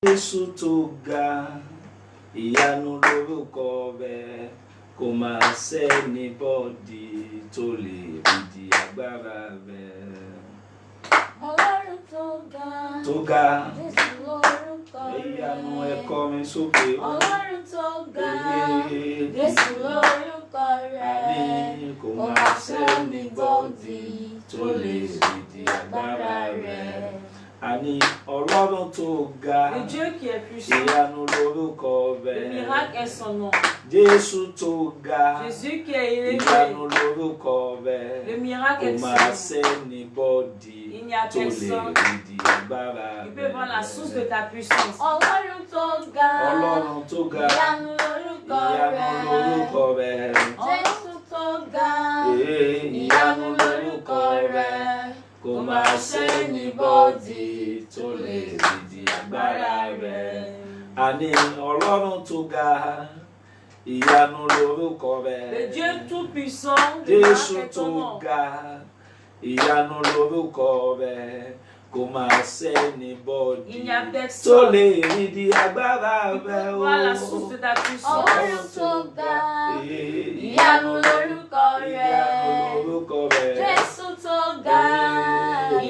Jésù tó ga, ìyanu lórúkọ rẹ̀, kò máa sẹ́nibọ́dì tó lè rídì agbára rẹ̀. Ọlọ́run tó ga, Jésù lórúkọ rẹ̀. Ìyanu ẹ kọrin sókè. Ọlọ́run tó ga, Jésù lórúkọ rẹ̀. Kò máa sẹ́nibọ́dì tó lè rídì agbára rẹ̀. Àní Ọlọ́run tó ga, le Dieu qui est puissant, ìyanu lórúkọ rẹ̀. le miracle est son nom. Jésù tó ga, Jésus qui est élevé, ìyanu lórúkọ rẹ̀. le miracle Kò est máa son nom. sẹ́nibọ́dì Il n'y a tó lè personne rídì agbára qui peut voir la source de ta puissance. Ọlọ́run tó ga, Ọlọ́run tó ga, ìyanu lórúkọ ìyanu lórúkọ rẹ̀. rẹ̀. Jésù tó ga, Ìyanu ìyanu lórúkọ lórúkọ rẹ̀. rẹ̀. Kò máa sẹ́nibọ́dì tó lè rídì agbára rẹ̀. Àní Ọlọ́run tó ga, ìyanu lórúkọ rẹ̀. Le Dieu tout-puissant, le Jésù miracle est tó ton nom. ga, ìyanu lórúkọ rẹ̀. Kò máa sẹ́nibọ́dì Il n'y a tó personne lè rídì agbára qui peut rẹ̀. voir la source de ta puissance. Ọlọ́run tó ga, ìyanu lórúkọ ìyanu rẹ̀. lórúkọ rẹ̀. Jésù tó ga,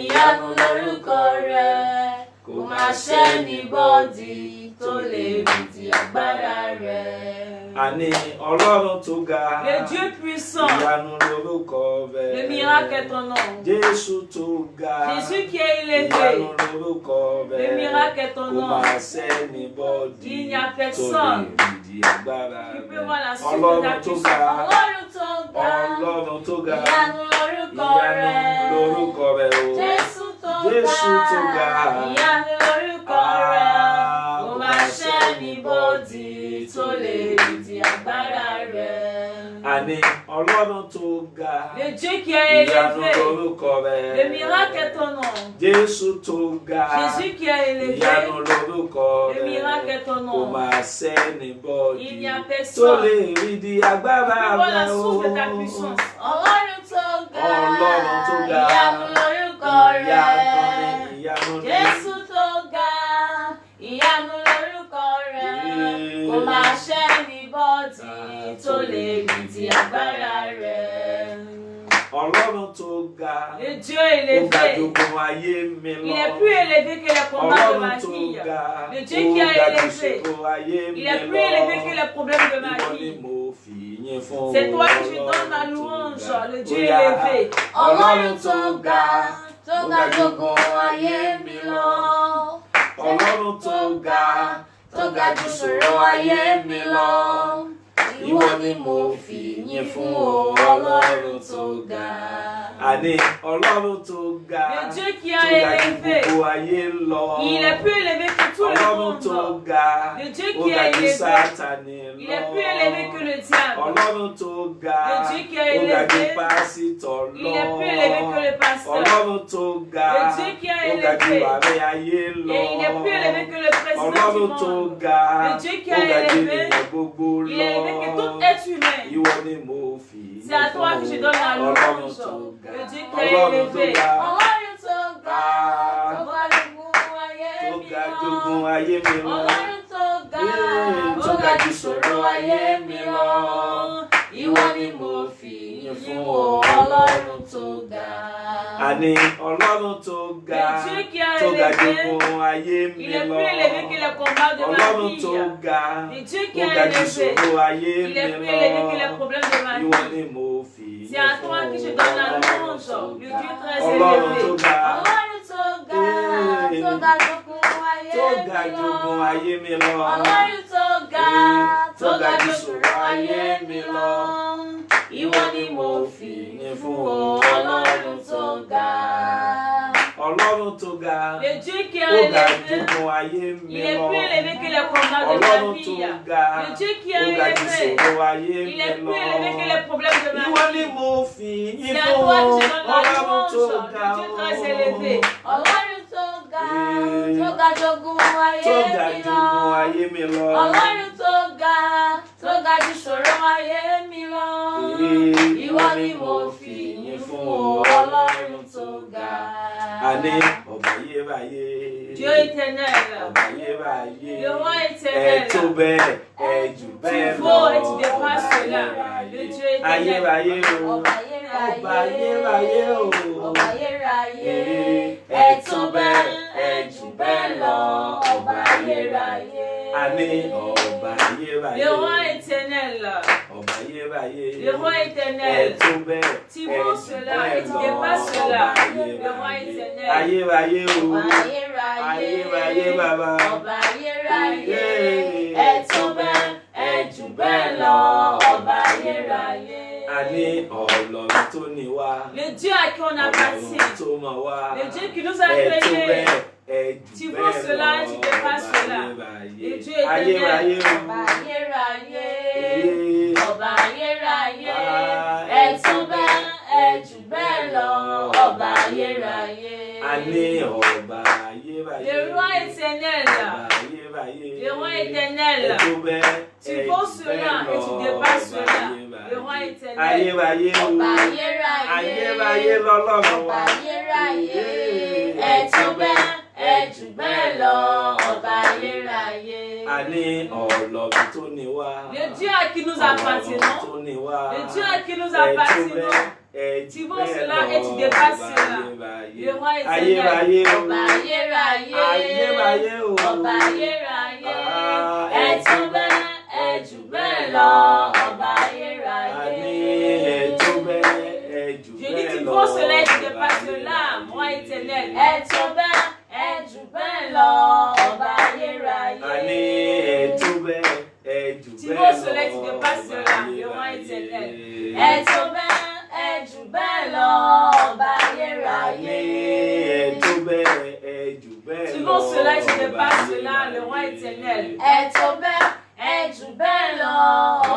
ìyanu lórúkọ rẹ̀. Kò máa sẹ́nibọ́dì tó lè rídì agbára rẹ̀. Àní Ọlọ́run tó ga, Le Dieu puissant, ìyanu lórúkọ rẹ̀. le miracle est ton nom. Jésù tó ga, Jésus qui est élevé, ìyanu lórúkọ rẹ̀. le miracle est ton Kò nom. máa sẹ́nibọ́dì Il n'y a tó lè personne rídì agbára qui peut voir la rẹ̀. source de Ọlọ́run ta tó puissance. ga, Ọlọ́run tó ga, Ọlọ́run tó ga, ìyanu lórúkọ ìyanu rẹ̀. lórúkọ rẹ̀ o. Jésù tó Jésù tó ga, ìyanu lórúkọ rẹ̀. Kò máa sẹ́nibọ́dì tó lè rídì agbára rẹ̀. Àní Ọlọ́run tó ga, Le Dieu qui est ìyanu élevé, lórúkọ rẹ̀. le miracle est ton nom. Jésù tó ga, Jésus qui est élevé, ìyanu lórúkọ le miracle est ton Kò nom. máa sẹ́nibọ́dì Il n'y a tó personne lè rídì agbára qui peut voir la rẹ̀ o. source de ta puissance. Ọlọ́run tó ga, Ọlọ́run tó ga, ìyanu lórúkọ ìyanu rẹ̀. ni, ìyanu ni. Jésù tó ga, ìyanu lórúkọ rẹ̀. Kò máa sẹ́nibọ́dì tó lè rídì agbára rẹ̀. Ọlọ́run tó ga, Le Dieu ó ga élevé, jogun ayé mi lọ. il est plus élevé que les combats de ma Ọlọ́run tó fille. ga, Le Dieu ó qui a ga ju élevé, ìṣòro ayé mi il est lọ. plus élevé que les problèmes de ma Ìwọ ni fille. mo fi yìn fún. C'est toi que je donne la Ọlọ́run tó louange, ga. le Dieu Ó yá. élevé. Ọlọ́run tó ga, tó ga jogun ayé mi lọ. Ọlọ́run tó ga, tó ga ju ìṣòro ayé mi lọ. Ìwọ ni mo fi yìn fún o, Ọlọ́run tó ga. Àní Ọlọ́run tó ga, Le Dieu qui a tó ga ju élevé, gbogbo ayé lọ. il est plus élevé que tout le Ọlọ́run tó monde. ga, Le Dieu ó qui ga est ju élevé, Sátánì lọ. il est plus élevé que le diable. Ọlọ́run tó ga, Le Dieu qui est ó ga ju élevé, pásítọ̀ lọ. il est plus élevé que le pasteur. Ọlọ́run tó ga, Le Dieu qui est ó ga ju élevé, ààrẹ ayé lọ. Et il est plus élevé que le président du Ọlọ́run tó monde. ga, Le Dieu qui ó est ga ju élevé, ènìyàn gbogbo lọ. Il est élevé que tout être humain. Ìwọ ni mo fi C'est à toi que je donne la Ọlọ́run louange. tó ga, Le Dieu qui est Ọlọ́run tó élevé. ga, Ọlọ́run tó ga, Ah. tó ga jogun ayé tó mi ga lọ. jogun ayé mi lọ. Ọlọ́run tó ga, Tó tó ga ga ju ju ìṣòro ayé mi lọ. Ìwọ ni mo fi yìn fún o, Ọlọ́run tó ga. Àní Ọlọ́run tó ga, Le Dieu qui a tó ga élevé, jogun ayé mi Il est lọ. plus élevé que les combats de ma Ọlọ́run fille. tó ga, Le Dieu qui ó a ga ju élevé, ìṣòro ayé il mi est plus lọ. élevé que les problèmes de ma Ìwọ fille. ni mo fi C'est à toi que je donne la louange, le Dieu très Ọlọ́run tó élevé. ga, Ọlọ́run tó ga, tó ga jogun ayé tó mi ga lọ. jogun ayé mi lọ. Ọlọ́run tó ga, tó tó ga ga ju ju ìṣòro ìṣòro ayé ayé mi mi lọ. lọ. Ìwọ ni mo fi yìn fún o, Ọlọ́run tó ga. Ọlọ́run tó ga, Le Dieu qui a ó ga élevé, jogun ayé mi il est lọ. plus élevé que les combats de Ọlọ́run ma tó fille. ga, Le Dieu qui a ó ga ju élevé, ìṣòro ayé il mi est plus élevé que lọ. les problèmes de ma Ìwọ ni fille. mo fi yìn C'est à fún toi que je donne la Ọlọ́run louange, tó le ga. Dieu très élevé. Ọlọ́run tó ga, tó ga jogun ayé Tó ga mi jogun lọ. ayé mi lọ. Ọlọ́run tó ga, tó ga ju ìṣòro ayé mi lọ. Ìwọ ni mo fi yìn fún o, Ọlọ́run tó ga. Àní ọba ayérayé. Dieu éternel. Ọba ayérayé. Le roi Ẹ éternel. tó bẹ́ẹ̀, ẹ jù bẹ́ẹ̀ Tu lọ. vaux et tu dépasses cela. Le Dieu éternel. Ayérayé o. Ọba Ọba ayérayé o. Ọba ayérayé. Ẹ tó bẹ́ẹ̀, ẹ jù bẹ́ẹ̀ lọ. Ọba ayérayé. Àní ọba ayérayé. Le roi éternel. Ọba ayérayé. Le roi Ẹ éternel. tó bẹ́ẹ̀, Tu ẹ vaux jù cela bẹ́ẹ̀ et tu lọ. dépasses cela. Ọba Le roi éternel. ayérayé o. Ọba ayérayé. Ayérayé bàbá. Ọba ayérayé. Ẹ tó bẹ́ẹ̀, ẹ jù bẹ́ẹ̀ lọ. Ọba ayérayé. Àní Ọlọ́run tó ní wá. Le Dieu à qui on Ọlọ́run appartient. tó mọ̀ wá. Le Dieu qui nous a Ẹ tó créés. bẹ́ẹ̀, ẹ jù Tu bẹ́ẹ̀ vaux cela lọ. et tu dépasses Ọba cela. ayérayé. Le Dieu éternel. Ayérayé o. Ọba ayérayé. Ee. Ọba ayérayé. Ẹ tó bẹ́ẹ̀, ẹ jù bẹ́ẹ̀ lọ. Ọba ayérayé. Àní ọba ayérayé. Le roi éternel. Ọba ayérayé. Le roi éternel. Ẹ tó bẹ́ẹ̀, Tu ẹ vaux jù cela bẹ́ẹ̀ et tu lọ. dépasses Ọba cela. ayérayé. Le roi éternel. Ayérayé o. Ọba ayérayé. Ayérayé lọ́lọ́run Ọba wa. ayérayé. Ẹ tó bẹ́ẹ̀, ẹ jù bẹ́ẹ̀ lọ. Ọba ayérayé. Àní Ọlọ́run tó ní wá. Le Dieu à qui nous Ọlọ́run appartenons. tó ní wá. Le Dieu à qui nous Ẹ tó appartenons. bẹ́ẹ̀, ẹ Tu jù vaux bẹ́ẹ̀ cela lọ. et tu dépasses Ọba cela. ayérayé. Le roi éternel. Ayérayé o. Ọba ayérayé. Ayérayé o. Ọba ayérayé. Ah, Ẹ tó bẹ́ẹ̀, ẹ jù bẹ́ẹ̀ lọ. Ọba ayérayé. Àní ẹ tó bẹ́ẹ̀, ẹ jù Je dis bẹ́ẹ̀ tu lọ. vaux cela et tu dépasses Ọba cela. ayérayé. Roi éternel. Ẹ tó bẹ́ẹ̀, ẹ jù bẹ́ẹ̀ lọ. Ọba ayérayé. Àní ẹ tó bẹ́ẹ̀, ẹ jù Tu bẹ́ẹ̀ vaux lọ. cela et tu dépasses Ọba cela. Le roi ayérayé. éternel. Ẹ tó bẹ́ẹ̀, ẹ jù bẹ́ẹ̀ lọ. Ọba ayérayé. Àní ẹ tó bẹ́ẹ̀, ẹ jù bẹ́ẹ̀ Tu lọ. vaux cela et tu Ọba dépasses cela. Le roi ayérayé. éternel. Ẹ tó bẹ́ẹ̀, ẹ jù bẹ́ẹ̀ lọ.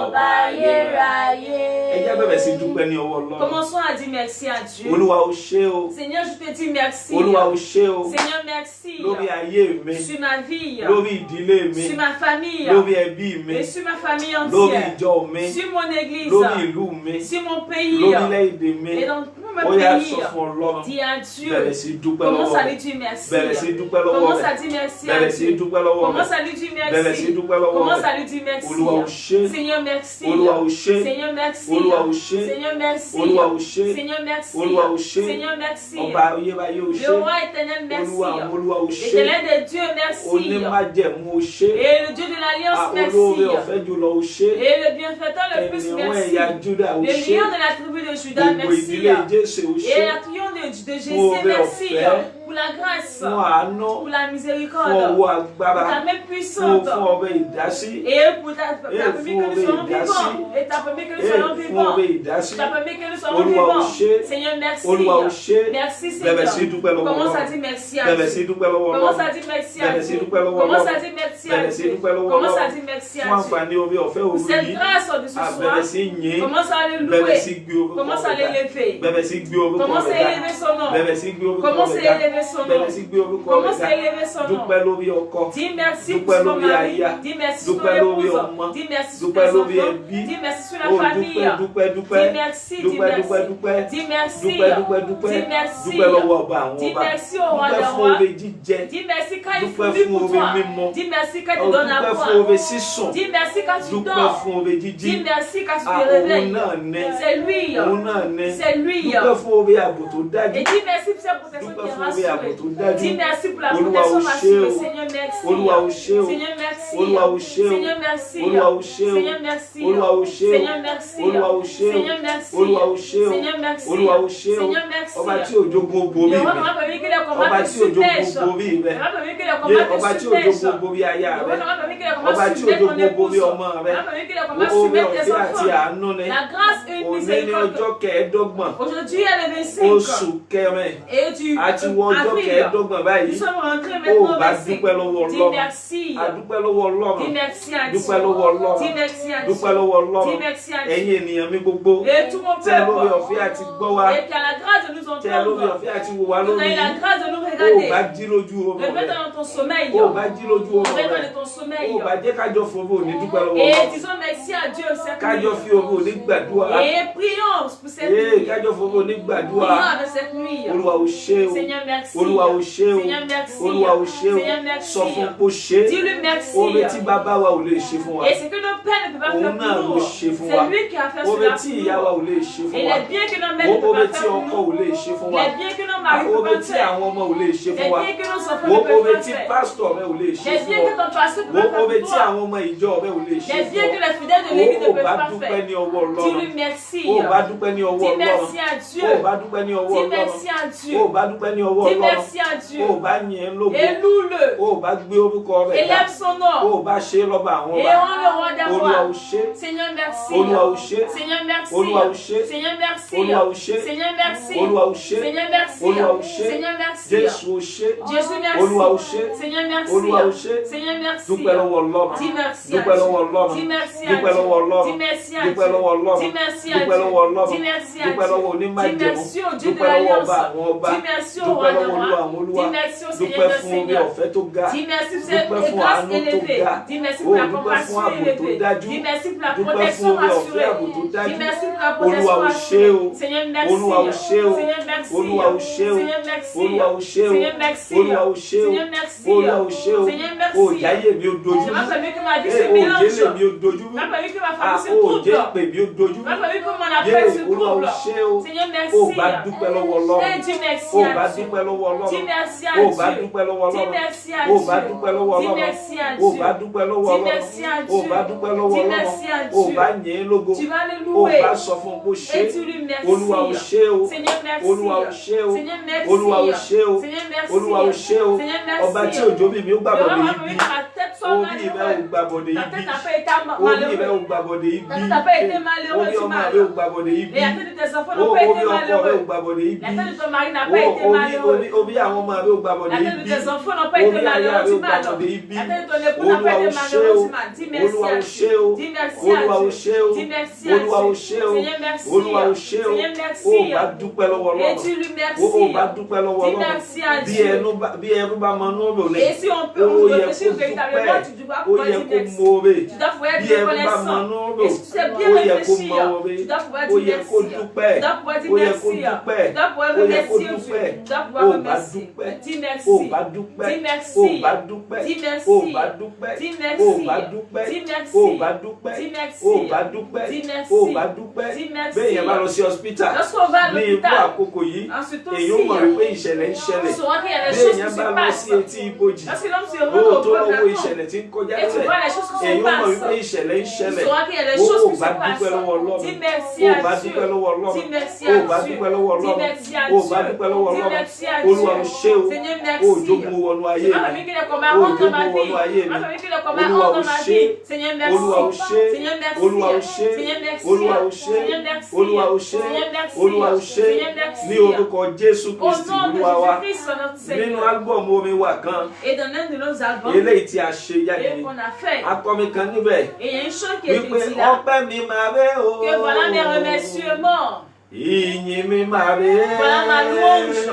Ọba ayérayé. Ẹ jẹ́ bẹ̀rẹ̀ sí dúpẹ́ ní ọwọ́ Ọlọ́run. Commençons à dire merci à Dieu. Olúwa o ṣé o. Seigneur, je te dis merci. Olúwa o ṣé o. Seigneur, merci. Lórí ayé mi. Sur ma vie. Lórí ìdílé mi. Sur ma famille. Lórí ẹbí mi. Et sur ma famille Lórí entière. ìjọ mi. Sur mon église. Lórí ìlú mi. Sur mon pays. Lórílẹ̀-èdè mi. Et dans tout Ó mon yá pays. sọ fún Ọlọ́run. Dis à Dieu. Bẹ̀rẹ̀ sí dúpẹ́ Commence lọ́wọ́ à lui rẹ̀. dire merci. Bẹ̀rẹ̀ sí dúpẹ́ lọ́wọ́ Commence à rẹ̀. dire merci à Bẹ̀rẹ̀ sí Dieu. dúpẹ́ lọ́wọ́ Commence rẹ̀. à lui dire Bẹ̀rẹ̀ sí merci. dúpẹ́ lọ́wọ́ Commence à rẹ̀. lui dire merci. Olúwa o ṣé. Seigneur, merci. Olúwa o ṣé. Seigneur, merci. Olúwa o ṣé. Seigneur, merci. Olúwa o ṣé. Seigneur, merci. Olúwa o ṣé. Seigneur, merci. Ọba ayérayé o ṣé. Le roi éternel, merci. Olúwa àwọn Olúwa o ṣé. L'éternel de Dieu, merci. Onímájẹ̀mú o ṣé. Et le Dieu de l'Alliance, Olóore merci. ọ̀fẹ́ jùlọ o ṣé. Et le bienfaiteur le plus, Ènìyàn merci. ẹ̀yà Júdà o Le ṣé. million de la tribu de Judas, Gbogbo merci. ìdílé Jésù o ṣé. Et la triomphe de Jésus, Pour merci. l'offert. Pour la grâce, Fún àánú. pour la Fún miséricorde, ọwọ́ pour agbára. ta main Fún puissante. ọbẹ̀ ìdásí. Et pour ta Et permis pour que nous soyons obéir, vivants. Et ta permis que nous Ee, soyons fún vivants. ọbẹ̀ ìdásí. Ta permis que nous soyons Olúwa o vivants. ṣé. Seigneur, merci. Olúwa o ṣé. Merci, Bẹ̀rẹ̀ sí Seigneur. dúpẹ́ lọ́wọ́ Commence à Ọlọ́run. dire merci à Bẹ̀rẹ̀ sí Dieu. dúpẹ́ lọ́wọ́ Commence à Ọlọ́run. dire merci à Bẹ̀rẹ̀ sí Dieu. dúpẹ́ lọ́wọ́ Commence à Ọlọ́run. dire merci à Bẹ̀rẹ̀ sí Dieu. dúpẹ́ lọ́wọ́ Commence à Ọlọ́run. dire merci Fún à Dieu. àǹfààní orí ọ̀fẹ́ Pour òru cette yìí. grâce de ce soir, Bẹ̀rẹ̀ sí yìn. commence à le Bẹ̀rẹ̀ sí louer. gbé orúkọ Commence à rẹ̀ ga. l'élever. Bẹ̀rẹ̀ sí gbé orúkọ Commence à rẹ̀ ga. élever son nom. Bẹ̀rẹ̀ sí gbé orúkọ Commence rẹ̀ à ga. élever son nom. Bẹ̀rẹ̀ sí gbé orúkọ rẹ̀ Commence à ga. élever son nom. Dúpẹ́ lórí ọkọ. Dis merci Dúpẹ́ pour son lórí mari. aya. Dis merci sur Dúpẹ́ lórí l'épouse. ọmọ. Dis merci sur Dúpẹ́ les lórí enfants. ẹbí. Dis merci sur la Oh, famille. dúpẹ́ dúpẹ́. Dis merci, Dúpẹ́ dis merci. dúpẹ́ dúpẹ́. Dis merci. Dúpẹ́ dúpẹ́ dúpẹ́. Dis merci. Dúpẹ́ lọ́wọ́ ọba àwọn Dis ọba. merci au roi Dúpẹ́ des fún rois. oore jíjẹ. Dis merci quand il Dúpẹ́ fournit fún pour oore toi. mímọ́. Dis merci quand Oh, tu donnes à dúpẹ́ fún boire. oore sísùn. Dis merci quand tu Dúpẹ́ dors. fún oore jíjí. Dis merci quand tu te Òun réveilles. náà ní. C'est lui. Òun náà ní. C'est lui. Dúpẹ́ fún oore ààbò tó dájú. Et dis merci pour cette protection Dúpẹ́ qui est fún oore ààbò tó rassurée. dájú. Dis merci pour la Olúwa protection o ṣé rassurée. o. Seigneur, merci. Olúwa o ṣé o. Seigneur, merci. Olúwa o ṣé o. Seigneur, merci. Olúwa o ṣé o. Seigneur, merci. Olúwa o ṣé o. Seigneur, merci. Olúwa o ṣé o. Seigneur, merci. Olúwa o ṣé o. Seigneur, merci. Olúwa o ṣé o. Seigneur, merci. Ọba tí òjò gbogbo orí Le roi mi. n'a pas permis que les Ọba combats te tí òjò submergent. gbogbo orí Le rẹ. roi n'a pas permis que les Yé combats ọba te tí òjò submergent. gbogbo orí aya Le rẹ. roi n'a pas permis que les Ọba combats tí submergent òjò ton gbogbo épouse. orí Le ọmọ roi rẹ. n'a pas permis que les combats Oore submergent tes ọ̀fẹ́ àti enfants. àánú ni. La grâce et une Òní ní miséricorde. ọjọ́ kẹẹ̀ẹ́dọ́gbọ̀n. Aujourd'hui, elle est Oṣù 25. kẹrin. Et tu Àti wọ ọjọ́ avril. kẹẹ̀ẹ́dọ́gbọ̀n Nous báyìí. sommes rentrés Ó maintenant bá au 25. dúpẹ́ lọ́wọ́ Dis Ọlọ́run. merci. A dúpẹ́ lọ́wọ́ Ọlọ́run. Dis merci à Dieu. Dúpẹ́ lọ́wọ́ Ọlọ́run. Dis merci à Dúpẹ́ Dieu. lọ́wọ́ Ọlọ́run. Dis merci à Dieu. Ẹ̀yin ènìyàn mi gbogbo. Et tout mon Tẹ́ lórí peuple. ọ̀fẹ́ àti gbọ́ wa. Et qui a la grâce de nous Tẹ́ lórí entendre. ọ̀fẹ́ àti wò wá Nous lórí avons la yìí. grâce de nous Ó bá regarder. jí lójú oorun rẹ. Réveille-toi dans ton sommeil. Ó bá jí lójú oorun Réveille-toi rẹ. de ton sommeil. Ó bá jẹ́ kájọ fòrò òní dúpẹ́ lọ́wọ́ Et Ọlọ́run. disons merci à Dieu cette Kájọ nuit. fi òru òní gbàdúrà. Et prions pour cette Ee, nuit. kájọ fòrò òní Prions gbàdúrà. avec cette nuit. Olúwa o ṣé o. Seigneur, merci. merci. Olúwa o ṣé o. Seigneur, merci. Olúwa o ṣé o. Seigneur, merci. Sọ fún pé o ṣé. Dis-lui merci. Oore tí bàbá wa ò lè ṣe fún wa. Et ce que nos pères ne peuvent pas faire Òun náà pour ló nous, ṣe fún wa. c'est lui qui a fait Oore cela tí pour ìyá wa nous. ò lè ṣe fún Et wa. les biens que nos mères ne Oore peuvent pas tí faire ọkọ pour ò nous, lè ṣe fún wa. les biens que nos maris ne Oore peuvent tí pas faire, àwọn ọmọ ò lè ṣe les fún wa. biens que nos enfants ne Oore peuvent pas tí faire, pásítọ̀ rẹ ò lè ṣe les fún biens que ọ. ton pasteur ne peut pas Oore faire tí pour toi, àwọn ọmọ ìjọ rẹ ò lè ṣe les biens fún que ọ. les fidèles de l'église ne Ó peuvent bá pas dúpẹ́ faire. ní ọwọ́ Dis-lui Ọlọ́run. merci. Ó bá dúpẹ́ ní ọwọ́ Dis Ọlọ́run. merci à Dieu. Ó bá dúpẹ́ ní ọwọ́ Dis Ọlọ́run. merci à Dieu. Ó bá dúpẹ́ ní ọwọ́ Dis Ọlọ́run. merci à Dieu. Ó bá yìn ín lógo. Et loue-le. Ó bá gbé orúkọ rẹ̀ ga. Élève son nom. Ó bá ṣe lọ́ba àwọn Et ọba. rends le roi Olúwa d'avoir. o ṣé. Seigneur, merci. Olúwa o ṣé. Seigneur, merci. Olúwa o ṣé. Seigneur, merci. Olúwa o ṣé. Seigneur, merci. Olúwa o ṣé. Seigneur, merci. Olúwa o ṣé. Seigneur, merci. Jésù o ṣé. Jésus, merci. Olúwa o ṣé. Seigneur, merci. Olúwa o ṣé. Seigneur, merci. Dúpẹ́ lọ́wọ́ Ọlọ́run. Dis merci à Dúpẹ́ lọ́wọ́ Dieu. Ọlọ́run. Dis merci à Dúpẹ́ Dieu. lọ́wọ́ Ọlọ́run. Dis merci à Dúpẹ́ lọ́wọ́ Dieu. Ọlọ́run. Dis merci à Dúpẹ́ Dieu. lọ́wọ́ Ọlọ́run. Dis merci à Dúpẹ́ Dieu. lọ́wọ́ Dis onímájẹ̀mú. merci au Dieu de Dúpẹ́ lọ́wọ́ l'Alliance. ọba àwọn ọba. Dis merci au Dúpẹ́ roi des lọ́wọ́ Olúwa rois. àwọn olúwa. Dis merci au Dúpẹ́ Seigneur des fún oore seigneurs. ọ̀fẹ́ tó ga. Dis merci pour Dúpẹ́ cette fún grâce àánú tó élevée. ga. Dis merci Ó pour la dúpẹ́ fún compassion ààbò tó élevée. dájú. Dis merci pour la Dúpẹ́ fún protection oore ọ̀fẹ́ rassurée. ààbò tó dájú. Dis merci pour la Olúwa protection o ṣé o. rassurée. Seigneur, merci. Olúwa o ṣé o. Seigneur, merci. Olúwa o ṣé o. Seigneur, merci. Olúwa o ṣé o. Seigneur, merci. Olúwa o ṣé o. Seigneur, merci. Olúwa o ṣé o. Seigneur, merci. Ó jáyé mi ó dojú. Je m'as permis que ma vie Ẹ se ò mélange. jẹ́lẹ̀ mi ó dojú. Je m'as permis que ma Ah, famille se ó trouble. jẹ́ pè mí ó dojú. Je m'as permis que mon appel se Olúwa o trouble. ṣé o. Seigneur, merci. Ó bá dúpẹ́ lọ́wọ́ Ọlọ́run. Eh, dis merci Ó à bá Dieu. dúpẹ́ lọ́wọ́ Ọlọ́run. Dis merci à Ó bá Dieu. dúpẹ́ lọ́wọ́ Dis Ọlọ́run. merci à Ó Dieu. bá dúpẹ́ lọ́wọ́ Dis Ọlọ́run. merci à Ó Dieu. bá dúpẹ́ lọ́wọ́ Dis Ọlọ́run. merci à Ó Dieu. bá dúpẹ́ lọ́wọ́ Dis Ọlọ́run. merci à Ó Dieu. bá yìn ín lógo. Tu vas le Ó louer. bá sọ fún kó ṣe. Et tu lui merci. Olúwa o ṣé o. Seigneur, merci. Olúwa o ṣé o. Seigneur, merci. Olúwa o ṣé o. Seigneur, merci. Olúwa o ṣé o. Seigneur, merci. Ọba tí òjò bí mi ó gbàgbọ́ Le roi ní m'a ibi. permis que ma tête soit Orí rẹ ò malheureuse. gbàgbọ́ ní Ta ibi. tête n'a pas été Orí rẹ ò malheureuse. gbàgbọ́ ní ibi. Ta tête n'a pas été malheureuse Orí du ọmọ mal. rẹ ò gbàgbọ́ ní ibi. Et la tête de tes enfants n'a Orí pas été ọkọ rẹ ò malheureuse. gbàgbọ́ ní ibi. La tête de ton mari n'a pas été malheureuse. Orí àwọn ọmọ rẹ ò gbàgbọ́ La ní tête de ibi. tes enfants n'a pas été Orí aya rẹ malheureuse ò du mal. gbàgbọ́ ní ibi. La tête de ton époux n'a pas Olúwa o été ṣé o. malheureuse du mal. Dis merci Olúwa à o ṣé Dieu. o. Dis merci à Olúwa o Dieu. ṣé o. Dis merci à Olúwa o Dieu. ṣé o. Seigneur, merci. Olúwa o ṣé o. Seigneur, merci. Ó bá dúpẹ́ lọ́wọ́ Et Ọlọ́run. tu lui merci. Ó bá dúpẹ́ lọ́wọ́ Dis Ọlọ́run. merci à Bí Dieu. ẹnu bá mọ inú rò lẹ̀. Et si on peut Ó yẹ réfléchir kó véritablement, tu dois dúpẹ́. Ó pouvoir yẹ dire kó merci. mọ̀ọ́rẹ́. Tu dois pouvoir Bí être ẹnu bá mọ reconnaissant. inú rò. Et si tu sais bien Ó yẹ kó réfléchir, mọ̀ọ́rẹ́. tu dois pouvoir Ó dire yẹ kó merci. dúpẹ́. Tu dois pouvoir dire Ó yẹ kó merci. dúpẹ́. Tu dois pouvoir Ó yẹ kó remercier Dieu. dúpẹ́. Tu dois Ó pouvoir bá remercier. dúpẹ́. Dis merci. Ó bá dúpẹ́. Dis merci. Ó bá dúpẹ́. Dis merci. Ó bá dúpẹ́. Dis Ó merci. bá dúpẹ́. Dis merci. Ó bá dúpẹ́. Dis merci. Ó bá dúpẹ́. Dis merci. Ó bá dúpẹ́. Dis merci. Bẹ́ẹ̀ yẹn bá lọ sí hospital. Lorsqu'on va à Ní irú l'hôpital, àkókò yìí, ensuite èyí ó mọ̀ aussi, wípé ìṣẹ̀lẹ̀ ń ṣẹlẹ̀. souvent qu'il y a des Bẹ́ẹ̀ choses qui yẹn se bá lọ passent. sí etí ibojì. Lorsque l'homme se Ó rend au tó peuple lọ́wọ́ à ìṣẹ̀lẹ̀ tí ń kọjá et tu tẹ̀. vois les choses qui Èyí se ó mọ̀ wípé passent. ìṣẹ̀lẹ̀ ń Tu ṣẹlẹ̀. sauras qu'il y a des Ó choses qui se bá dúpẹ́ lọ́wọ́ passent. Ọlọ́run. Dis merci Ó à bá Dieu. dúpẹ́ lọ́wọ́ Ọlọ́run. Dis merci Ó à bá Dieu. dúpẹ́ lọ́wọ́ Dis Ọlọ́run. merci à Ó bá Dieu. dúpẹ́ lọ́wọ́ Dis Ọlọ́run. merci à Olúwa o Dieu. ṣé o. Seigneur, Ó merci. jogun wọnú ayé Tu m'as mi. permis qu'il y ait combien Ó de dans ma jogun vie. wọnú ayé Tu mi. m'as permis qu'il y ait combien de Olúwa o dans ma ṣé. vie. Seigneur, merci. Olúwa o ṣé. Seigneur, merci. Olúwa o ṣé. Seigneur, merci. Olúwa o ṣé. Seigneur, merci. Olúwa o ṣé. Seigneur, merci. Olúwa o ṣé. Seigneur, merci. Ní orúkọ Jésù Au Kristi nom de Olúwa wa. Jésus-Christ, notre Nínú Seigneur. álbọ̀mù orin wa kan, Et dans l'un de nos albums, eléyìí tí a ṣe jáde, et qu'on a fait, akọrin kan níbẹ̀ et il y a une chose qui est wípé dit là, ọpẹ́ mi máa ré o. que voilà mes remerciements, Ìyìn mi máa ré. voilà ma louange,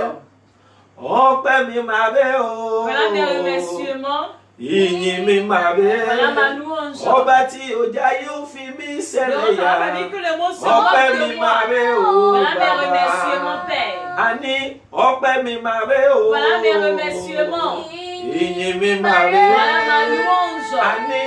Ọpẹ́ mi máa ré o. voilà mes remerciements, Ìyìn mi máa ré. voilà ma louange. Ọba tí ọjà yóò fi mí Donc, ṣẹlẹ̀ on yá. a dit que le mot se Ọpẹ́ moque mi de máa moi. ré o. Voilà mes Bàbá. remerciements, Père. Àní ọpẹ́ mi máa ré o. Voilà mes remerciements. Ìyìn mi máa ré. Voilà ma louange. Àní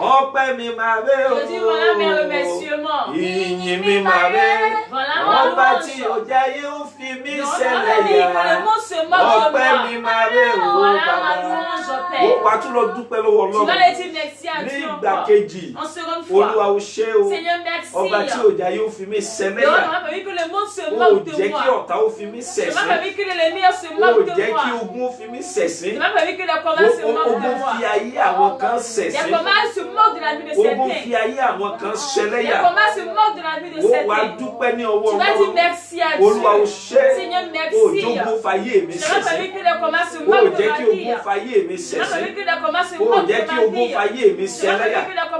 ọpẹ́ mi máa ré o. Je dis voilà mes remerciements. Ìyìn mi máa ré. Voilà ma Ọba louange. tí ọjà yóò fi mí Donc, on a ṣẹlẹ̀ dit que yá. le mot se moque de Ọpẹ́ mi moi. máa ré o. Voilà ma Bàbá. louange, Ó Père. wá tún lọ dúpẹ́ lọ́wọ́ Tu vas Ọlọ́run. les dire merci à Ní Dieu ìgbà encore. kejì, En seconde fois. Olúwa o ṣé o. Seigneur, merci. Ọba tí ọjà yóò fi mí ṣẹlẹ̀ Donc, yá. on a permis que le mot se Ó moque de jẹ́ kí moi. ọ̀tá ó fi mí Tu m'as ṣẹ̀sín. permis que l'ennemi se Ó moque de jẹ́ kí moi. ogun ó fi mí ṣẹ̀sín. Tu m'as permis que le combat se moque de Ogun moi. fi ayé àwọn kan Les ṣẹ̀sín. combats se moquent de la vie de Ogun certains. fi ayé àwọn kan Les ṣẹlẹ́yà. combats se moquent de la vie de Ó wá certains. dúpẹ́ ní ọwọ́ Tu vas dire Ọlọ́run. merci à Dieu. Olúwa o ṣé. Seigneur, Ó merci. jogun fayé mi Tu m'as permis ṣẹ̀sín. que les combats se Ó moquent de jẹ́ ma kí vie. ogun fayé mi Tu m'as ṣẹ̀sín. permis que les combats se Ó moquent jẹ́ de kí ma ogun vie. fayé mi Tu m'as ṣẹlẹ́yà. permis que les combats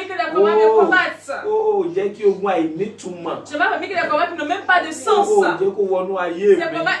permis que les combats me combattent. Oh, jẹ́ kí ogun àìnítumọ̀. Tu n'as pas permis que les combats qui n'ont même pas de sens. Oh, jẹ́ kó wọnú ayé Ces mi. combats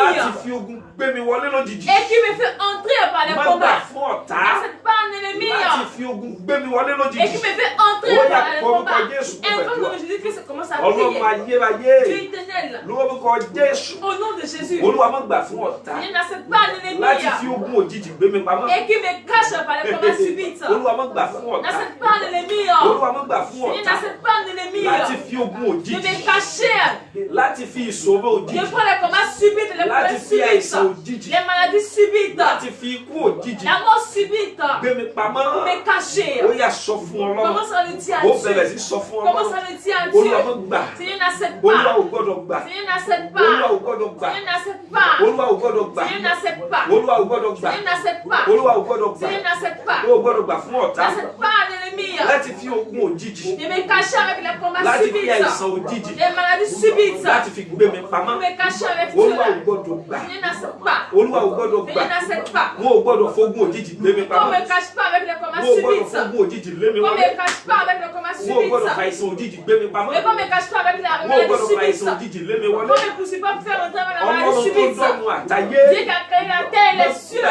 láti fi ogun gbé mi wọlé lójijì. et qui me fait entrer par les Má gbà combats. fún ọ̀tá N'accepte pas un ennemi láti fi ogun gbé mi wọlé lójijì. et qui me fait entrer Ó yá, dans le orúkọ combat. Jésù kò Invoque le fẹ́ nom de Jésus-Christ, commence à Ọlọ́run prier. ayérayé. Dieu éternel, Lórúkọ Jésù. au nom de Jésus, Olúwa má gbà fún ọ̀tá il n'accepte pas l'ennemi láti fi ogun òjijì gbé mi pamọ́. et qui me cache par les combats subites. Olúwa má gbà fún ọ̀tá. N'accepte pas l'ennemi. Olúwa má gbà fún Il ọ̀tá n'accepte pas l'ennemi láti fi ogun de òjijì, me cacher. láti fi ìṣòro Je òjijì, prends les combats subites, les láti problèmes fi àìsàn subites, òjijì, les maladies subites, láti fi ikú òjijì la mort subite. gbé mi pamọ́. Me cacher. Ó yá sọ fún Ọlọ́run. Commence à le dire à Ó bẹ̀rẹ̀ sí Dieu. sọ fún Commence Ọlọ́run. à le dire à Olúwa má Dieu. gbà. Seigneur n'accepte Olúwa pas. ò gbọ́dọ̀ gbà. Seigneur n'accepte Olúwa pas. ò gbọ́dọ̀ gbà. Seigneur n'accepte pas. Olúwa ò gbọ́dọ̀ gbà. Seigneur n'accepte pas. Olúwa ò gbọ́dọ̀ gbà. Seigneur n'accepte pas. Olúwa ò gbọ́dọ̀ gbà. Seigneur n'accepte pas. Ó gbọ́dọ̀ gbà fún ọ̀tá N'accepte pas l'ennemi. láti fi ogun òjijì, De me cacher avec les combats láti fi subites. àìsàn òjijì, Les maladies subites. láti fi gbé mi De pamọ́. me cacher avec Olúwa ò cela. gbọ́dọ̀ gbà. Seigneur n'accepte pas. Olúwa ò gbọ́dọ̀ gbà. Seigneur n'accepte pas. Wọn ò gbọ́dọ̀ fogun òjijì gbé mi Qu'on pamọ́. me cache pas avec les combats Wọn ò gbọ́dọ̀ subites. fogun òjijì lé mi Qu'on wọlé. me cache pas avec les combats Wọn ò gbọ́dọ̀ fa subites. àìsàn òjijì gbé mi pamọ́. Mais qu'on me cache pas avec les Wọn ò maladies gbọ́dọ̀ fa àìsàn subites. òjijì lé mi wọlé. Qu'on me pousse pas pour faire entrer dans la maladie Ọlọ́run tó subite. dọ́run àtayé Dieu qui a créé la terre et les cieux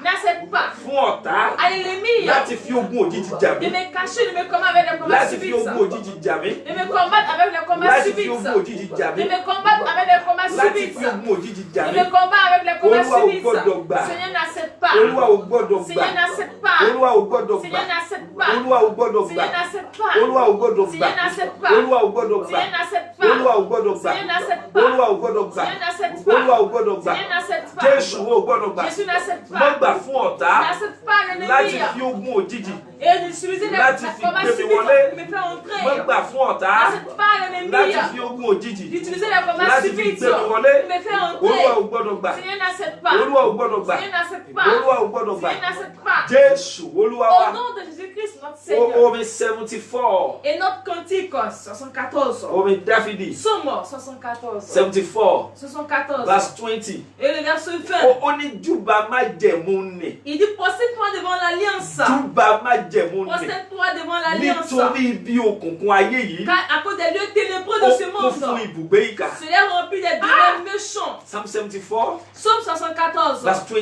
n'accepte pas fún ọ̀tá à l'ennemi láti fi ogun òjijì jà de mí, me cacher, de me combattre avec les combats láti fi subites. ogun òjijì jà mí, De me combattre avec les combats láti fi subites. ogun òjijì jà De mí, me combattre avec les combats láti subites. fi ogun òjijì jà De mí. me combattre avec les combats Olúwa ò subites. gbọ́dọ̀ gbà. Seigneur n'accepte pas. Olúwa ò gbọ́dọ̀ gbà. Seigneur n'accepte pas. Olúwa ò gbọ́dọ̀ gbà. Seigneur n'accepte pas. Olúwa ò gbọ́dọ̀ gbà. Seigneur n'accepte pas. Olúwa ò gbọ́dọ̀ gbà. Seigneur n'accepte pas. Olúwa ò gbọ́dọ̀ gbà. Seigneur n'accepte pas. Olúwa ò gbọ́dọ̀ gbà. Seigneur n'accepte pas. Olúwa ò gbọ́dọ̀ gbà. Seigneur n'accepte pas. Olúwa ò gbọ́dọ̀ gbà. Seigneur n'accepte pas. Jésù ò gbọ́dọ̀ gbà. Jésus n'accepte Má pas. gbà fún ọ̀tá N'accepte pas láti l'ennemi. fi ogun òjijì. Et d'utiliser les Láti fi combats gbé mi subites wọlé. pour me faire entrer. Má gbà fún ọ̀tá N'accepte pas l'ennemi. láti fi ogun òjijì. D'utiliser les combats Láti fi subites gbé mi wọlé. pour me faire Olúwa ò entrer. gbọ́dọ̀ gbà. Seigneur n'accepte pas. Olúwa ò gbọ́dọ̀ gbà. Seigneur n'accepte pas. Olúwa ò gbọ́dọ̀ gbà. Seigneur n'accepte pas. Jésù Olúwa Au wa. nom de Jésus-Christ, notre Seigneur. Orin 74. Et notre cantique 74. Orin Dáfídì Somme 74. 74. 74. Verse 20. Et le verset 20. Ó ní júbà májẹ̀mú nì. Il dit prosterne-toi devant l'alliance. Júbà májẹ̀mú nì. Prosterne-toi devant l'alliance. Nítorí ibi òkùnkùn ayé yìí, Car à cause des lieux ténébreux ó de ce kún fún monde, ibùgbé ìkà. cela est rempli des demeures méchants. Psalm 74, Psaume 74. verse 20.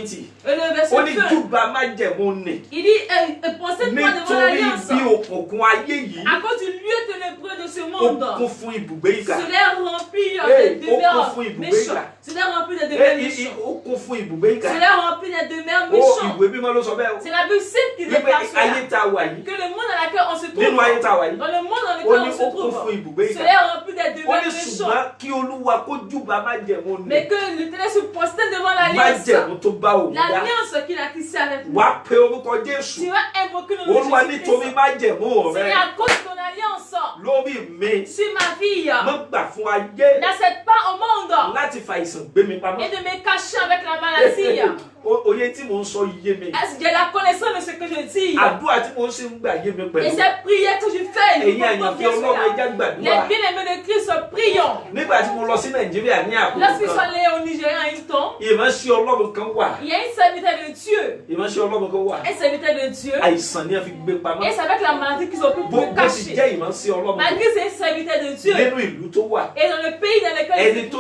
Et le verset Ó ní 20. júbà májẹ̀mú nì. Il dit prosterne-toi devant Nítorí l'alliance. ibi òkùnkùn ayé yìí, À cause du lieu ténébreux de ce ó monde, kún fún ibùgbé ìkà. cela est rempli Hey, des demeures au conflit, méchants. Cela est rempli des demeures méchants. Ó kún fún ibùgbé ìkà. Cela est rempli des demeures Ó méchants. ìwé mímọ́ ló sọ bẹ́ẹ̀ o. C'est la Bible sainte qui Wípé déclare ayé cela. tá a wà yìí, Que le monde dans lequel on se trouve, nínú ayé tá a wà yìí, dans le monde dans ó lequel ní on se ó kún fún trouve, ibùgbé ìkà. cela est rempli des Ó demeures ní méchants. ṣùgbọ́n kí Olúwa kó júbà májẹ̀mú nì. Mais que l'Éternel se prosterne devant l'alliance. Májẹ̀mú tó bá òun dá. L'alliance qu'il a tissée avec nous. Wá pe orúkọ Jésù. Tu vas invoquer le nom Olúwa de nítorí Jésus-Christ. májẹ̀mú C'est rẹ à cause de ton alliance lórí mi. sur ma vie. Má gbà fún ayé N'accepte pas au monde láti fa àìsàn gbé mi pamọ́. et de me cacher avec la maladie. Oyè tí mò ń sọ yé mi. Est-ce que j'ai la connaissance de ce que je dis? Àdúrà tí mò ń ṣe ń gbà yé mi Et pẹ̀lú. ces prières que je fais, Ẹ̀yin il faut àyànfẹ́ bien Ọlọ́run ẹja cela. Les gbàdúrà. bien-aimés de Christ, prions. Nígbà tí mo lọ sí Nàìjíríà ní àkókò Lorsqu'ils sont kan, allés au Nigeria un temps, ìránṣẹ́ Ọlọ́run kan wà. il y a une serviteur de Dieu. Ìránṣẹ́ Ọlọ́run kan wà. Un serviteur de Dieu. Àìsàn ni a fi gbé pamọ́. Et c'est avec la maladie qu'ils ont pu Bó me ti cacher. jẹ́ ìránṣẹ́ Ọlọ́run Malgré c'est un serviteur de Dieu. nínú ìlú tó wà. Et dans le pays dans lequel il Ẹni se tó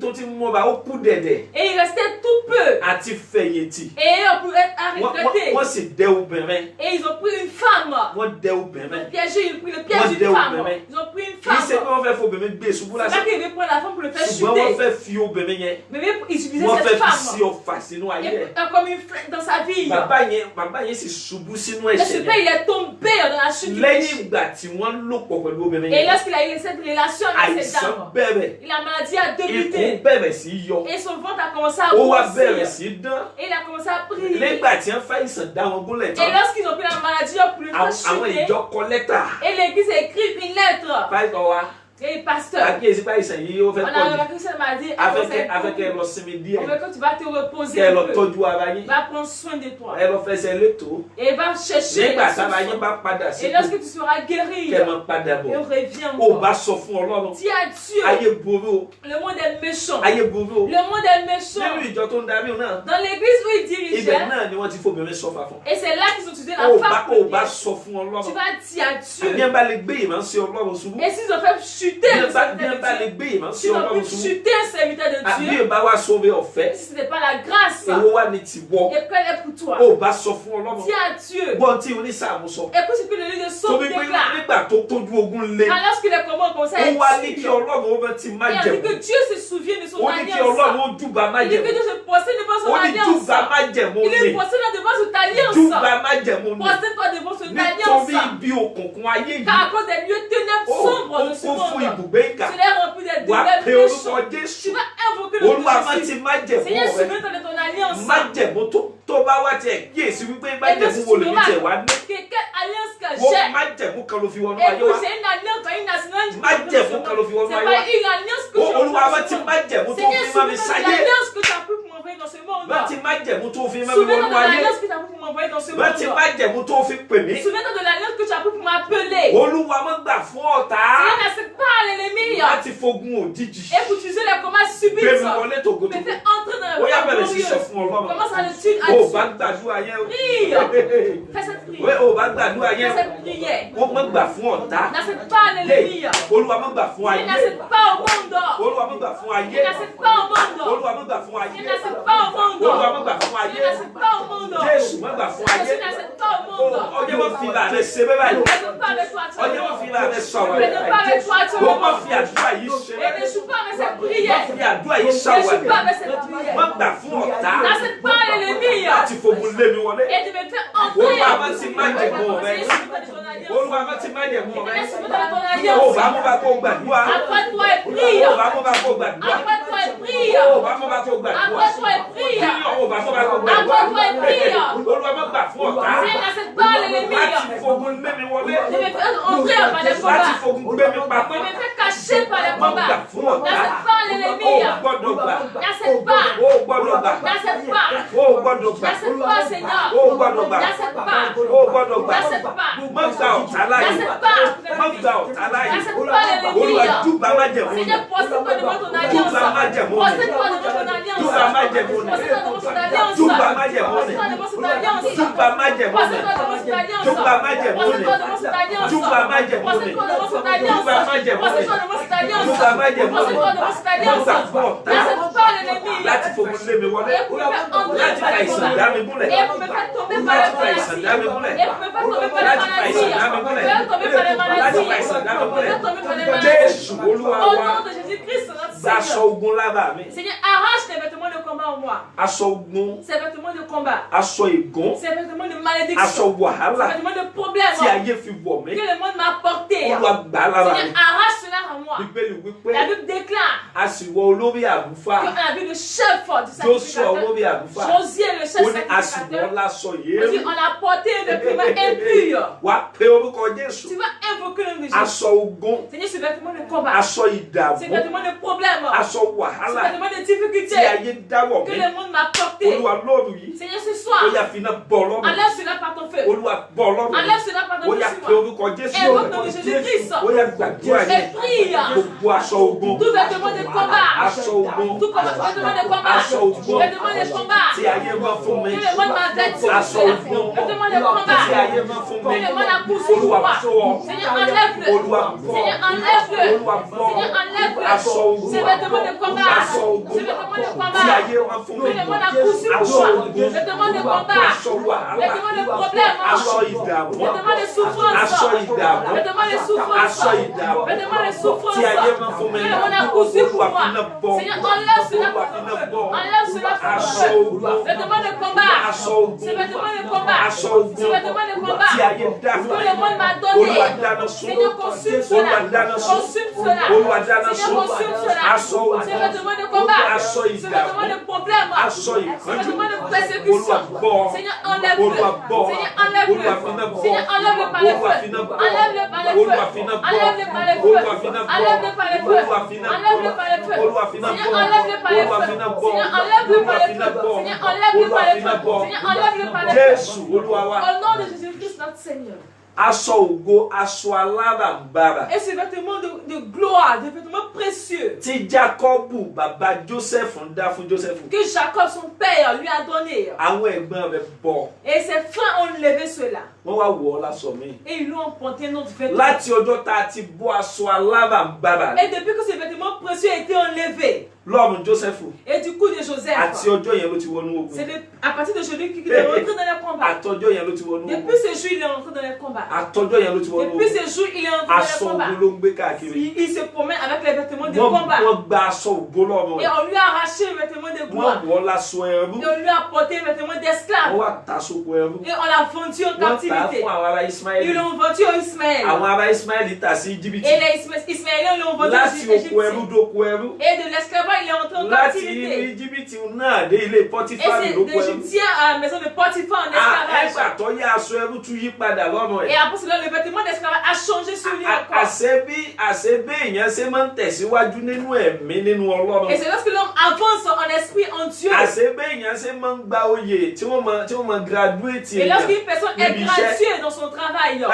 trouvait, ti ń múra ó kú dẹ̀dẹ̀ et il restait tout peu. àti fẹ̀yìntì. Et on pouvait être à regretter. Wọ́n sì dẹ obìnrin. Et ils ont pris une femme. Wọ́n dẹ obìnrin. Piégé, ils ont pris le piège Moi, d'une je femme. dis, Ils ont pris une Kì í ṣe pé femme. wọ́n fẹ́ fobìnrin gbé ṣubú C'est lásán. pas qu'ils veulent prendre la femme pour le faire Ṣùgbọ́n wọ́n chuter. fẹ́ fi obìnrin yẹn. Mais même, ils utilisaient Wọ́n cette fẹ́ fi sí femme. ọfà sínú ayé Et, ẹ̀. comme une flèche dans sa vie. Bàbá yẹn sì ṣubú sínú Et ce ẹ̀ṣẹ̀ père, yẹn. il est tombé dans la chute du Lẹ́yìn péché. ìgbà tí wọ́n lò pọ̀ pẹ̀lú obìnrin Et yẹn, lorsqu'il a eu cette relation avec cette àìsàn dame, bẹ̀rẹ̀. la maladie a Ikùn débuté. bẹ̀rẹ̀ sí í yọ. Et son ventre a commencé à Ó wá bẹ̀rẹ̀ grossir. sí í dán. Et il a commencé à prier. Nígbà tí wọ́n fa àìsàn dá wọn gúnlẹ̀ Et tán, lorsqu'ils ont pris la maladie pour le faire àwọn chuter, ìjọ kọ lẹ́tà. et l'église a écrit une lettre. Pásítọ̀ wa, Et le pasteur, àkíyèsí pé àìsàn yìí ó on fẹ́ a pọ̀ jù. remarqué que cette maladie Afẹ́kẹ́ lọ sinmi on díẹ̀. veut que tu vas te reposer Kẹ́ ẹ lọ un peu. tọ́jú ara yín. Va prendre soin de toi. Ẹ lọ fẹsẹ̀ létò. Et va chercher. Nígbà les tára yín solutions. bá padà sí Et lorsque tu seras guéri, kẹ́ ẹ máa padà et bọ̀. reviens Ó encore. bá sọ fún Ọlọ́run. Dis à Dieu, Ayé burú o. le monde est méchant. Ayé burú o. Le monde est méchant. Nínú ìjọ tó ń darí náà, Dans l'église où il ibẹ̀ dirigeait, náà ni wọ́n ti fobìnrin sọ́fà fún. et c'est là qu'ils ont utilisé la Ó femme bá pour ó bá dire, sọ fún tu Ọlọ́run. vas dire à Àbí Dieu. ẹ bá lè gbé ìránṣẹ́ Ọlọ́run ṣubú. Et s'ils ont fait chuter un Bien serviteur bá de lè Dieu, gbé ìmọ̀ sí si on Ọlọ́run peut ṣubú. chuter un serviteur de Àbí Dieu, ìbá wá sauvé ọ̀fẹ́. si ce n'est pas la grâce, Èwo wá ní tiwọ́. et qu'elle est pour toi, Ó bá sọ fún Ọlọ́run. dis à Dieu. Gbọ́n tí onísáàmù sọ. Écoute ce que le livre de Somme Torí pé déclare. nígbà tó tójú ogun lé. Alors qu'il est comment on Ó conseille, wá ní kí Ọlọ́run ó bá ti má il a dit jẹ̀mú. que Dieu se souvient de son Ó ní kí alliance. Ọlọ́run ó júbà má Il dit que jẹ̀mú. Dieu se possède devant son Ó ní alliance. júbà má jẹ̀mú Il ni. est possède devant cette alliance. Júbà má jẹ̀mú ni. Possède-toi devant cette Nítorí alliance. ibi òkùnkùn ayé yìí. Car à cause des lieux ténèbres sombres de ce Ó fún monde, ibùgbé ìkà. tu l'as rempli des Wà á pe ténèbres orúkọ méchants. Jésù. Tu vas invoquer le nom Olúwa má de ti Jésus. má jẹ̀mú Seigneur, rẹ. souviens-toi de ton alliance. Má jẹ̀mú tó bá wá tiẹ̀ kíyèsí wípé má Et même jẹ̀mú si wo tu lèmi remarques tiẹ̀ wá ní. que quelle alliance que Wọ́n j'ai, má jẹ̀mú kan ló fi wọnú et ayé que wa. j'ai une alliance, une assurance, Má jẹ̀mú kan ló fi wọnú c'est ayé pas wa. une alliance que j'ai Olúwa má ti má jẹ̀mú tó Seigneur, fi má mi souviens-toi de sáyé. l'alliance que tu as pris pour m'envoyer dans ce monde. Má ti má jẹ̀mú tó fi má mi Souviens-toi wọnú de ayé. l'alliance que tu as pris pour m'envoyer dans ce Má ti monde. má jẹ̀mú tó fi pè mí. Souviens-toi de l'alliance que tu as pris pour m'appeler. Olúwa má gbà fún ọ̀tá Seigneur, n'accepte pas l'ennemi. láti fogun òjijì. Et pour utiliser les combats subites. Gbé mi wọlé Me tògótògó. fait entrer dans Ó yá la bẹ̀rẹ̀ sí sọ glorieuse. fún Ọlọ́run. Commence à le tuer à Ó bá Dieu. gbàdúrà yẹn o. Prie. Fais cette Ó prière. bá gbàdúrà Fais yẹn o. cette prière. Ó má gbà fún ọ̀tá. N'accepte pas l'ennemi. Olúwa má gbà fún Il ayé. n'accepte pas au monde. Olúwa má gbà fún ayé. Il n'accepte pas au monde. Olúwa má gbà fún ayé. Il n'accepte pas au monde. Olúwa má gbà fún Il ayé. n'accepte pas au monde. Jésù má gbà fún ayé. Jésus n'accepte pas au monde. Ọjọ́ má fi ìlà rẹ̀ ṣe bẹ́ẹ̀ báyìí. Ne fais pas avec toi Ọjọ́ má fi ìlà rẹ̀ sọ̀rọ̀ Ne fais pas avec toi Ó má actuellement. fi àdúrà yìí ṣe Et ne joue pas avec cette Má prière. fi àdúrà yìí Ne joue ṣàwàdà. pas avec cette prière. Má gbà fún ọ̀tá N'accepte pas l'ennemi. láti fogun lé mi wọlé. Et tu me fais entrer. Olúwa má ti má jẹ̀mú rẹ̀. Seigneur, souviens-toi de ton alliance. Olúwa má ti má jẹ̀mú rẹ̀. Seigneur, souviens-toi de ton Ó alliance. bá mú bá kó gbàdúrà. Apprête-toi et prie. Ó bá mú bá kó gbàdúrà. Apprête-toi et prie. Ó bá mú bá kó gbàdúrà. Apprête-toi et prie. Ó bá mú bá kó gbàdúrà. Apprête-toi et prie. Olúwa má gbà fún ọ̀tá Seigneur, n'accepte pas l'ennemi. láti fogun lé mi wọlé. Je me fais entrer par les Láti combats. fogun gbé mi Je pamọ́. me fais cacher par les Má gbà combats. fún ọ̀tá. N'accepte pas l'ennemi. Ó gbọ́dọ̀ gbà. N'accepte pas. Ó gbọ́dọ̀ gbà. N'accepte pas. Ó gbọ́dọ̀ gbà. N'accepte pas, Seigneur. Ó gbọ́dọ̀ gbà. N'accepte pas. Ó gbọ́dọ̀ gbà. N'accepte pas. Má gba ọ̀tá láyè. N'accepte pas. Má gba ọ̀tá láyè. N'accepte pas l'ennemi. Olúwa júbà má jẹ̀mú. Seigneur, possède-toi devant ton alliance. Júbà má jẹ̀mú. Possède-toi devant ton alliance. Júbà má jẹ̀mú. Possède-toi devant ton alliance. Júbà má jẹ̀mú. Possède-toi devant ton alliance. Júbà má jẹ̀mú. Possède-toi devant ton alliance. Júbà má jẹ̀mú. Possède-toi devant ton alliance. Júbà má jẹ̀mú. Possède-toi devant ton alliance. Júbà má jẹ̀mú. Possède-toi devant ton alliance. Júbà má jẹ̀mú. Possède-toi devant ton alliance. Má gbà fún ọ̀tá N'accepte pas l'ennemi. láti fogun lé mi wọlé. Et pour me faire entrer Láti par fa les ìsàn combats. dá mi gúnlẹ̀. Et pour me faire tomber par les Láti fa ìsàn dá mi maladies. gúnlẹ̀. Et pour me faire tomber par les Láti fa ìsàn dá mi maladies. gúnlẹ̀. Faire tomber par les Láti maladies. fa ìsàn dá mi Faire gúnlẹ̀. tomber par les maladies. Jésù Olúwa Au wa. nom de Jésus-Christ, notre Gba aṣọ Seigneur. ogun lára mi. Seigneur, arrache les vêtements de combat en moi. Aṣọ ogun. Ces vêtements de combat. Aṣọ ègún. Ces vêtements de Aṣọ malédiction. Ces wàhálà vêtements de problème. tí ayé fi wọ̀ mí. Que le monde m'a porté. Olúwa gbà á lára mi. Seigneur, arrache cela en moi. Bíbélì wípé La Bible déclare a sì wọ olórí àlùfáà qu'on a vu le chef du Jóṣúà sacrificateur. olórí àlùfáà. Josué, le chef Ó ní a sì wọ sacrificateur. láṣọ On dit, yéérú. on a porté des vêtements impurs. Wà á pe orúkọ Jésù. Tu vas invoquer le nom de Jésus. Aṣọ ogun. Seigneur, ce vêtement de combat. Aṣọ ìdààmú. Ces vêtements de problème. Aṣọ Ces wàhálà vêtements de tí difficulté. ayé dáwọ̀ Que mí. le monde m'a porté. Olúwa lóru yìí. Seigneur, ce Ó soir, yá fi iná bọ́ ọlọ́run. enlève cela par ton feu. Olúwa bọ́ ọlọ́run. Enlève cela par ton Ó feu yá sur pe moi. orúkọ Jésù. Invoque le nom de Jésus-Christ. Ó yá gbàdúrà Et yìí. prie. Gbogbo aṣọ ogun. Tout vêtement de combat. Aṣọ ogun. Tout vêtement de combat. Aṣọ ogun. Vêtement de combat. Tí ayé máa fún mi. Que le monde m'a vêtu. Aṣọ ogun. Vêtement de combat. Tí ayé máa fún mi. Que le monde a poussé sur Olúwa moi. sọ ọ. Seigneur, enlève-le. Olúwa bọ́. Seigneur, enlève-le. Olúwa bọ́. Seigneur, enlève-le. Aṣọ ogun. Ces vêtements de combat. Aṣọ ogun. Ces vêtements de Tí combat. ayé máa fún Que mi. le monde a poussé sur Aṣọ moi. ogun. Vêtements de combat. Aṣọ wàhálà. Vêtements de problème. Aṣọ ìdààmú. Vêtements de souffrance. Aṣọ ìdààmú. Vêtements de souffrance. Aṣọ ìdààmú. Vêtements de souffrance. Tí ayé máa fún mi. Que le monde a poussé pour Olúwa moi. fi iná bọ́. Seigneur, enlève cela Olúwa pour fi iná moi. bọ́. Enlève cela pour Aṣọ moi. ogun. Vêtements de combat. Aṣọ ogun. Ces vêtements de combat. Aṣọ Ces ogun. vêtements de combat. Tí ayé dá fún Que mi. le monde m'a donné. Olúwa dáná sun. Seigneur, consume cela. Olúwa dáná sun. Consume cela. Olúwa dáná sun. Seigneur, consume cela. Aṣọ ogun. Ces vêtements de combat. Aṣọ Ces ìdààmú. vêtements de problème. Aṣọ Ces ìkánjú. vêtements de Olúwa persécution. bọ́. Seigneur, enlève-le. Olúwa bọ́. Seigneur, enlève-le. Olúwa fi iná bọ́. Seigneur, enlève-le par les Olúwa feux. fi iná bọ́. Enlève-le par les feux. Olúwa fi iná bọ́. Enlève-le par les feux. Olúwa fi iná bọ́. Enlève-le par les feux. Olúwa fi iná bọ́. Enlève-le par les feux. Olúwa fi iná Seigneur, bọ́. enlève-le par les Olúwa feux. fi iná bọ́. Seigneur, enlève-le par Olúwa les fi iná feux. bọ́. Seigneur, enlève-le Olúwa par fi les iná feux. bọ́. Seigneur, enlève-le par les feux. Jésù Olúwa wa. Au nom de Jésus-Christ, notre Seigneur. Aṣọ ògo, aṣọ aláràǹbarà. Et ce vêtement de gloire, des vêtements précieux Tí Jákọ́bù bàbá Joseph ń dá fún Joseph. que Jacob, son père, lui a donné. Àwọn ẹ̀gbọ́n rẹ̀ bọ̀. Et ses frères ont levé cela. wọ́n wá wọ̀ ọ́ láṣọ mi. Et ils lui ont porté un autre vêtement. Láti ọjọ́ tá a ti bọ́ aṣọ alábàǹbarà. Et depuis que ce vêtement précieux a été enlevé. Lọ́run Joseph. Et du coup de Joseph. Àti ọjọ́ yẹn ló ti wọnú ogun. C'est à partir de aujourd'hui qu'il est rentré dans les combats. Àtọjọ́ yẹn ló ti wọnú ogun. Depuis ce jour, il est rentré dans les combats. Àtọjọ́ yẹn ló ti wọnú ogun. Depuis ce jour, il est rentré dans les combats. Aṣọ ogun ló ń gbé káàkiri. Il se promène avec les vêtements de combat. Wọ́n gba aṣọ ògo lọ́rùn Et rẹ̀. on lui a arraché le vêtement de gloire. Wọ́n wọ̀ ọ́ láṣọ ẹrú. Et on lui a porté le vêtement d'esclave. Wọ́n wá ta sóko ẹrú. Et on l'a vendu en Wọ́n tà á captivité. fún àwọn ará Ils Ismaël. l'ont vendu aux Ismaël. Àwọn ará Ismaël tà sí Íjíbítì. Et les Ismaéliens l'ont vendu Láti aux oko Égyptiens. ẹrú dóko ẹrú. Et de l'esclavage, il est entré en Láti captivité. Íjíbítì náà dé ilé Et Pọ́tífárì c'est lóko ẹrú. d'Égyptiens à la maison de Potiphar en esclavage. Ẹgbà tó yá aṣọ ẹrú tún yí padà lọ́rùn Et ẹ̀. après cela, le vêtement d'esclavage a changé sur lui encore. Àṣebí èèyàn ṣe máa ń tẹ̀síwájú nínú ẹ̀mí nínú Ọlọ́run. Et c'est lorsque l'homme avance en esprit, en Dieu. Àṣebí èèyàn ṣe máa ń gba oyè tí wọ́n máa graduate Et lorsqu'une personne est níbi iṣẹ́. graduée dans son travail,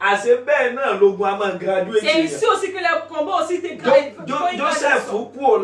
Àṣebẹ́ẹ̀ náà lógun a máa graduate c'est èèyàn. ici aussi que les combats aussi étaient gradués. Joseph kúrò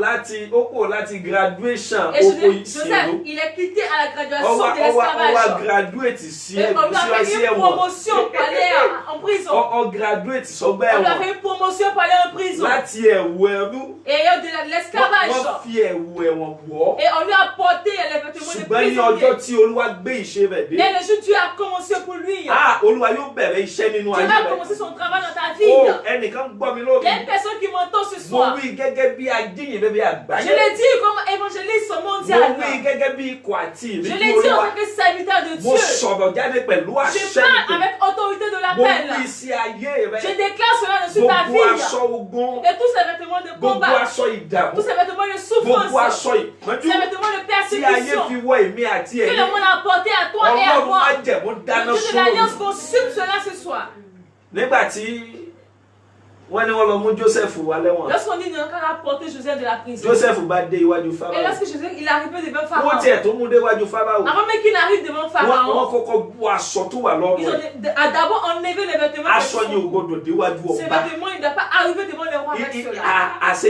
láti graduation Et oko Joseph, ìṣèlú. il est quitté à la graduation de Ọwá l'esclavage. graduate sí Et on lui a fait une ẹ̀wọ̀n. promotion pour aller en prison. Ọ graduate sọgbà On lui a ẹ̀wọ̀n. fait une promotion pour aller en prison. Láti ẹ̀wù ẹrú. Et de l'esclavage. Wọ́n fi ẹ̀wù ẹ̀wọ̀n wọ̀. Et on lui a porté les vêtements de Ṣùgbọ́n ní ọjọ́ prisonnier. tí Olúwa gbé ìṣe rẹ̀ dé. Et le jour Dieu a commencé pour lui. Olúwa yóò bẹ̀rẹ̀ iṣẹ́ nínú Dieu ayé va rẹ̀. commencer son travail dans ta Oh, vie. ẹnìkan gbọ́ mi Il y a lórí. une personne qui m'entend ce Mo soir. wí gẹ́gẹ́ bí ajínyìn bẹ́ẹ̀ àgbáyé. Je l'ai dit comme évangéliste Mo mondial. wí gẹ́gẹ́ bí ikọ̀ àti Je ìrírí l'ai dit en Olúwa. tant que serviteur de Mo Dieu. sọ̀rọ̀ jáde pẹ̀lú Je àṣẹ parle ìpè. avec autorité de Mo l'appel. wí sí ayé Je rẹ̀. déclare cela sur ta Gbogbo aṣọ vie. ogun. Et tous ces vêtements de Gbogbo combat, aṣọ ìdààmú. tous ces vêtements de Gbogbo souffrance, aṣọ ìpọ́njú. ces vêtements de Tí ayé persécution fi wọ èmi àti que le ẹ̀yin. monde a porté à toi et à Ọlọ́run moi. má jẹ̀mú dáná Le Dieu de sóòrùn. l'Alliance consume cela ce soir. Nígbà tí wọ́n ní wọ́n lọ mú Joseph wá lẹ́wọ̀n. Lorsqu'on dit qu'on a porté Joseph de la prison, Joseph bá dé iwájú et Fáráò. lorsque Joseph il est arrivé devant Wọ́n Pharaon, tiẹ̀ tó mú dé iwájú Fáráò. avant même qu'il arrive devant Wọ́n Pharaon, kọ́kọ́ bú aṣọ tó wà lọ́rùn ils ẹ̀. ont d'abord enlevé les vêtements. Aṣọ yẹn ò gbọdọ̀ déwájú Ces ọba. vêtements, il ne doit pas arriver devant le roi avec cela. Àṣé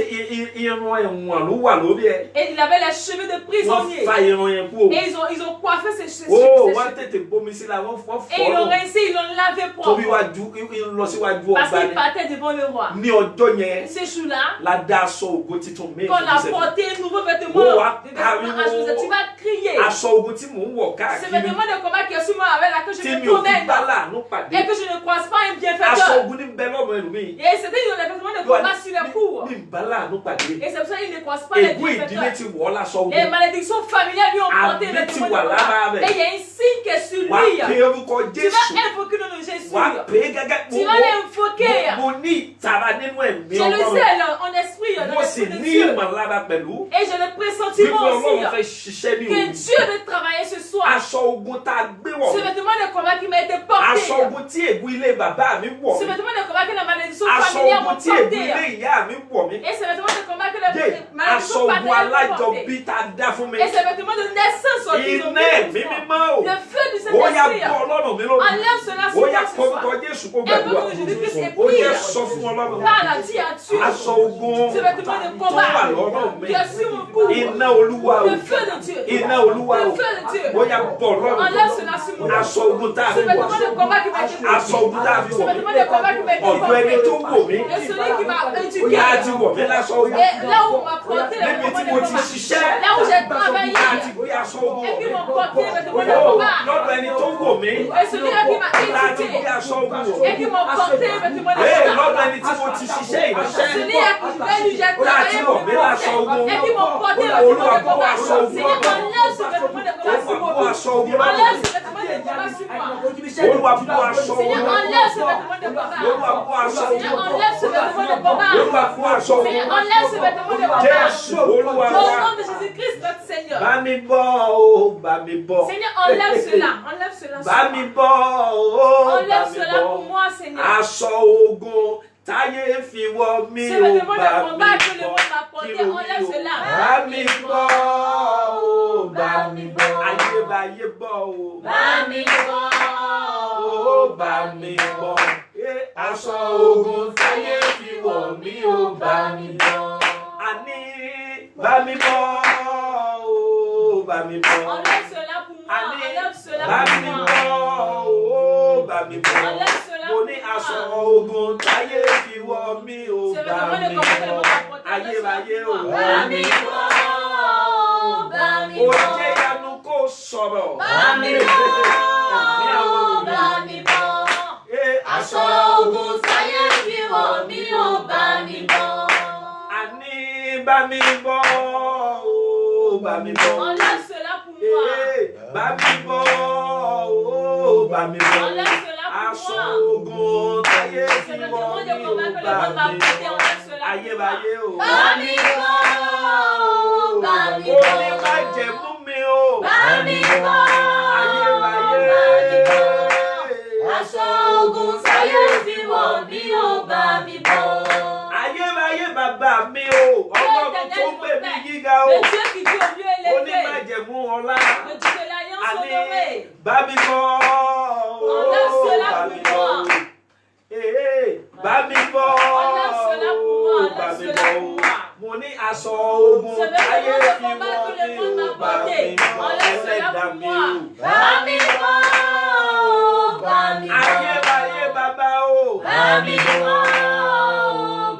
irun ẹ̀wọ̀n ló wà lórí ẹ̀. Et il avait les cheveux de Wọ́n prisonnier. fa irun yẹn kú o. Et ils ont coiffé ses Ó cheveux. wọ́n tètè bomi sí la wọ́n fọ́ Et ils l'ont lọ. rincé, ils l'ont lavé Torí propre. lọ síwájú Parce ọba qu'il ni. partait devant le roi. Ní ọjọ́ yẹn Ce jour-là, la dá aṣọ ògo titun méjì qu'on a Joseph. porté un nouveau vêtement, Oh, ah, des vêtements à Joseph, tu vas crier. Aṣọ ogun tí mò ń wọ̀ Ce káàkiri. vêtement de combat qui est sur moi avec laquelle je Tí me mi ò fi promène bá láàánú pàdé. et que je ne croise pas un Aṣọ bienfaiteur. ogun ní bẹ́ẹ̀ lọ́mọ ẹlòmíì. Et c'était des vêtements de combat sur les cours. Mi ò bá láàánú pàdé. Et c'est pour ça qu'il ne croise pas les Ègún ìdílé bienfaiteurs. ti wọ̀ ọ́ láṣọ ogun. Les malédictions familiales lui ont porté Àmì les ti vêtements wà de lára combat. rẹ̀. Et il y a un signe qui est sur Wà á lui. pé orúkọ Tu Jésù. vas invoquer le nom de Jésus. Wà á pé gẹ́gẹ́ Tu vas l'invoquer. mo ní ìtara nínú ẹ̀mí J'ai le Ọlọ́run. zèle en esprit, dans Mo sì l'esprit de ní Dieu. ìmọ̀lára pẹ̀lú. Et j'ai le Wípé pressentiment Ọlọ́run aussi fẹ́ ṣiṣẹ́ ní que òru. Dieu veut travailler ce soir. Aṣọ ogun tá a gbé wọ̀ Ce mí. vêtement de combat qui m'a été porté. Aṣọ ogun tí ègún ilé bàbá mi wọ̀ Ce mí. vêtement de combat que la malédiction Aṣọ familiale ogun m'a tí ègún porté. ilé ìyá mi wọ̀ mí. Et ce vêtement de combat que la Dé aṣọ malédiction ogun familiale m'a porté. alájọbí tá a dá fún mi. Et ce vêtement de naissance qu'ils ont Iná ẹ̀mí mímọ́ o. le feu du Ó yá Saint-Esprit. bọ́ Ọlọ́run mi lónìí. Enlève cela Ó sur yá toi ce soir. kórúkọ Jésù kó Et gbàdúrà. donc Jésus-Christ est Ó yá pire. sọ fún Ọlọ́run. Parle à Dieu, à Dieu. Aṣọ ogun Ce vêtement de tó wà combat lọ́rùn mi. qui est sur mon cou. Iná Olúwa o. Le feu de Dieu. Iná Olúwa o. Le feu de Dieu. Ó yá bọ́ Ọlọ́run. Enlève cela sur mon cou. Aṣọ ogun tá a Ce fi vêtement wọ̀. de combat qui m'a été Aṣọ ogun tá a fi Ce wọ̀. vêtement de combat qui m'a été Ọ̀dọ̀ ẹni tó wò mí. Et celui qui m'a éduqué. Ìyá ti wọ̀ mí láṣọ ogun. Et là où on m'a porté le Níbi tí vêtement mo de ti combat. ṣiṣẹ́. Là où j'ai travaillé. Láti gbé aṣọ ogun Et wọ̀ qui mí. m'ont porté le vêtement de Ó combat. lọ́dọ̀ ẹni tó wò mí. Et celui-là qui m'a Láti éduqué. gbé aṣọ ogun wọ̀ mí. Et qui m'ont porté le vêtement de Ee combat. lọ́dọ̀ ẹni tí mo ti ṣiṣẹ́ ìránṣẹ́. Celui-là qui m'a éduqué. J'ai Láti travaillé wọ̀ pour mí me láṣọ ogun. porter. Et qui m'ont porté le Olúwa vêtement de bọ́ combat. aṣọ ogun Seigneur, lọ́dọ̀. enlève ce vêtement de combat sur Olúwa mon bọ́ cou. aṣọ ogun lọ́dọ̀. Enlève ce vêtement de combat sur moi. Olúwa bọ́ aṣọ ogun Seigneur, lọ́dọ̀. enlève ce vêtement de combat. Olúwa bọ́ aṣọ ogun Seigneur, lọ́dọ̀. enlève ce vêtement de combat. Olúwa bọ́ aṣọ ogun Seigneur, lọ́dọ̀. enlève ce vêtement de combat. Jésù Olúwa Au wa. nom de Jésus-Christ, notre Seigneur. Bá mi bọ́ o, bá mi bọ́. Seigneur, enlève cela. Enlève cela sur Bá mi moi. bọ́ o, bá Enlève mi cela pour bọ́. moi, Seigneur. Aṣọ ogun táyé fi wọ̀ mí Ce o, vêtement bá de mi combat que le bọ́. monde m'a porté, Kí ló wí enlève o? cela. Bá mi bọ́ o, bá mi bọ́. Ayébáyé bọ́ o. Bá mi bọ́. Ó bá mi bọ́. Aṣọ ogun táyé fi wọ̀ mí o, bá mi bọ́. Àní bá mi bọ́ o, bá mi bọ́. Enlève cela pour moi. Àní Enlève cela bá pour mi moi. bọ́ o, bá bá mi bọ́. Mo ní aṣọ ogun táyé fi wọ̀ mí ó bá mi bọ́. Ayérayé ó bá mi bọ́. Ó jẹ́ ìyanu kó sọ̀rọ̀. Bá mi bọ́. Bá mi bọ́. Aṣọ ogun táyé fi wọ̀ mí ó bá mi bọ́. Àní bá mi bọ́. Bá mi bọ́. Enlève cela pour moi. Bá mi bọ́. Bá mi bọ́. Aṣọ ogun táyé fi wọ̀ mí ó bá mi bọ́. Ayérayé ó bá mi bọ́. Bá mi ó bọ́. ní má jẹ̀ mú mi ó. Bá mi bọ́. Ayérayé. Aṣọ ogun táyé fi wọ̀ mí ó bá mi bọ́. Ayérayé bàbá mi ó. Ọlọ́run tó gbé mi gíga ó. Le Dieu qui dit au lieu Ó ní má élevé. jẹ̀ mú ọlá. Le Dieu de l'alliance Àní honorée. bá mi bọ́. Enlève cela Bá pour mi moi. bọ́. Bá mi bọ́. Enlève cela pour moi. Bá Enlève mi cela bọ́. pour moi. Mo ní aṣọ ogun Je vais táyé demander fi combat wọ̀ que le mí monde ó m'a bá porté. mi bọ́. Enlève cela Ẹlẹ́dàá pour mi moi. ó. Bá mi bọ́. Bá mi bọ́. Ayérayé bàbá ó. Bá mi bọ́.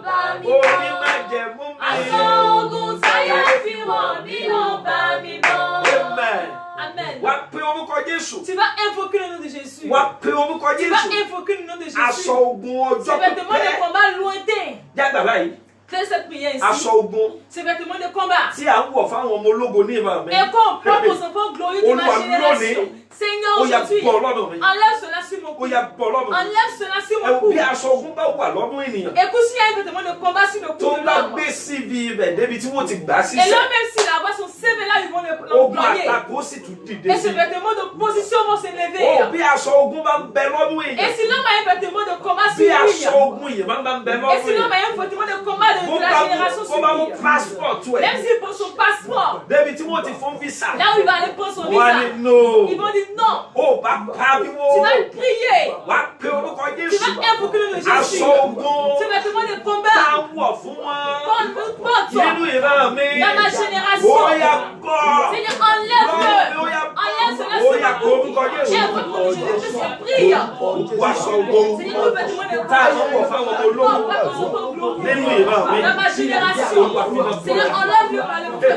Bá mi Ó bọ́. ní má jẹ̀ mú mi. Aṣọ ogun táyé fi wọ̀ mí ó bá mi bọ́. Amen. Amen. Wá pe orúkọ Jésù. Tu vas invoquer le nom de Jésus. Wá pe orúkọ Tu vas Jésù. invoquer le nom de Jésus. Aṣọ ogun ọjọ́ Ces vêtements de pípẹ́. combat lointains. Jágbà báyìí. Fais cette prière ici. Aṣọ ogun Ces vêtements de combat. tí à ń wọ̀ fáwọn ọmọ ológo ní ìmọ̀ mi. Et qu'on porte aux enfants glorieux de ma Olúwa génération. lónìí. Seigneur, Ó yá aujourd'hui, bọ́ lọ́dọ̀ mi. enlève cela sur mon Ó cou. yá bọ́ lọ́dọ̀ mi. Enlève cela sur Ẹ mon wo cou. bí aṣọ ogun bá wà lọ́dún ènìyàn. Écoute, s'il y a un vêtement de combat sur le Tó cou de bá l'homme. gbé síbi ibẹ̀ débi tí wọ́n ti gbà á Et síṣẹ́. là, même si là-bas son CV là, ils vont Ogun l'employer. àtakò sì tún dìde Et sí. ces vêtements de position vont s'élever. Ó bí aṣọ ogun bá ń bẹ lọ́dún Et èèyàn. si l'homme a un vêtement de combat Bí sur aṣọ lui, ogun yìí máa ń bẹ et lọ́dún si l'homme èèyàn. a un vêtement de combat de la génération Bó bá mú sur lui, passport ẹ̀. même s'il prend son passeport, Débi tí wọ́n ti fún visa. là où il va aller prendre son Wọ́n á visa, ní no. ils vont dire non. Ó bá pariwo. Tu vas crier. Wá pe orúkọ Tu Jésù. vas invoquer le nom de Jésus. Aṣọ ogun Ces vêtements de tá combat, a wọ̀ fún wọn. porte-toi. Nínú ìran mi. Dans ma génération. Ó yá bọ́. Seigneur, enlève-le. Ó yá Enlève cela Ó sur yá mon pe cou. orúkọ Jésù. Invoque le nom de Jésus. Je prie. Wá aṣọ ogun Seigneur, le vêtement de tá a combat, wọ̀ fáwọn ọmọ ológun. porte-toi aux enfants glorieux. Nínú ìran mi. Dans ma génération. Seigneur, enlève-le par le feu.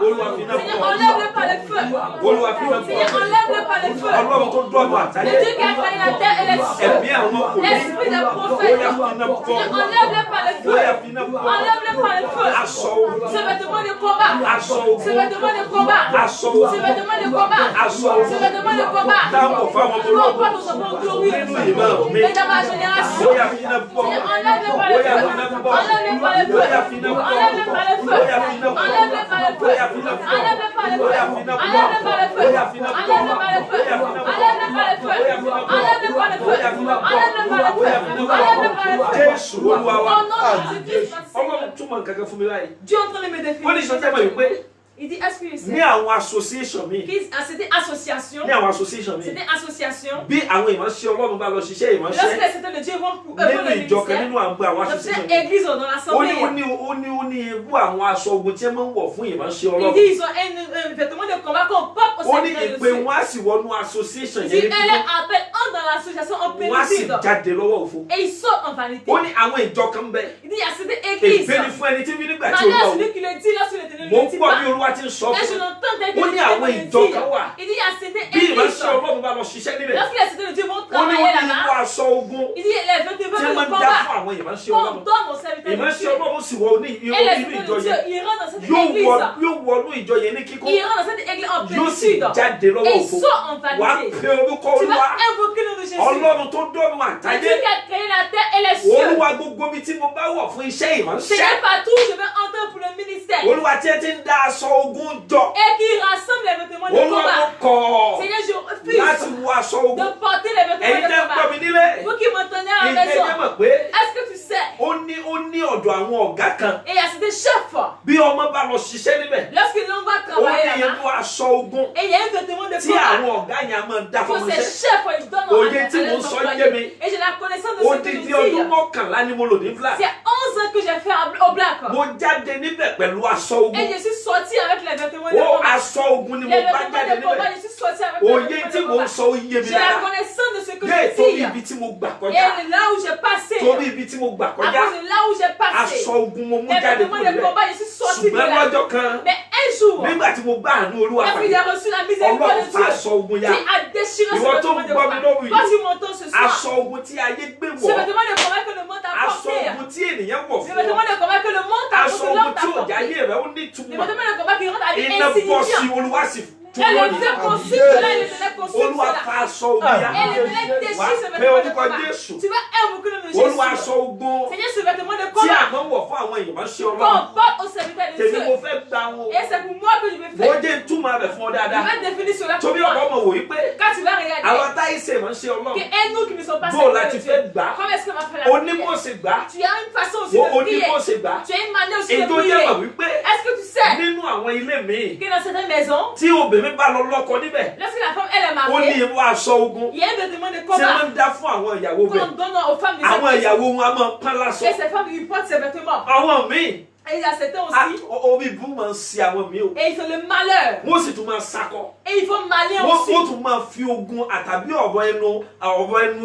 Olúwa fi náà Seigneur, bọ̀. enlève-le par le feu. Olúwa fi náà Seigneur, bọ̀. enlève-le par le feu. Ọlọ́run tó dọ́ọ̀nù Le àtàyè. Dieu qui a créé la terre et les cieux. Ẹ̀mí àwọn ọkùnrin. L'esprit des Ó prophètes. yá fi náà bọ̀. Seigneur, enlève-le par le Ó feu. yá fi náà bọ̀. Enlève-le par le feu. Aṣọ ogun. Ce vêtement de combat. Aṣọ Ce ogun. vêtement de combat. Aṣọ Ce ogun. vêtement de combat. Aṣọ Ce ogun. vêtement de combat. Tá a wọ̀ fáwọn ọmọ Qu'on ológun. porte aux enfants glorieux. Nínú ìran mi. Et dans ma Ó génération. yá fi náà bọ̀. Seigneur, enlève-le par Ó le yá feu. fi náà bọ̀. Enlève-le par le feu. Ó yá fi náà bọ̀. Enlève-le par le feu. Ó yá fi náà bọ̀. Enlève-le par le feu. Ó yá fi náà bọ̀. Enlève-le par le Ó feu. yá fi náà bọ̀. Enlève-le par le feu. Ó yá fi náà bọ̀. Enlève-le par le feu. Ó yá fi náà bọ̀. Enlève-le par le feu. Ó yá fi náà bọ̀. Enlève-le par le feu. Ó yá fi náà bọ̀. Enlève-le par le Ó feu. yá fi náà bọ̀. Enlève-le par le feu. Jésù Olúwa wa. Au nom de Jésus-Christ, notre Ọlọ́run Seigneur. túmọ̀ nǹkan kan fún mi báyìí. Dieu est en train de me Wọ́n ní définir. ìṣọ́jà mọ̀ wípé Il dit, est-ce que ní c'est àwọn association mi. c'était association. Ní àwọn association mi. C'était association. Bí àwọn ìránṣẹ́ Ọlọ́run bá lọ ṣiṣẹ́ Lorsque ìránṣẹ́ les certains de Dieu vont pour eux nínú le ìjọ kan ministère, nínú àwọn dans association cette mi. église ou dans l'assemblée, Ó ní irú àwọn aṣọ ogun tí wọ́n máa ń wọ̀ fún ìránṣẹ́ il Ọlọ́run. dit ils ont un vêtement de combat qu'on porte au Ó ní service de ìpè Dieu. wọn á sì wọnú association Il dit, yẹn elle ní est appelée dans l'association en wọ́n á sì péninsule. jáde lọ́wọ́ òfo. Et ils sortent en vanité. Ó ní àwọn ìjọ kan bẹ. Il dit, il y a cette église. Ègbé ni fún ẹni tí wí nígbà tí Malheur à Olúwa celui wò. qui le dit lorsque l'Éternel Mo ne ń le dit gbọ́ pas. bí Olúwa ti ń sọ Et je fún mi. l'entends tel Ó que ní l'Éternel àwọn me le ìjọ dit. kan wà. Il dit, il y a cette Bí église. ìránṣẹ́ Ọlọ́run bá lọ ṣiṣẹ́ níbẹ̀. Lorsque les certains de Dieu vont Ó ní travailler ó ní irú là-bas, aṣọ ogun il dit, les tí vêtements wọ́n de máa ń dá combat fún àwọn ìránṣẹ́ qu'on Ọlọ́run. donne aux serviteurs de Ìránṣẹ́ Dieu. Ọlọ́run sì wọ ní Et les inú serviteurs ìjọ de Dieu, yẹn. ils rentrent dans cette Yóò église. wọnú ìjọ yẹn ní kíkún. Ils rentrent dans cette église en Yóò sì plénitude. jáde lọ́wọ́ Et ils òfo. sortent en Wà á vanité. pe orúkọ Tu Olúwa. vas invoquer le nom de Jésus. Ọlọ́run tó dọ́run Le àtayé. Dieu qui a créé la terre et les cieux. Olúwa gbogbo mi tí mo bá wọ̀ fún iṣẹ́ ìránṣẹ́. Seigneur, partout je vais entrer pour le ministère. Olúwa tí ẹ ti ń dá aṣọ ogun jọ. Et qui rassemble les vêtements de Olúwa mo combat. kọ̀ Seigneur, je láti refuse wọ aṣọ de ogun. porter les vêtements Ẹ̀yin de tẹ́ ń gbọ́ combat. mi nílé. Vous qui m'entendez à la Ìgbẹ́ maison, jẹ́ mọ̀ pé est-ce que tu sais? ó ní ọ̀dọ̀ àwọn ọ̀gá kan. Et il y a des chefs. Bí ọmọ bá lọ ṣiṣẹ́ níbẹ̀. Lorsque l'on va Ó travailler ní là-bas, irú aṣọ ogun Et il y a un vêtement de tí àwọn ọ̀gá yẹn á máa dá que fọmọ ces iṣẹ́. chefs ils donnent Òye à tí mo leurs sọ employés. yé mi. Et j'ai la connaissance de ce que Odidi je ọdún dis. mọ́kànlá ni mo lò ní Fla. C'est 11 ans que j'ai fait au Black. Mo jáde níbẹ̀ pẹ̀lú aṣọ ogun. Et je suis sorti avec les vêtements de Ó combat. aṣọ ogun ni mo Les bá vêtements jáde de combat, níbẹ̀. je suis sorti avec les Òye vêtements tí de mo ń combat. sọ ó yé mi J'ai la dáadáa. connaissance de ce que Dé je torí dis. ibi tí mo gbà Et kọjá. là où j'ai passé. Torí ibi tí mo gbà À kọjá. cause de là où j'ai passé. Aṣọ ogun mo mú Les jáde vêtements kúrò de níbẹ̀. combat, je suis sorti de Ṣùgbọ́n là. lọ́jọ́ kan Mais un jour, nígbà tí mo bá àánú Olúwa parce pàdé. qu'il a reçu la miséricorde Ọlọ́run de fa Dieu, aṣọ ogun qui ya. a déchiré ce Ìwọ tó vêtement ń de gbọ́ mi combat. lóru Toi, yìí. tu m'entends ce soir. Aṣọ ogun tí ayé gbé Ce wọ̀. vêtement de combat que le monde a Aṣọ porté. ogun tí ènìyàn wọ̀ Ce fún vêtement ọ. de combat que le monde a Aṣọ porté. ogun L'homme tí t'a òjá porté. ayé rẹ̀ ó ní Le ìtumọ̀. vêtement de combat qui rend la vie Iná bọ́ sí insignifiante. Olúwa sì tú Et le lónìí. fait consume cela, et le fait consume Olúwa cela. fa aṣọ ogun ya. Et le fait déchire ce Wà á pé vêtement de orúkọ combat. Jésù. Tu vas invoquer le nom de Olúwa Jésus. aṣọ ogun Seigneur, ce vêtement de tí combat àná wọ̀ fún àwọn ìránṣẹ́ qu'on Ọlọ́run. porte au serviteur de Tèmi mo Dieu. fẹ́ gba wọn. Et c'est pour moi que je vais Mo faire. jẹ́ túmọ̀ rẹ̀ fún ọ Je dáadáa. vais définir cela pour Torí ọ̀pọ̀ toi. ọmọ wò yí pé Quand tu vas regarder, àwọn táyé ṣe ìránṣẹ́ que Ọlọ́run. et nous qui ne sommes pas Bó o serviteurs láti de fẹ́ Dieu, gbà á. comment est-ce qu'on va faire la prière? Onímọ̀ọ́sẹ̀ gbà á. Tu as une façon aussi de prier. Onímọ̀ọ́sẹ̀ gbà á. Tu as une manière aussi de Ètò prier. jẹ́ mọ̀ wípé Est-ce que tu sais nínú àwọn ilé míì que dans certaines maisons, tí obìnrin bá lọ lọ́kọ níbẹ̀, lorsque la femme elle est ó ní mariée, ìwọ aṣọ ogun il y a un vêtement de tí wọ́n combat ń dá fún àwọn ìyàwó bẹ̀. qu'on donne aux femmes de Àwọn cette maison. ìyàwó wọn a máa pán lásọ. Et ces femmes, ils portent ces vêtements. Àwọn míì Et il y a certains aussi, omi ìbú máa ń ṣe àwọn míì o. et ils font le malheur. Wọ́n sì tún máa sakọ. Et ils font malin Wọ́n aussi. tún máa fi ogun àtàbí ọ̀rọ̀ ẹnu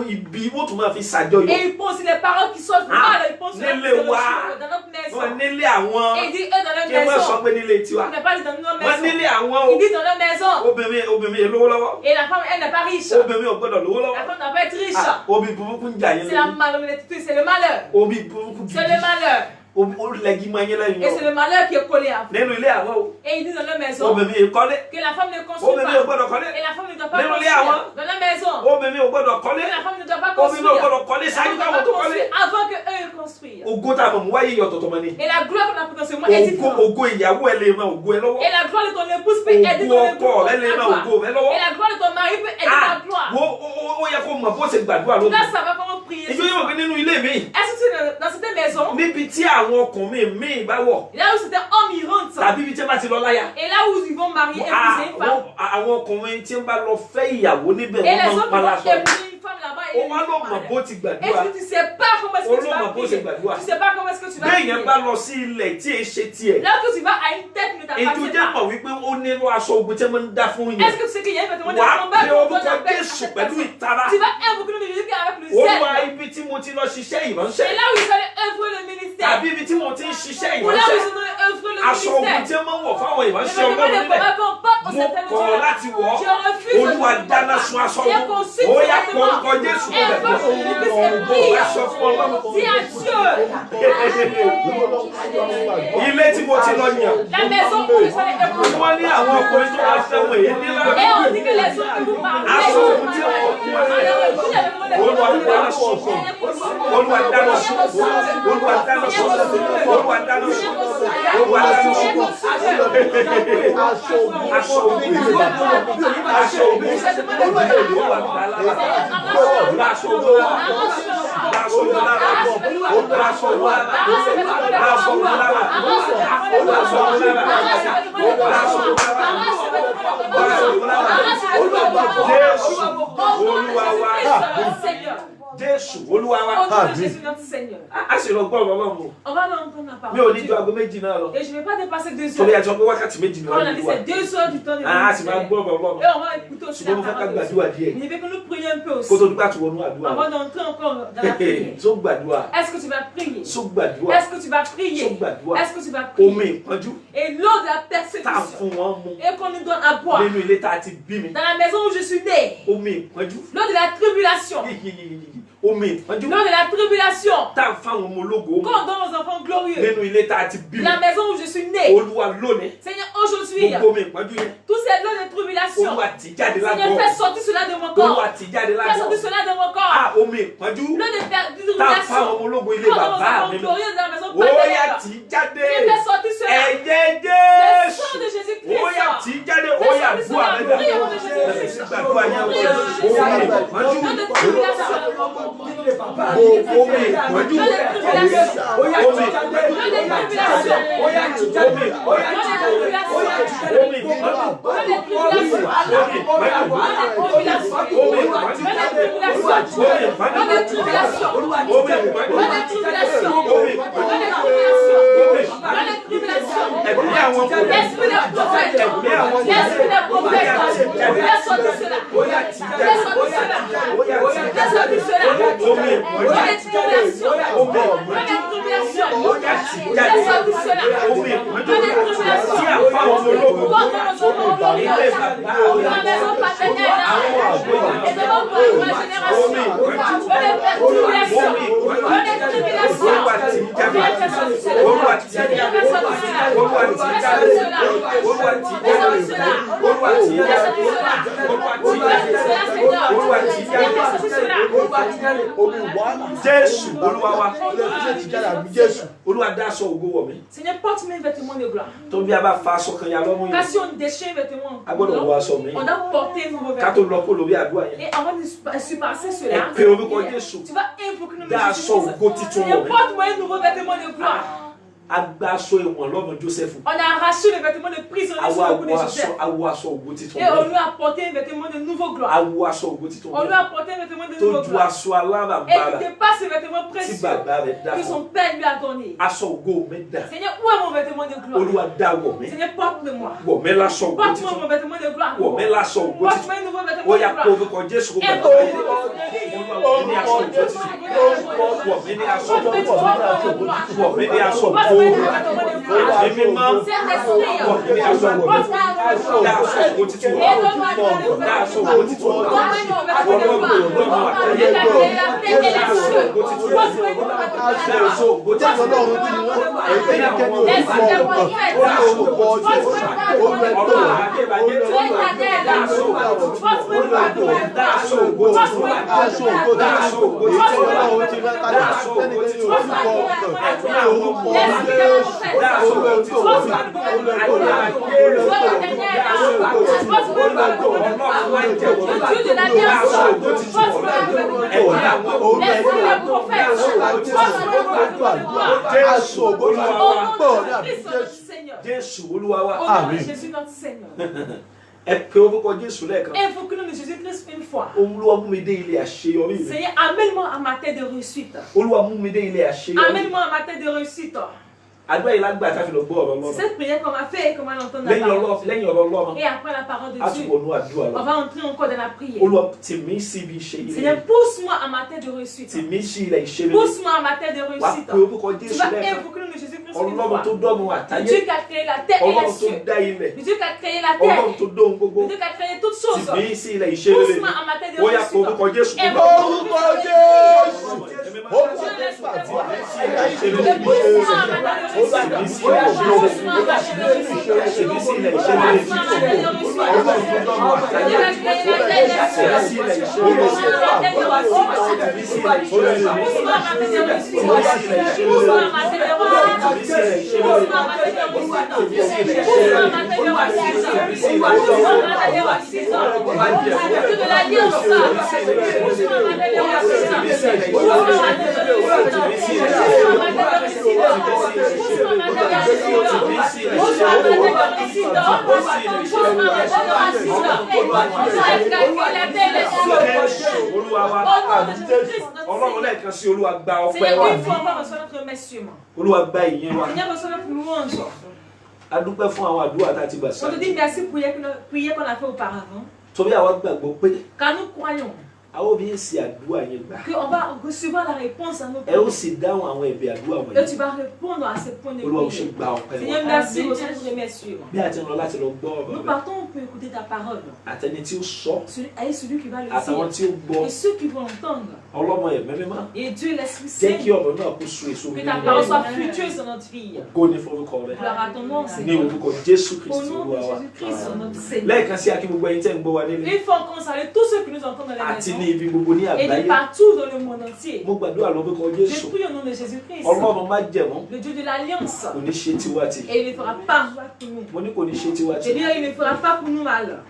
ibi wọ́n tún máa fi ṣàjọyọ̀. Et ils pensent aussi les paroles qui sortent mal, ils pensent Nílé dans wa. notre maison. Wọ́n nílé àwọn Et ils disent eux dans leur kí wọ́n sọ maison. pé nílé tiwa. Ils ne pas dit dans leur Wọ́n maison. nílé àwọn Ils disent dans leur maison. obìnrin yẹn lówó lọ́wọ́. Et la femme, elle n'est pas riche. Obìnrin ò gbọ́dọ̀ lówó La lọ́wọ́. femme n'a pas être riche. Ah, omi burúkú ń jà yẹn C'est la lórí. malhonnêteté, c'est le malheur. Omi burúkú C'est le malheur. ó lẹ́gí máa yẹn lẹ́yìn Et c'est o. le malheur qui est collé à vous. Nínú ilé àwọn o. Et ils disent dans leur maison Obìnrin yẹn kọ́lé. que la femme ne construit Obìnrin ò pas. gbọ́dọ̀ kọ́lé. Et la femme ne doit pas Nínú ilé construire. àwọn. Dans leur maison. Obìnrin ò gbọ́dọ̀ kọ́lé. Que la femme ne doit pas Obìnrin ò construire. gbọ́dọ̀ kọ́lé La femme ṣáájú ne doit káwọn pas tó kọ́lé. construire avant que eux ils construisent. Ògo tá a mọ̀ mú wáyé yọ tọ̀tọ̀ mọ́ ni. Et la gloire qu'on a pris dans ce mois est différente. Ògo ìyàwó ẹ lè ran ògo ẹ lọ́wọ́. Et la gloire de ton épouse peut aider Ògo ton ọkọ épouse rẹ lè à ran ògo toi. rẹ lọ́wọ́. Et la gloire de ton mari peut aider ta gloire. Ó yẹ kó mọ̀ bó ṣe gbàdúrà lóko. Là, ça va comment prier. Ìjọ yóò gbé nínú ilé mi. Est-ce que tu es dans cette maison, Níbi tí àwọn ọkùnrin míì bá wọ̀. là où c'était homme, ils rentrent. Tàbí ibi tí wọ́n bá ti lọ láyà. Et là où ils vont marier, épouser une femme. Àwọn ọkùnrin tí ń bá lọ fẹ́ ìyàwó níbẹ̀ Et wọ́n les máa ń autres pa vont lásọ. épouser une femme là-bas. Ó wá ló mọ̀ bó ti gbàdúrà. Est-ce que tu sais pas comment est-ce que tu Olóòmà vas bó ṣe prier? gbàdúrà. Tu sais pas comment est-ce que tu vas Béèyàn prier. bá lọ sí ilẹ̀ tí èé ṣe tiẹ̀. Là que tu vas à une tête qui ne Ètò t'appartient jẹ́ pas. mọ̀ wípé ó nílò aṣọ ogun tí wọ́n ń dá fún yẹn. Est-ce que tu sais qu'il y a un vêtement de Wà á combat pe qu'on orúkọ donne à Jésù cette pẹ̀lú personne? ìtara. Tu vas invoquer le nom de Jésus avec le Olúwa zèle. ibi tí mo ti lọ ṣiṣẹ́ Et ìránṣẹ́. là où ils allaient œuvrer le ministère. Tàbí ibi tí mo ti ń ṣiṣẹ́ Ou là où ils ìránṣẹ́. allaient œuvrer le Aṣọ ogun ministère. tí wọ́n wọ̀ fáwọn Le ìránṣẹ́ vêtement Ọlọ́run de níbẹ̀. combat qu'on porte au Mo certain kọ̀ Dieu. láti wọ̀. Je refuse Olúwa de dáná sun aṣọ Et ogun. consulte Ó ce yá vêtement. orúkọ Jésù Et níbẹ̀. invoque le Christ et prie. Wá sọ fún Ọlọ́run. Dis à Dieu. Ilé tí mo ti lọ yàn. La maison où je suis allé épouser. Wọ́n ní àwọn ọkùnrin tó wá fẹ́ wọ̀nyí ní Et lábẹ́. on dit que les autres que vous parlez. Aṣọ ogun tí wọ́n fún ẹ. Olúwa dáná sun. Olúwa dáná sun. Olúwa dáná sun. Olúwa dáná sun. Olúwa dáná sun. Aṣọ ogun. Aṣọ ogun. Aṣọ ogun. Olúwa dáná sun. Aṣọ ogun. Aṣọ ogun lára. Aṣọ ogun lára. Aṣọ ogun lára. Aṣọ ogun lára. Jésù Olúwa wa. Jésus notre Seigneur. A sì lọ gbọ́ ọ̀rọ̀ Ọlọ́run. On va l'entendre la Mi ò parole. ní ju aago méjì náà lọ. Et je ne vais pas dépasser 2 Torí heures. àjọ pé wákàtí méjì ni On a wọ́n dit ní wá. c'est 2 heures du temps de A sì máa ministère. gbọ́ ọ̀rọ̀ Ọlọ́run. Et on va écouter aussi la Ṣùgbọ́n mo fẹ́ ká parole de gbàdúrà Dieu. díẹ̀. Mais il veut que nous prions un peu Kó aussi. tó dúpẹ́ àti wọnú àdúrà. Avant d'entrer encore dans la prière. Tó gbàdúrà. Est-ce que tu vas prier? Tó gbàdúrà. Est-ce que tu vas Tó prier? gbàdúrà. Est-ce que tu vas prier? Omi ìpọ́njú Et l'eau de la tá a persécution. fún wọn mu Et qu'on nous donne à boire. nínú ilé tá a ti bí mi. Dans la maison où je suis né. Omi ìpọ́njú. L'eau de la tribulation. Omi ìpọ́njú. L'eau de la tribulation. Tá a fáwọn ọmọ ológo mu Qu'on donne aux enfants glorieux. nínú ilé tá a ti bí mi. La maison où je suis né. Olúwa lónìí. Seigneur, aujourd'hui, Gbogbo omi ìpọ́njú yẹn. tous ces lots de tribulation. Olúwa tì jáde Seigneur, lágọ̀ọ́. fais sortir cela de mon Olúwa corps. tì jáde Fais sortir lágọ̀ọ́. cela de mon corps. Ah, omi ìpọ́njú. L'eau de Tá a fáwọn tribulation. ọmọ ológo ilé Qu'on donne aux bàbá enfants mi. glorieux de la maison Ó yá paternelle. tì jáde. Seigneur, fais sortir cela. Ẹ̀jẹ̀ Le sang Jésù. de Jésus-Christ. Ó yá tì jáde. Ó yá bú àmẹ́ta. Bẹ̀rẹ̀ sí gbàdúrà yẹn wọ̀. Omi ìpọ́njú. L'eau de tribulation. Seigneur, porte mes vêtements de gloire. Car si on déchire mes vêtements, on doit porter un nouveau vêtement. Et avant de surpasser cela, tu vas invoquer le Jésus. Seigneur, porte-moi un nouveau vêtement de gloire. On a arraché le vêtement de prisonnier sur le cou de Joseph. Et on lui a apporté un vêtement de nouveau gloire. On lui a apporté un vêtement de nouveau gloire. Et il dépasse ce vêtement précieux que son père lui a donné. Seigneur, où est mon vêtement de gloire? Seigneur, porte-le-moi. Porte-moi mon vêtement de gloire. Porte-moi un nouveau vêtement de gloire. Jésus notre Seigneur. Invoque-le de Jésus-Christ une fois. Seigneur, amène-moi à ma tête de réussite. Amène-moi à ma tête de réussite. Cette prière qu'on a fait, qu'on va l'entendre la parole. Et après la parole de Dieu, on va entrer encore dans la prière. Seigneur, pousse-moi à ma tête de réussite. Pousse-moi à ma tête de réussite. Tu vas invoquer le nom de Jésus-Christ une fois. Le Dieu qui a créé la terre et les cieux. Le Dieu qui a créé la terre. Le Dieu qui a créé toutes choses. Pousse-moi à ma tête de réussite. On te dit merci pour la prière qu'on a fait auparavant. Car nous croyons qu'on va recevoir la réponse à nos prières. Et tu vas répondre à ces points de prière. Seigneur, merci pour ces messieurs. Nous partons pour écouter ta parole. Et celui qui va le dire. Et ceux qui vont l'entendre. Et Dieu l'Esprit Saint. Que ta parole soit fructueuse dans notre vie. Gloire à ton nom, Seigneur. Au nom de Jésus-Christ, notre Seigneur. Il faut qu'on salue tous ceux qui nous entendent dans les maisons. de partout dans le monde entier. Je prie au nom de Jésus-Christ, le Dieu de l'Alliance, et il ne fera pas pour nous. Je dis, il ne fera pas pour nous mal.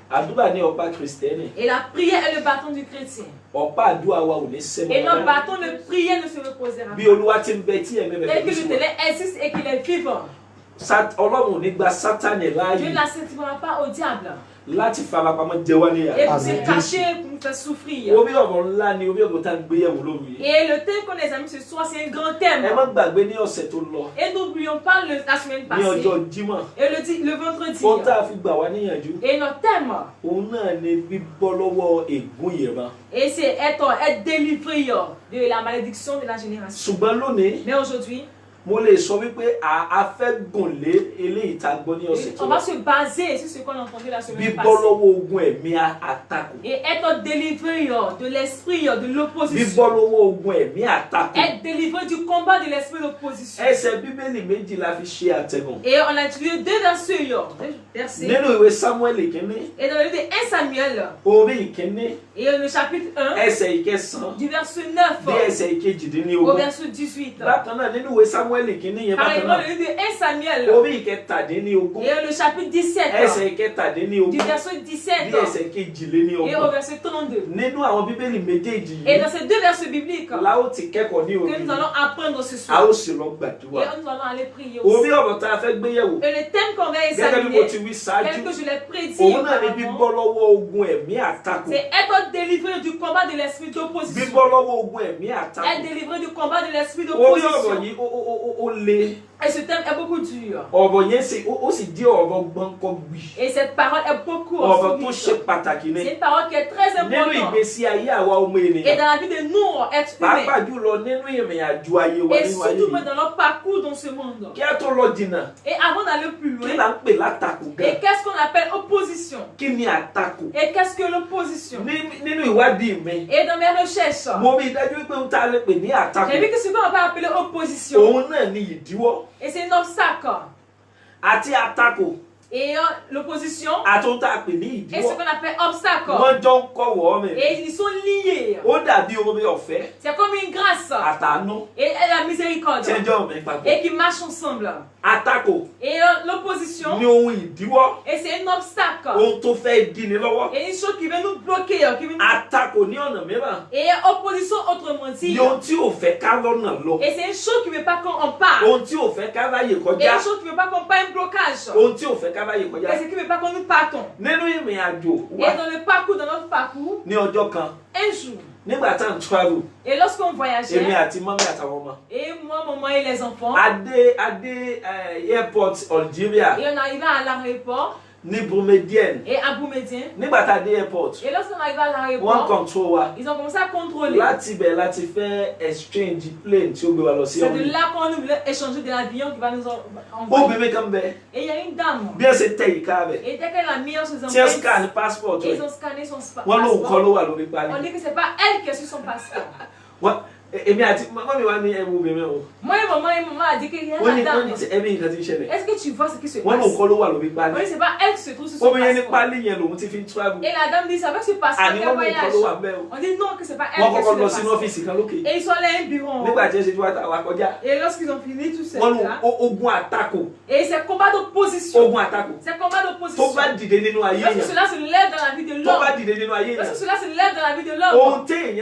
Et la prière est le bâton du chrétien. Et notre bâton de prière ne se reposera pas. Tel que le télé existe et qu'il est vivant, Dieu ne l'acceptera pas au diable. Et pour se cacher, pour nous faire souffrir. Et le thème qu'on examine ce soir, c'est un grand thème. Et n'oublions pas la semaine passée. Et le vendredi. Et notre thème. Et c'est être délivré de la malédiction de la génération. Mais aujourd'hui, on va se baser sur ce qu'on a entendu la semaine passée. Et être délivré de l'esprit de l'opposition. Être délivré du combat de l'esprit d'opposition. Et on a étudié deux versets. Et dans le livre de 1 Samuel, et le chapitre 1, du verset 9 au verset 18. Par exemple, le livre de 1 Samuel, et le chapitre 17, du verset 17 et au verset 32. Et dans ces deux versets bibliques, que nous allons apprendre ce soir, et nous allons aller prier aussi. Et le thème qu'on va examiner, tel que je l'ai prédit, c'est être délivré du combat de l'esprit d'opposition. Être délivré du combat de l'esprit d'opposition. Et ce thème est beaucoup dur. Et cette parole est beaucoup c'est une parole qui est très importante. Et dans la vie de nous, êtres humains. Et surtout dans notre parcours dans ce monde. Et avant d'aller plus loin, et qu'est-ce qu'on appelle opposition? Et qu'est-ce que l'opposition? Et dans mes recherches, j'ai vu que ce qu'on va appeler opposition, et c'est un obstacle. Et l'opposition, et ce qu'on appelle obstacle. Et ils sont liés. C'est comme une grâce et la miséricorde. Et qui marchent ensemble. Et l'opposition, et c'est un obstacle. Et une chose qui veut nous bloquer. Et opposition, autrement dit. Et c'est une chose qui ne veut pas qu'on parle. Et une chose qui ne veut pas qu'on parle un blocage. Et ce qui ne veut pas qu'on nous partons. Et dans le parcours, dans notre parcours, un jour, et lorsqu'on voyageait, et moi, maman et les enfants, et on arrivait à l'aéroport, et à Boumedienne, et lorsqu'on arrive à l'aéroport, ils ont commencé à contrôler. C'est de là qu'on voulait échanger de l'avion qui va nous envoyer. Et il y a une dame. Et dès qu'elle a mis ses empreintes, ils ont scanné son passeport. On dit que ce n'est pas elle qui a su son passeport. Moi et maman a dit qu'il y a la dame. Est-ce que tu vois ce qui se passe? Oui, c'est pas elle qui se trouve sur son passeport. Et la dame dit, c'est avec ce passeport qu'elle voyage. On dit non, que c'est pas elle qui est sur le passeport. Et ils sont allés à un bureau. Et lorsqu'ils ont fini tout ça, et c'est combat d'opposition. C'est combat d'opposition. Lorsque cela se lève dans la vie de l'homme. Lorsque cela se lève dans la vie de l'homme. C'est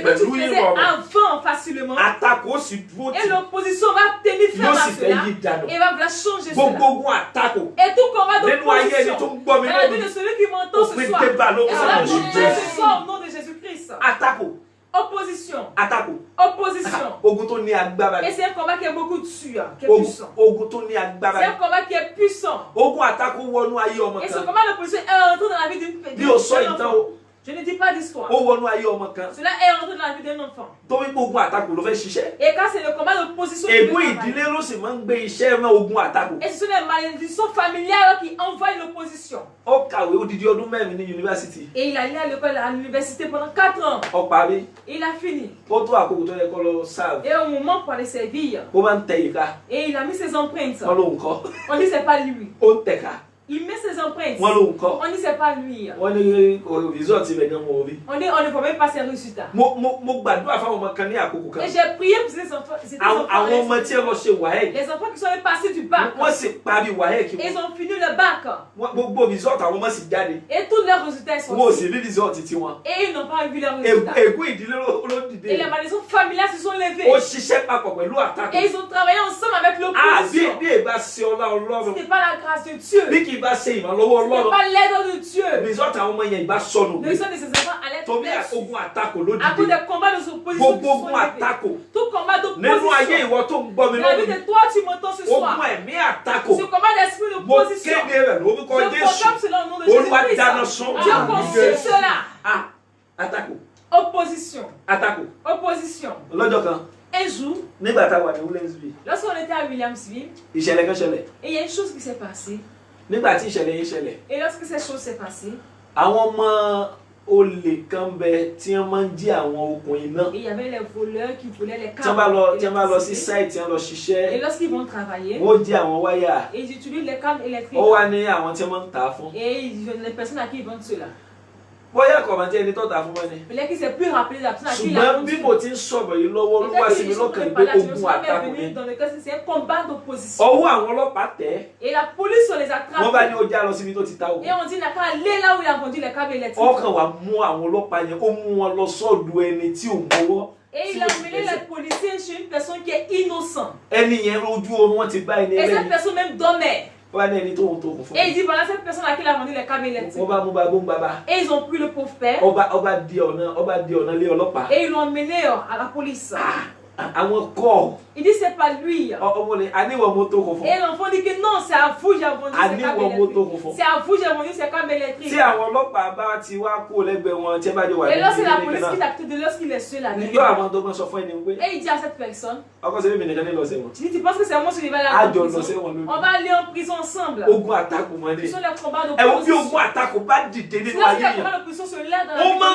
que tu faisais avant facilement. Et l'opposition va tenir ferme à cela. Et va changer cela. Et tout combat d'opposition. Dans la vie de celui qui m'entend ce soir. Et cela continue ce soir au nom de Jésus-Christ. Opposition. Opposition. Et c'est un combat qui est beaucoup dessus, qui est puissant. C'est un combat qui est puissant. Et ce combat d'opposition est entré dans la vie d'une enfant. Je ne dis pas d'histoire. Cela est entré dans la vie d'un enfant. Et quand c'est le combat d'opposition, et ce sont les malédictions familiales qui envoient l'opposition. Et il a allé à l'université pendant 4 ans. Et il a fini. Et au moment pour aller servir, et il a mis ses empreintes. On dit c'est pas lui. Il met ses empreintes. On dit c'est pas lui. On dit on ne voit même pas ses résultats. Et j'ai prié pour ces enfants. Les enfants qui sont passés du bac. Ils ont fini le bac. Et tous leurs résultats sont sortis. Et ils n'ont pas vu leurs résultats. Et les malédictions familiales se sont levées. Et ils ont travaillé ensemble avec l'opposition. Ce n'est pas la grâce de Dieu. Ce n'est pas l'aide de Dieu. Le sang de ses enfants allait être perdu. À cause des combats de opposition. Tout combat d'opposition. La vie de toi, tu m'entends ce soir. Ce combat d'esprit d'opposition. Je proclame cela au nom de Jésus-Christ. Dieu consume cela. Opposition. Opposition. Un jour, lorsqu'on était à Williamsville, il y a une chose qui s'est passée. Et lorsque cette chose s'est passée, il y avait les voleurs qui voulaient les câbles. Et lorsqu'ils vont travailler, ils utilisent les câbles électriques. Et les personnes à qui ils vendent cela. Mais qui s'est plus rappelé de la personne à qui il a vendu. C'est un combat d'opposition. Et la police les attrape. Et on dit n'a qu'à aller là où il a vendu les câbles électriques. Et il a emmené les policiers chez une personne qui est innocente. Et cette personne même dormait. Et il dit voilà cette personne à qui il a vendu les câbles électriques. Et ils ont pris le pauvre père. Et ils l'ont emmené à la police. Il dit c'est pas lui. Et l'enfant dit que non, c'est à vous j'ai vendu ces câbles électriques. C'est à vous j'ai vendu ces câbles électriques. Et lorsque la police quitte la tête de lorsqu'il est seul avec lui. Et il dit à cette personne, tu penses que c'est moi qui vais aller en prison? On va aller en prison ensemble. Ce sont les combats d'opposition. Lorsque les combats d'opposition se lèvent dans la vie de l'homme,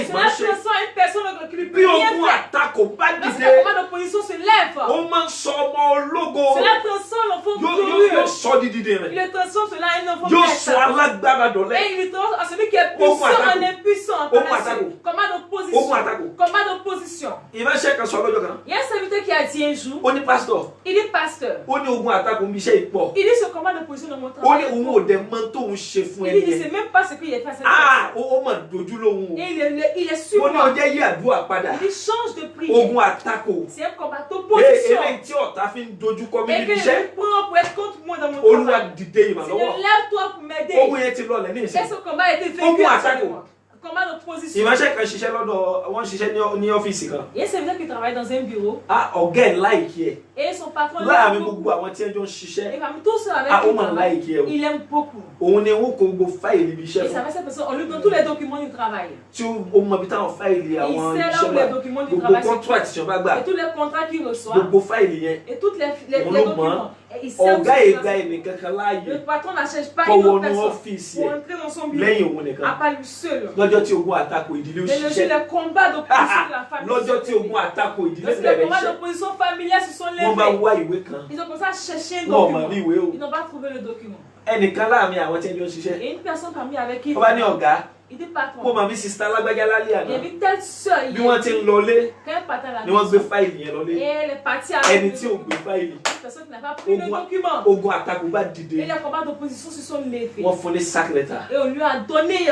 cela sent une personne qui lui peut rien faire. Lorsque les combats d'opposition se lèvent, cela transforme l'enfant glorieux. Il le transforme cela en un enfant blessé. Et il le transforme à celui qui est puissant en impuissant. Combat d'opposition. Combat d'opposition. Il y a un serviteur qui a dit un jour, il dit pasteur, il dit ce combat d'opposition dans mon travail. Il dit c'est même pas ce qu'il a fait à cette personne. Et il est sur moi. Il dit change de prix. C'est un combat d'opposition. Et que je prends pour être contre moi dans mon travail. Seigneur, lève-toi pour m'aider. Et ce combat a été vécu avec moi. Combat d'opposition. Il y a un serviteur qui travaille dans un bureau. Et son patron l'aime beaucoup. Et parmi tous ceux avec qui il aime beaucoup. Et ça va cette personne, on lui donne tous les documents du travail. Il sait là où les documents du travail se trouvent. Et tous les contrats qu'il reçoit. Et tous les documents. Et il sait où le patron ne cherche pas une autre personne pour entrer dans son bureau. À part lui seul. Mais le combat d'opposition de la famille. Lorsque les combats d'opposition familiale se sont levés, ils ont commencé à chercher un document. Ils n'ont pas trouvé le document. Et une personne parmi avec qui il dit patron. Il y avait telle soeur. Quand un patron l'a dit, et elle est partie avec une personne qui n'a pas pris le document. Et les combats d'opposition se sont levés. Et on lui a donné. Et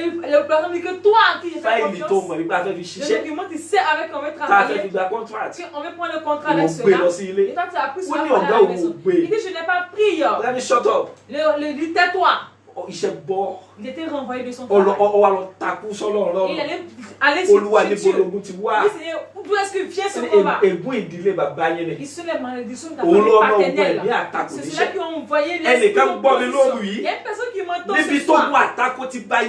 le patron dit que toi, qui j'ai fait confiance, le document, tu sais avec on veut travailler. On veut prendre le contrat avec cela. Et toi, tu as pris cela à la maison. Il dit je n'ai pas pris. Le dit tais-toi. Il était renvoyé de son travail. Il allait aller sur Dieu. D'où est-ce que vient ce combat? Ils sont les malédictions de ta famille paternelle. C'est ceux-là qui ont envoyé l'esprit d'opposition. Il y a une personne qui m'entend ce soir. Là où les combats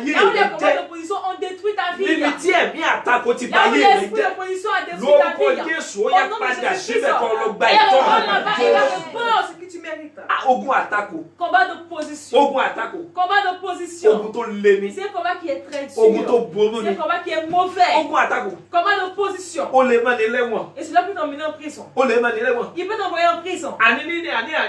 d'opposition ont détruit ta vie. Là où l'esprit d'opposition a détruit ta vie. Au nom de Jésus-Christ. Et on va là-bas et va répondre ce que tu mérites. Combat d'opposition. Combat d'opposition. ogun tó le ni. C'est un combat qui est très dur. Ogun tó burú ni. C'est un combat qui est mauvais. Ogun àtakò. Combat d'opposition. Ó lè mọ́ ni lẹ́wọ̀n. Et cela peut t'emmener en prison. Ó lè mọ́ ni lẹ́wọ̀n. Il peut t'envoyer en prison. Àní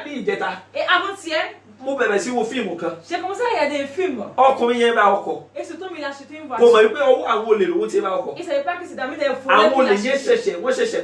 ìjẹta. Et avant-hier, mo bẹ̀rẹ̀ sí wo fíìmù kan. j'ai commencé à regarder un film. Ọkùnrin yẹn bá ọkọ̀. Et ce homme, il a acheté une Kò voiture. mọ̀ wípé ọwọ́ àwọn olè lówó ti bá ọkọ̀. Il ne savait pas que c'est d'amis des voleurs. Àwọn olè yẹn ṣẹ̀ṣẹ̀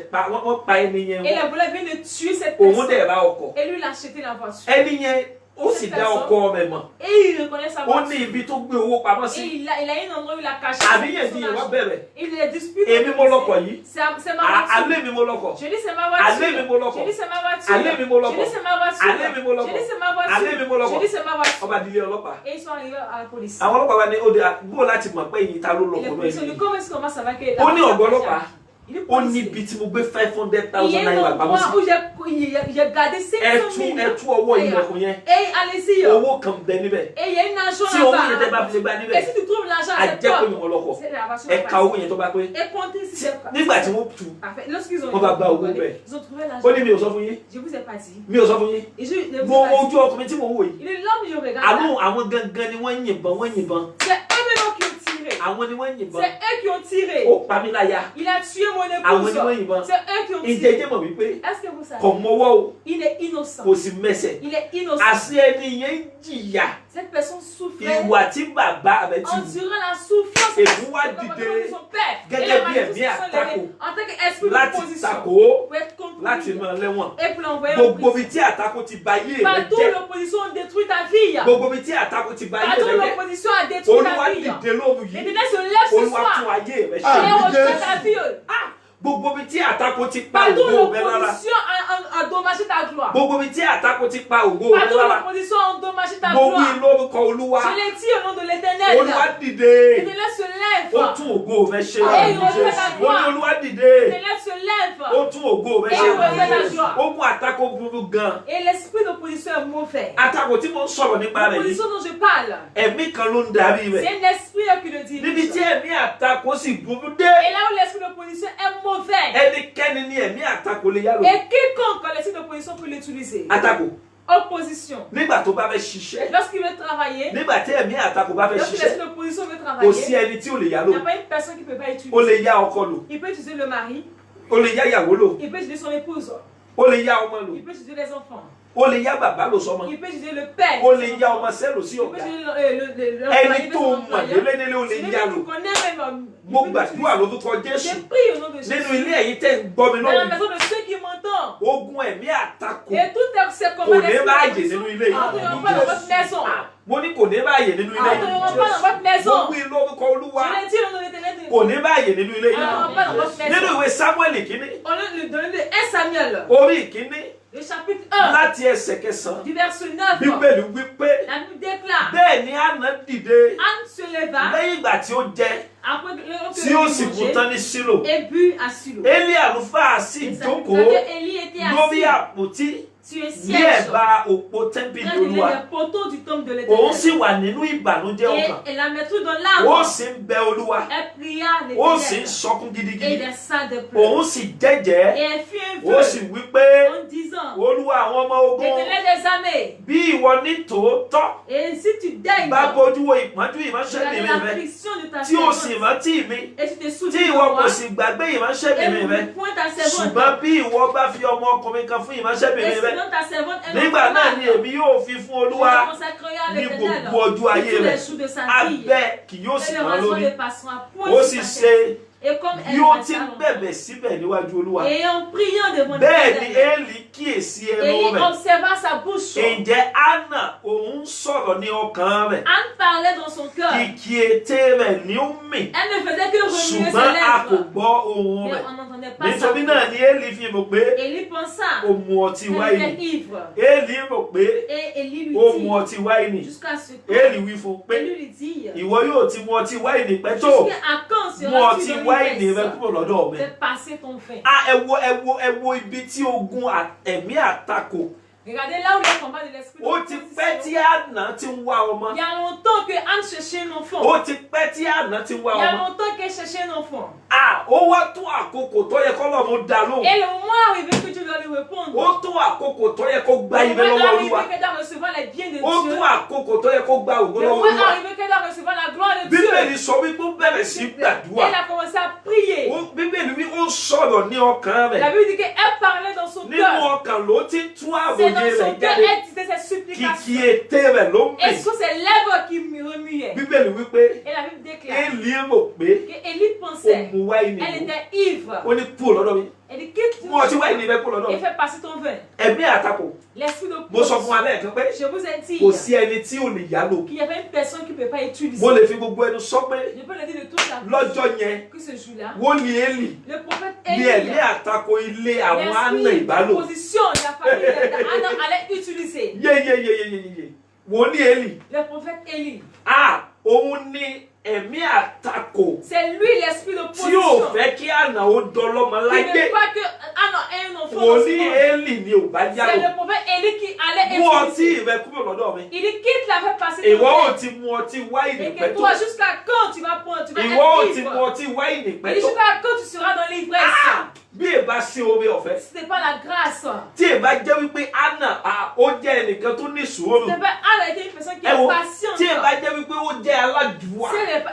pa ẹni yẹn. Et les voleurs viennent de tuer cette Òun personne. dẹ̀ bá ọkọ̀. Et lui, il a acheté la voiture. Ẹni yẹn ó sì dá ọkọ rẹ̀ mọ̀. Et il reconnaît sa Ó voiture. ní ibi tó gbé owó pamọ́ Et sí. il a un endroit où il a caché. Àríyànjiyàn wá bẹ̀rẹ̀. Il est disputé. Èmi mo lọkọ̀ yìí. C'est ma voiture. Alé mi mo lọkọ̀. Je dis c'est ma voiture. Alé mi mo lọkọ̀. Je dis c'est ma voiture. Alé mi mo lọkọ̀. Je dis c'est ma voiture. Alé mi mo lọkọ̀. Je dis c'est ma voiture. Alé mi mo lọkọ̀. Je dis c'est ma voiture. Ọba dilé ọlọ́pàá. Et ils sont arrivés à la police. Àwọn ọlọ́pàá wa ní ó de bó láti mọ̀ pé ìyìn ta ló Les lọkọ̀ policiers lóyún. lui comment ça va que Ó ní ọ̀gá ọlọ́pàá. Il est Ó ní policier. ibi tí mo gbé 500,000 Il y a un naira pamọ́ endroit où sí. j'ai gardé 500 000. Ẹ tú ọwọ́ ilẹ̀kùn yẹn. Et allez-y. Owó kan bẹ níbẹ̀. Et il y a une argent Tí owó yẹn tẹ́ là-bas. bá fi lè gbà Et níbẹ̀. si tu trouves l'argent A à jẹ́ cette pé porte, mi mo lọkọ̀. c'est la voiture. Ẹ ka owó yẹn tó bá pé. Et comptez si c'est pas. Nígbà tí wọ́n tú. Parfait. Lorsqu'ils ont Wọ́n bá gba owó bẹ̀. ils ont trouvé Ó l'argent. ní mi ò sọ fún yín. Je vous ai pas dit. Mi ò sọ fún yín. Et je vous Mo ai pas ojú dit. ọkùnrin tí mo ń wò yìí. Il est l'homme, je regarde. Àwọn gangan ni wọ́n yìnbọn. C'est eux maintenant qui ont tiré. Àwọn ni wọ́n yìnbọn. C'est eux qui ont tiré. Ó pa mí láyà. Il a tué mon Àwọn ni wọ́n épouse. yìnbọn. C'est eux qui ont Ìjẹ́ tiré. jẹ́ mọ̀ wípé Est-ce que vous savez? kò mọ́wọ́ o, Il est innocent. kò sì mẹsẹ̀. Il est innocent. Àṣé ẹni yẹn ń jìyà. Cette personne souffrait. Ìwà tí bàbá rẹ̀ ti wù. Endurant la souffrance. Ègún wá de dìde son père. gẹ́gẹ́ Et la bí malédiction ẹ̀mí sont àtakò. levées en tant qu'esprit Láti d'opposition. takò, Pour être contre láti lui. máa lẹ́wọ̀n. Et pour l'envoyer en Gbogbo prison. ibi tí àtakò ti ba ayé rẹ̀ Partout jẹ́. l'opposition détruit ta vie. Gbogbo ibi tí àtakò ti ba ayé Partout rẹ̀ jẹ́. l'opposition a détruit Olúwa ta vie. dìde lóru Et yìí. Dieu se lève ce Olúwa tún soir. ayé rẹ̀ Et ṣe. rejette ta vie. Gbogbo ibi tí àtakò ti pa Partout ògo rẹ̀ lára. l'opposition a endommagé ta gloire. Gbogbo ibi tí àtakò ti pa ògo rẹ̀ Partout lára. l'opposition a endommagé ta Mo wí gloire. lórúkọ Olúwa. Je l'ai dit au nom de l'Éternel. Olúwa Et dìde. Dieu se Ó lève. tún ògo rẹ̀ ṣe. Et il refait ta Mo ní gloire. Olúwa Et dìde. Dieu se lève. Ó tún ògo rẹ̀ Et il refait ta ṣe. joie. Ogun àtakò burú gan. Et l'esprit d'opposition est mauvais. Àtakò tí mo ń sọ̀rọ̀ nípa rẹ̀ yìí. L'opposition dont je parle, Ẹ̀mí kan ló ń darí c'est rẹ̀. un esprit qui le Níbi dirige. tí ẹ̀mí àtakò sì burú dé. Et là où l'esprit d'opposition est mauvais, Ẹnikẹ́ni ni ẹ̀mí àtakò lè yálò. et quiconque l'esprit d'opposition peut l'utiliser. Àtakò Opposition. nígbà tó bá fẹ́ ṣiṣẹ́. Lorsqu'il veut travailler, Nígbà tí ẹ̀mí àtakò bá fẹ́ lorsque ṣiṣẹ́. l'esprit d'opposition veut Kò sí travailler, ẹni tí ò lè il yálò. n'y a pas une personne qui ne peut pas Ó utiliser. lè yá ọkọ lò. Il peut utiliser le mari, Ó lè yá ìyàwó lò. il peut utiliser son épouse, Ó lè yá ọmọ lò. il peut utiliser les enfants, Ó lè yá bàbá lò sọ́mọ. il peut utiliser le père, Ó lè yá ọmọ sẹ́lò sí il peut ọ̀gá. utiliser Ẹni tó mọ̀ délédélé ó lè celui yá que lò. tu connais même. Mo gbàdúrà lórúkọ Jésù. J'ai pris au nom de Nínú Jésus. ilé ẹ̀yin tẹ́ ń gbọ́ mi Dans la lóhùn. maison de ceux qui m'entendent. Ogun ẹ̀mí àtakò. Et toutes ces Kò commandes ní ráàyè nínú ilé n'entreront pas dans votre maison. Mo ní kò ní ráàyè nínú ilé N'entreront pas dans votre Mo maison. wí lórúkọ Olúwa. Je l'ai dit au nom de l'Éternel. Kò ní ráàyè nínú ilé N'entreront pas dans votre Nínú maison. ìwé Sámúẹ́lì kínní. On lui donne de 1 Samuel, Orí ìkínní le chapitre 1, láti ẹsẹ̀ kẹsàn-án. du verset 9. Bíbélì wípé La Bible déclare, bẹ́ẹ̀ ni Hánà dìde Anne se leva lẹ́yìn ìgbà tí ó jẹ après que tí ó sì kú tán ní Sílò. et but à Silo. Élì àlùfáà sì Et jókòó sacrificateur Élie était lórí assis àpótí sur un ní siège ẹ̀bá òpó tẹ́ḿpìlì près des Olúwa. poteaux du temple de Òun l'Éternel. sì wà nínú ìbànújẹ́ ọkàn. Et la mettait dans Ó l'arbre. sì ń bẹ Olúwa. Elle pria Ó sì ń l'Éternel sọkún et gidigidi. versa des Òun pleurs. sì jẹ́jẹ́. Et elle fit un Ó sì vœu wí pé en disant, Olúwa àwọn ọmọ ogun l'Éternel des armées, bí ìwọ ní tòótọ́ et si tu daignes bá bójú wo ìpọ́njú ìránṣẹ́ regarder mi rẹ l'affliction de ta tí o sì servante, rántí mi et tu te tí souviens de ìwọ moi, kò sì gbàgbé ìránṣẹ́ et mi ne rẹ oublie point ta servante, ṣùgbọ́n bí ìwọ bá fi ọmọ ọkùnrin kan fún ìránṣẹ́ mi et rẹ sinon ta servante est nígbà náà ni èmi yóò fi fún Olúwa je consacrerai à ní l'Éternel gbogbo ọjọ́ ayé tous rẹ les jours de sa vie, abẹ́ kì yóò et sì le kàn raison lórí ne passera point ó sur sì sa ṣe tête. Et comme bí elle ó resta ti ń longtemps, bẹ̀bẹ̀ síbẹ̀ níwájú Olúwa et en priant devant bẹ́ẹ̀ ni l'Éternel, Élì kíyèsí ẹnu Élie rẹ̀ observa sa bouche. ǹjẹ́ Hánà òun sọ̀rọ̀ ní ọkàn rẹ̀ Anne parlait dans son cœur. kìkì ètè rẹ̀ ni ó mì Elle ne faisait que remuer ses ṣùgbọ́n a kò lèvres. gbọ́ ohùn Mais rẹ̀ on n'entendait pas sa nítorí voix. náà ni Élì fi rò pé Élie pensa ó mu ọtí qu'elle wáìnì était ivre. Élì rò pé Et Élie lui ó mu dit, ọtí wáìnì jusqu'à ce que Élì wí fún un pé Élie lui dit, ìwọ yóò ti mu ọtí wáìnì pẹ́ tó jusqu'à quand mu seras-tu ọtí dans wáìnì rẹ l'ivresse kúrò lọ́dọ̀ mi. de passer ton fin? Ẹ wo ibi tí ogun ẹ̀mí àtakò Regardez là où les combats de l'esprit. Ó ti pẹ́ tí Anna ti ń wá ọmọ. Il y a longtemps que Anne cherchait un enfant. Ó ti pẹ́ tí Anna ti ń wá Il y a ọmọ. longtemps qu'elle cherchait un enfant. Ó wá tó àkókò tó yẹ k'Ọlọ́run dá lóhùn. Et le moment arrivé que Dieu doit lui répondre. Ó tó àkókò tó yẹ kó gba Le ire moment lọ́wọ́ arrivé Olúwa. qu'elle doit recevoir les biens de Ó Dieu. tó àkókò tó yẹ kó gba ògo Le lọ́wọ́ moment Olúwa. arrivé qu'elle doit recevoir la gloire de Dieu. Bíbélì sọ wípé ó bẹ̀rẹ̀ sí gbàdúrà. Elle a commencé à prier. Bíbélì wí ó sọ̀rọ̀ ní ọkàn La rẹ̀. Bible dit qu'elle parlait dans son Nínú cœur. ọkàn ló ti tú C'est àròyé dans son rẹ̀ cœur jáde. elle disait ses supplications. Kìkì ètè rẹ̀ ló ń mì. Est-ce que c'est lèvres qui me remuaient? Bíbélì wípé Et la Bible déclare Élie rò pé qu'Élie ó pensait, mu wáìnì elle mu. était ivre. Ó ní kúrò lọ́dọ̀ mi. Elle dit quitte Mú ọtí wáìnì rẹ kúrò lọ́dọ̀ et mi. fais passer ton vin. Ẹ̀mí àtakò. L'esprit de Mo sọ fún wa position. lẹ́ẹ̀kan pé Je vous ai dit kò sí ẹni tí ò lè yálò. qu'il y avait une personne qui ne peut pas utiliser. Mo lè fi gbogbo ẹnu sọ pé Je peux le dire de toute la lọ́jọ́ yẹn que ce jour-là, wòlíì Élì le prophète ní Élie, ẹ̀mí àtakò ilé àwọn àna l'esprit de ìbálò. position de la famille d'Anna allait utiliser. Yéyéyéyéyé wòlíì Élì. Le prophète Élie. Òun ní ẹ̀mí àtakò C'est lui l'esprit de tí ò position. fẹ́ kí àna ó dọlọ́mọ Il ne láyé. veut pas que Anna ait un enfant dans ce Wòlíì monde. Élì ni ò bá C'est yálò. le prophète Élie qui allait Mú ọtí utiliser. rẹ kúrò lọ́dọ̀ mi. Il dit quitte la fait passer Ìwọ ton ò vin. ti mu ọtí wáìnì Et que pẹ́ tó. toi, jusqu'à quand tu vas prendre, tu vas Ìwọ ò être ti mu ivre. ọtí wáìnì Il pẹ́ dit tó. jusqu'à quand tu seras dans l'ivresse. Bí èbá sí oore ọ̀fẹ́. Ce n'est pas la grâce. Tí èbá jẹ́ wípé Anna ó jẹ́ ẹnìkan tó ní sùúrù. Ce n'est pas Anna était une personne qui Ẹ est wo, patiente. tí èbá jẹ́ wípé ó jẹ́ aládùúwà.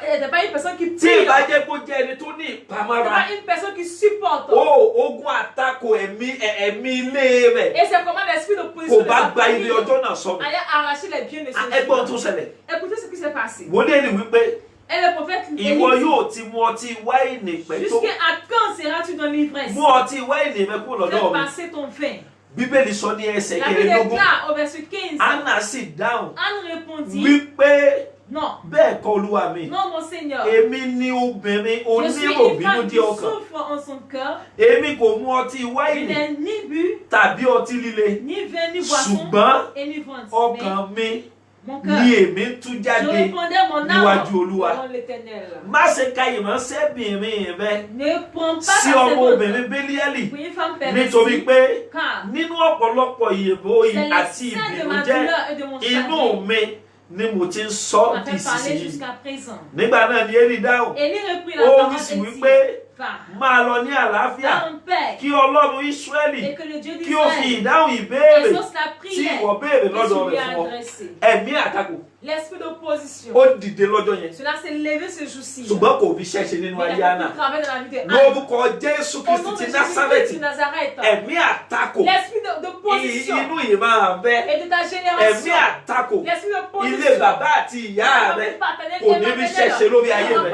Elle n'était pas une personne qui Tí prie. èbá Ce jẹ́ kó jẹ́ ẹni tó ní n'est ìpamọ́ra. pas une personne qui supporte. Ogun àtakò ẹ̀mí ilé rẹ̀ Et c'est comment l'esprit de kò position de bá sa gba famille ilé ọjọ́ náà sọnù. allait arracher les biens de ses Ẹgbọ́n tó enfants. ṣẹlẹ̀. Écoutez ce qui s'est passé. Wòlíì Élì wípé Et le prophète Élie ìwọ dit, yóò ti mu ọtí wáìnì pẹ́ tó. jusqu'à quand seras-tu dans l'ivresse? Mú ọtí wáìnì rẹ kúrò Fais lọ́dọ̀ mi. passer ton vin. Bíbélì sọ ní ẹsẹ̀ La Bible kẹrìndínlógún. déclare au verset 15. Anna sì dáhùn Anne répondit, wípé non, bẹ́ẹ̀ kọ́ Olúwa mi. non mon Seigneur. Èmi ni obìnrin Je suis une oníròbínú femme qui di ọkàn. souffre en son cœur. Èmi kò mu ọtí Je wáìnì n'ai ni bu, tàbí ọtí líle. ni vin, ni boisson, Ṣùgbọ́n et ni vente. ọkàn mi Mais mon cœur, ni èmi ń tú je jáde répondais mon âme níwájú Olúwa. devant l'Éternel. Má ṣe ka ìránṣẹ́bìnrin rẹ Ne prends pas sí ta ọmọbìnrin servante Béliálì pour une femme nítorí pervertie, pé car nínú ọ̀pọ̀lọpọ̀ ìyèbó c'est àti le sein de ma ìbìnújẹ́ douleur et de mon inú chagrin mi ni mo ti ń qui sọ m'a di fait parler ìsinsìnyí. jusqu'à présent. Nígbà náà ni Élì dáhùn. Élie reprit la Ó parole wí sí et wípé dit, va, máa lọ ní àlàáfíà va en paix, kí Ọlọ́run Ísírẹ́lì et que le Dieu kí ó fi d'Israël ìdáhùn ìbéèrè exauce la tí prière ìwọ béèrè que lọ́dọ̀ tu lui rẹ̀ as fún ọ. adressée. Ẹ̀mí àtakò L'esprit d'opposition. ó dìde lọ́jọ́ yẹn Cela s'est levé ce jour-ci. ṣùgbọ́n kò fi ṣẹ́ṣe nínú Mais il ayé a Anna. fait travail dans la vie de Anne. Lórúkọ Jésù Au Kristi nom de ti Jésus-Christ Násárẹ́tì de Nazareth. ẹ̀mí àtakò L'esprit d'opposition inú ìran rẹ et de ta ẹ̀mí génération. àtakò L'esprit ilé d'opposition. bàbá àti ìyá rẹ kò ní rí ṣẹ́ṣe lórí ayé rẹ.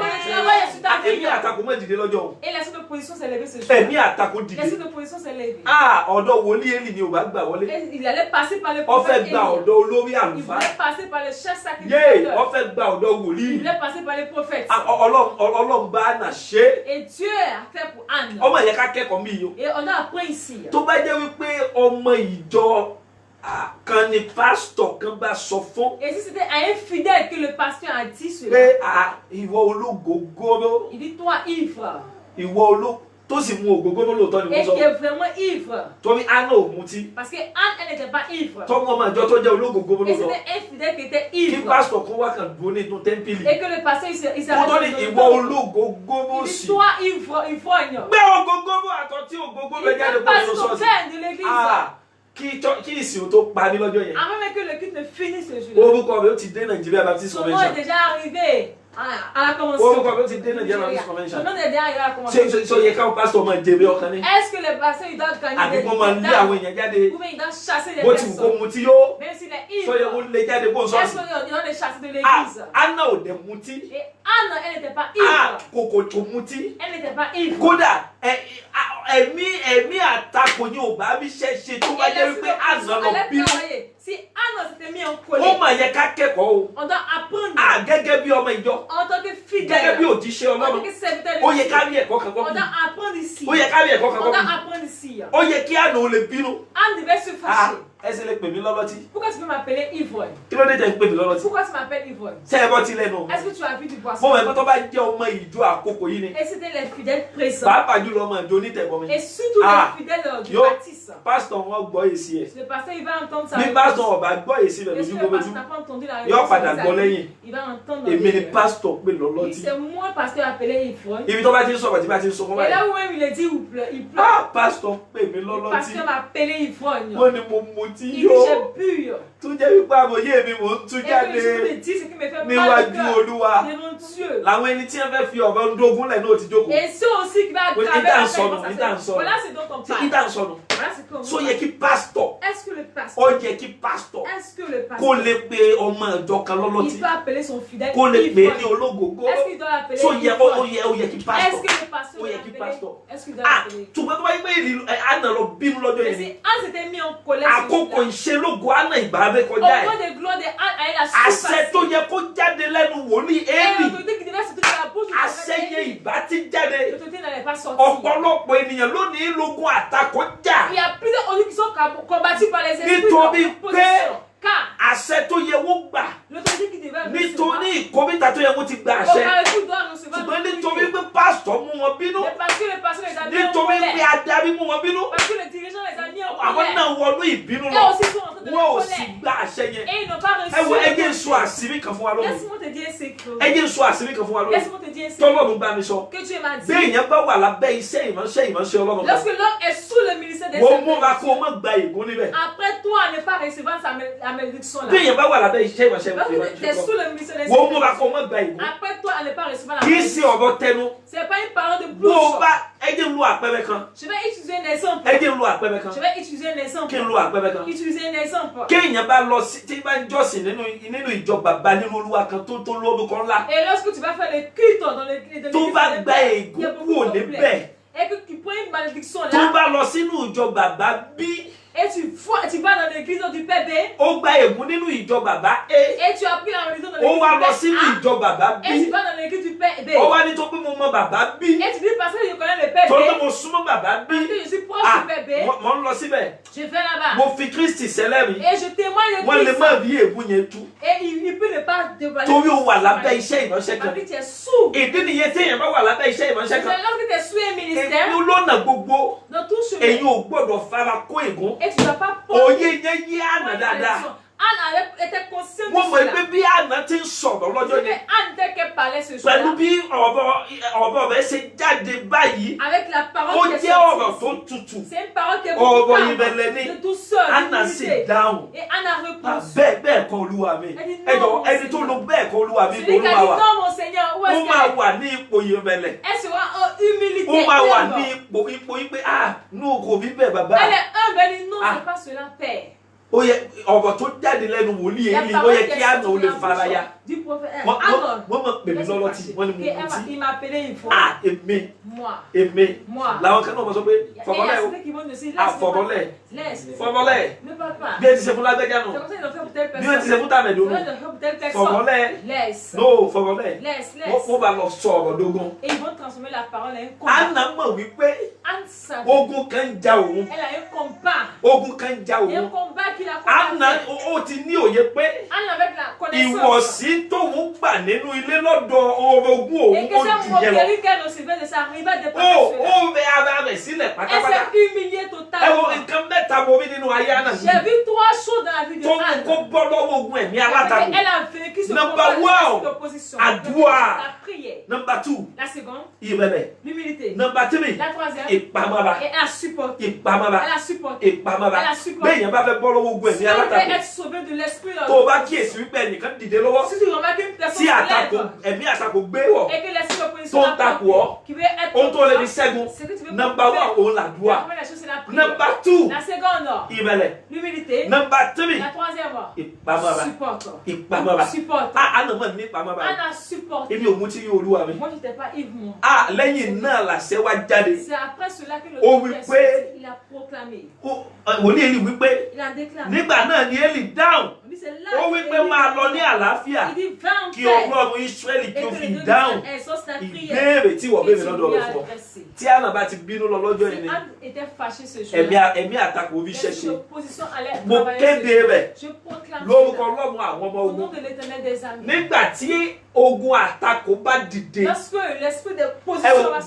Ẹ̀mí àtakò má dìde lọ́jọ́ òun. Et l'esprit d'opposition s'est levé ce jour. Ẹ̀mí àtakò dìde. L'esprit d'opposition s'est levé. Ọ̀dọ̀ wòlíì Élì ni ò bá gbà wọlé. Et il allait passer par le Ó prophète fẹ́ gba Élie. ọ̀dọ̀ olórí Il àlùfáà. voulait passer par le chef Yéè, sacrificateur. ó fẹ́ gba ọ̀dọ̀ Il wòlíì. voulait passer par les prophètes. Ọlọ́run bá Anna ṣe é. Et Dieu a fait pour Anne. Ọmọ yẹn ká kẹ́kọ̀ọ́ mí yìí o. Et on a appris ici. Tó bá jẹ́ wípé ọmọ ìjọ kan ni pásítọ̀ kan bá sọ fún Et si c'était à un fidèle que le pasteur a dit cela, pé ìwọ ológógóró il dit toi ivre. ìwọ tó sì mu ògógóró lóòótọ́ ni Et mo sọ. qui est vraiment ivre. Torí Anna ò mutí. Parce que Anne, elle n'était pas ivre. Tọ́mọ ọmọ ìjọ tó jẹ́ ológógóró Et lóòótọ́. c'était un fidèle qui était Kí ivre. pásítọ̀ kan wá kàn dúró nínú tẹ́ḿpìlì. Et que le pasteur, il s'est Kó tó ní arrêté ìwọ dans le ológógóró Il dit sí. toi ivre, ivrogne. Gbé ògógóró àtọ̀tí ògógóró Il jáde ne kó passe nínú son ṣọ́ọ̀ṣì. père de l'église. Kí ìsìn tó parí lọ́jọ́ yẹn. Avant même que le culte ne finisse ce jour-là. Orúkọ rẹ̀ ó ti dé Nigeria Baptist Son nom est Convention. déjà arrivé à la convention. Orúkọ rẹ̀ ó ti dé Nigeria Baptist Son Convention. nom est déjà arrivé à la convention. Ṣé yẹ káwọn pásítọ̀ máa jèrè ọkàn ní? Est-ce que le pasteur il doit gagner Àbí des kó máa lé àwọn èèyàn jáde? ou bien il doit chasser les Bó ti wù kó personnes? mutí yó. Même s'il est Sọ yẹ kó ivre. lé jáde kó Est-ce ṣọ́ọ̀ṣì. qu'il doit les chasser de l'église? Anna ò dẹ̀ mutí. Et Anne, elle n'était pas ivre. Kò mutí. Elle n'était pas ivre. Kódà ẹ̀mí àtakò ni ò bá bí ṣẹ́ṣe tó bá Et jẹ́ l'esprit wípé Anna d'opposition lọ allait bínú. travailler. Si Anna s'était mis en colère, ó mà yẹ ká kẹ́kọ̀ọ́ o. on doit apprendre. Gẹ́gẹ́ bí ọmọ ìjọ. En tant que fidèle. Gẹ́gẹ́ bí òjíṣẹ́ En tant Ọlọ́run. que serviteur de Ó yẹ Dieu. ká rí ẹ̀kọ́ kan kọ́ On bí. doit apprendre ici. Ó yẹ ká rí ẹ̀kọ́ kan On kọ́ doit bí. apprendre ici. Ó yẹ kí Anna ò lè bínú. Anne devait se fâcher. Ẹ sì lè pè mí lọ́lọ́tí. Pourquoi tu peux m'appeler ivrogne? Kí ló dé tẹ̀ ń pè mí lọ́lọ́tí? Pourquoi tu m'appelles ivrogne? Ṣé ẹ bọ́ ti lẹ́nu? Est-ce que tu as vu du poisson? Mo mọ̀ pé tó bá jẹ́ ọmọ ìjọ àkókò yìí ni. Et c'était les fidèles présents. Pàápàá jùlọ ọmọ ìjọ onítẹ̀bọmi. Et surtout les fidèles du baptiste. Pásítọ̀ wọn gbọ́ èsì ẹ̀. Le pasteur, il va entendre ça. Bí pásítọ̀ ọba gbọ́ èsì rẹ̀ Et si lójú le gbogbo pasteur n'a pas entendu la yóò réponse, padà gbọ́ lẹ́yìn. il va entendre. Èmi ni pásítọ̀ pè lọ́lọ́tí. C'est moi, pasteur, appelé ivrogne. Ibi tó bá ti ń sọ̀rọ̀ tí bá ti ń sọ fún Et báyìí. là où même il est dit, il pleure. Pásítọ̀ pè mí Le lọ́lọ́tí. pasteur m'a appelé ivrogne. Wọ́n ní mo mutí Il dit, yó. j'ai bu. Tó jẹ́ wípé àbòyé mi mò ń tú Et jáde puis je me dis, ce qui me fait mal au níwájú cœur. Olúwa. Devant Dieu. Làwọn ẹni tí wọ́n fẹ́ fi ọ̀bẹ ń dógún lẹ̀ náà ti jókòó. Et ceux aussi qui va Oui, aggraver il la t'en sonne, peine, il t'en sonne. voilà ce dont on Tí parle. ìdá ń sọnù. Voilà ce qu'on Só parle. yẹ kí pásítọ̀. Est-ce que le pasteur, Ó yẹ kí pásítọ̀ est-ce que le kó pasteur, lè pe ọmọ ìjọ kan il lọ́lọ́tí. peut appeler son fidèle Kó lè pè é ní ivrogne? ológogo. Est-ce qu'il doit l'appeler Só yẹ ivrogne? ó yẹ kí Est-ce pásítọ̀. que le pasteur Ó doit yẹ kí l'appeler? pásítọ̀. Est-ce qu'il doit l'appeler? Ṣùgbọ́n tó bá yẹ pé Anna lọ bínú lọ́jọ́ Mais yẹn ni. si Anne s'était mis en colère, Àkókò ìṣelógo Anna ìgbà abẹ́ au kọjá ẹ̀. nom de gloire de Anne, elle a Àṣẹ tó yẹ kó jáde lẹ́nu wòlíì Et Élì. l'autorité qui devait sortir de la bouche du Àṣẹ prophète yẹn Élie, ìbá ti jáde. l'autorité n'allait pas sortir. Ọ̀pọ̀lọpọ̀ ènìyàn lónìí lógun àtakò jà. Il y a plusieurs autres qui sont combattus par les esprits Nítorí de opposition. Car Àṣẹ tó yẹ wó gbà. l'autorité qui devait Nítorí ìkóríta tó yẹ wó ti gba au àṣẹ. carrefour doit recevoir Ṣùgbọ́n nítorí l'autorité. pé pásítọ̀ mú wọn bínú. Mais parce que le pasteur les a mis en Nítorí pé colère. adarí mú wọn bínú. Parce que le dirigeant les a mis en Àwọn colère. náà wọnú ìbínú Et lọ. aussi sont en train de la Wọ́n ò sì colère. gba àṣẹ yẹn. Et ils n'ont pas reçu. Ẹ wo ẹjẹ́ ń le sọ àṣírí kan fún wa lónìí. Laisse-moi te dire un secret. Ẹjẹ́ ń sọ àṣírí kan fún wa lónìí. Laisse-moi te dire un secret. Tọ́lọ́run bá mi sọ. Que Dieu m'a Bí dit. èèyàn bá wà lábẹ́ iṣẹ́ ìránṣẹ́ Ọlọ́run kan. Lorsque l'homme est sous le ministère des Wọ́n múra kó o services, má gba ègún níbẹ̀. après toi, ne pas recevoir la malédiction là. Bí èèyàn bá wà lábẹ́ iṣẹ́ ìránṣẹ́ Lorsque tu es Ọlọ́run sous le ministère des wọ́n múra services, kó o má gba ègún. après toi, à ne pas recevoir la Kì í ṣe malédiction. ọ̀rọ̀ tẹnu. Ce n'est pas une parole de Bó o bouche. bá ẹjẹ́ ń lo àpẹẹrẹ kan. Je vais utiliser un exemple. Ẹjẹ́ ń lo àpẹẹrẹ kan. Je vais utiliser un exemple. Kí n lo àpẹẹrẹ kan. Utiliser un exemple. Kéèyàn bá lọ sí tí bá ń jọ́sìn nínú ìjọ bàbá nínú Olúwa kan tó lórúkọ ńlá. Et lorsque tu vas faire le culte dans l'église, Tó bá gba ègún kúrò níbẹ̀. et que tu prends une malédiction Tó là, bá lọ sínú ìjọ bàbá bí. et tu vas dans l'église du père B, Ó gba ègún nínú ìjọ bàbá A. et tu as pris la malédiction dans Ó l'église wá du lọ père sínú A, ìjọ bàbá et tu B. vas dans l'église du père B. Ó wá ní tó pé mo mọ bàbá B. Et tu dis parce que je connais le père Tó pé B, mo súnmọ́ bàbá B. parce que je suis proche Ah, du père B, mo ń lọ síbẹ̀. je vais là-bas. Mo fi Kristi sẹ́lẹ̀rì. Et je témoigne de Wọ́n lè Christ. má rí ègún yẹn tú. Et il peut ne pas dévoiler. Torí ó wà lábẹ́ iṣẹ́ ìránṣẹ́ kan. Parce que tu es sous. Ìdí nìyẹn téèyàn bá wà lábẹ́ iṣẹ́ ìránṣẹ́ C'est kan. lorsque tu es sous un ministère, Ègún lọ́nà gbogbo. dans tout chemin, Èyí ò gbọ́dọ̀ fara kó ègún. et tu ne dois pas Òye yẹn yé Ànà dáadáa. Anne était consciente de Wọ́n mọ̀ cela. pé bí Ànà ti ń sọ̀rọ̀ lọ́jọ́ Mais yẹn. Anne tel qu'elle parlait ce Pẹ̀lú jour-là, bí ọ̀bọ̀ rẹ̀ ṣe jáde báyìí. avec la Ó parole qui est jẹ́ ọ̀rọ̀ sortie tó ici, tutù. c'est une parole qui est Ọ̀rọ̀ beaucoup ìrẹ̀lẹ̀ ni. calme, de douceur, Ànà sì d'humilité. dáhùn. Et Anne a répondu. Bẹ́ẹ̀ kọ́ Olúwa mi. Elle dit Ẹ jọ̀ọ́ non, ẹni tó lo bẹ́ẹ̀ kọ́ Olúwa mi kò Celui qui a Olúwa dit wa. non, mon Seigneur, où Ó est-ce máa qu'elle est? wà ní ipò ìrẹ̀lẹ̀. Elle sera en humilité. Ó máa wà ní humble. ipò yí pé nù kò rí bẹ́ẹ̀ bàbá. Elle est humble, elle dit non, Ah. c'est pas cela, Père. Ó yẹ ọ̀rọ̀ tó jáde lẹ́nu wòlíì La Élì ó parole yẹ qui kí est Ànà ó sortie lè de la fara ya. bouche du prophète Wọ́n Aaron. mọ̀ pè mí lọ́lọ́tí wọ́n ní mo Et mutí. il m'a appelé une fois. Èmi Moi. Moi. làwọn kan náà mọ̀ sọ pé Et il y fọmọlẹ́ a o. ceux qui vont aussi Fọmọlẹ́. laisse. Fọmọlẹ́. Ne parle pas. Bí ẹ ti ṣe fún lágbẹ́jà C'est nù. comme ça qu'ils ont fait pour telle Bí wọ́n ti ṣe personne. fún tàmẹ̀dò C'est nù. comme ça qu'ils ont fait pour telle personne. Fọmọlẹ́. Laisse. No fọmọlẹ́. Laisse, Wọ́n laisse. bá lọ sọ ọ̀rọ̀ dógún. Et ils vont transformer la parole en un combat. Ànà mọ̀ wípé Anne savait. ogun kan ń ja òun. Elle a un combat. Ogun kan ń ja Et un òun. combat qu'il a Ànà combattu. ó ti ní òye pé Anne avec la connaissance. ìwọ̀sí tóun gbà nínú ilé lọ́dọ̀ orogún òun Et que ó cette jù yẹn lọ. moquerie qu'elle recevait de sa rival Ó dépasser cela. ó bẹ ara rẹ̀ sílẹ̀ Elle pátápátá. s'est humiliée Ẹ wo totalement. nǹkan mẹ́ta mo rí nínú ayé Ànà J'ai yìí. vu trois choses dans la vie de Tó mú Anne. kó bọ́ lọ́wọ́ ogun ẹ̀mí alátakò. Elle a vécu ce Number combat one, d'opposition. àdúrà. La prière. Number 2, La seconde, ìrẹ̀lẹ̀. l'humilité. Number 3, La troisième, ìpamọ́ra. et elle a supporté. Ìpamọ́ra. Elle a supporté. Ìpamọ́ra. Elle a supporté. Bẹ́ẹ̀ yẹn bá fẹ́ bọ́ lọ́wọ́ ogun Si ẹ̀mí elle veut alátakò. être sauvée de l'esprit, Tó o bá kíyèsí wípé ẹnìkan dìde lọ́wọ́ si tu remarques une personne tí qui àtakò lève ẹ̀mí àtakò gbé wọ̀. et que l'esprit d'opposition position qui veut être number 1 on la doit. Number 2 la seconde l'humilité. Number 3 la troisième support. Anna support. Moi j'étais pas Yves Mon. C'est après cela que le il a proclamé. Il a déclaré. Ó wí pé máa lọ ní àlàáfíà kí Ọlọ́run Ísírẹ́lì kí ó fi dáhùn ìbéèrè tí wọ́n béèrè lọ́dọ̀ rẹ̀ fún ọ. Tí Anna bá ti bínú lọ lọ́jọ́ yẹn ni ẹ̀mí àtakò orí ṣẹ́ṣe. Mo kéde rẹ̀ lórúkọ Ọlọ́run àwọn ọmọ ogun. Nígbà tí ogun àtakò bá dìde.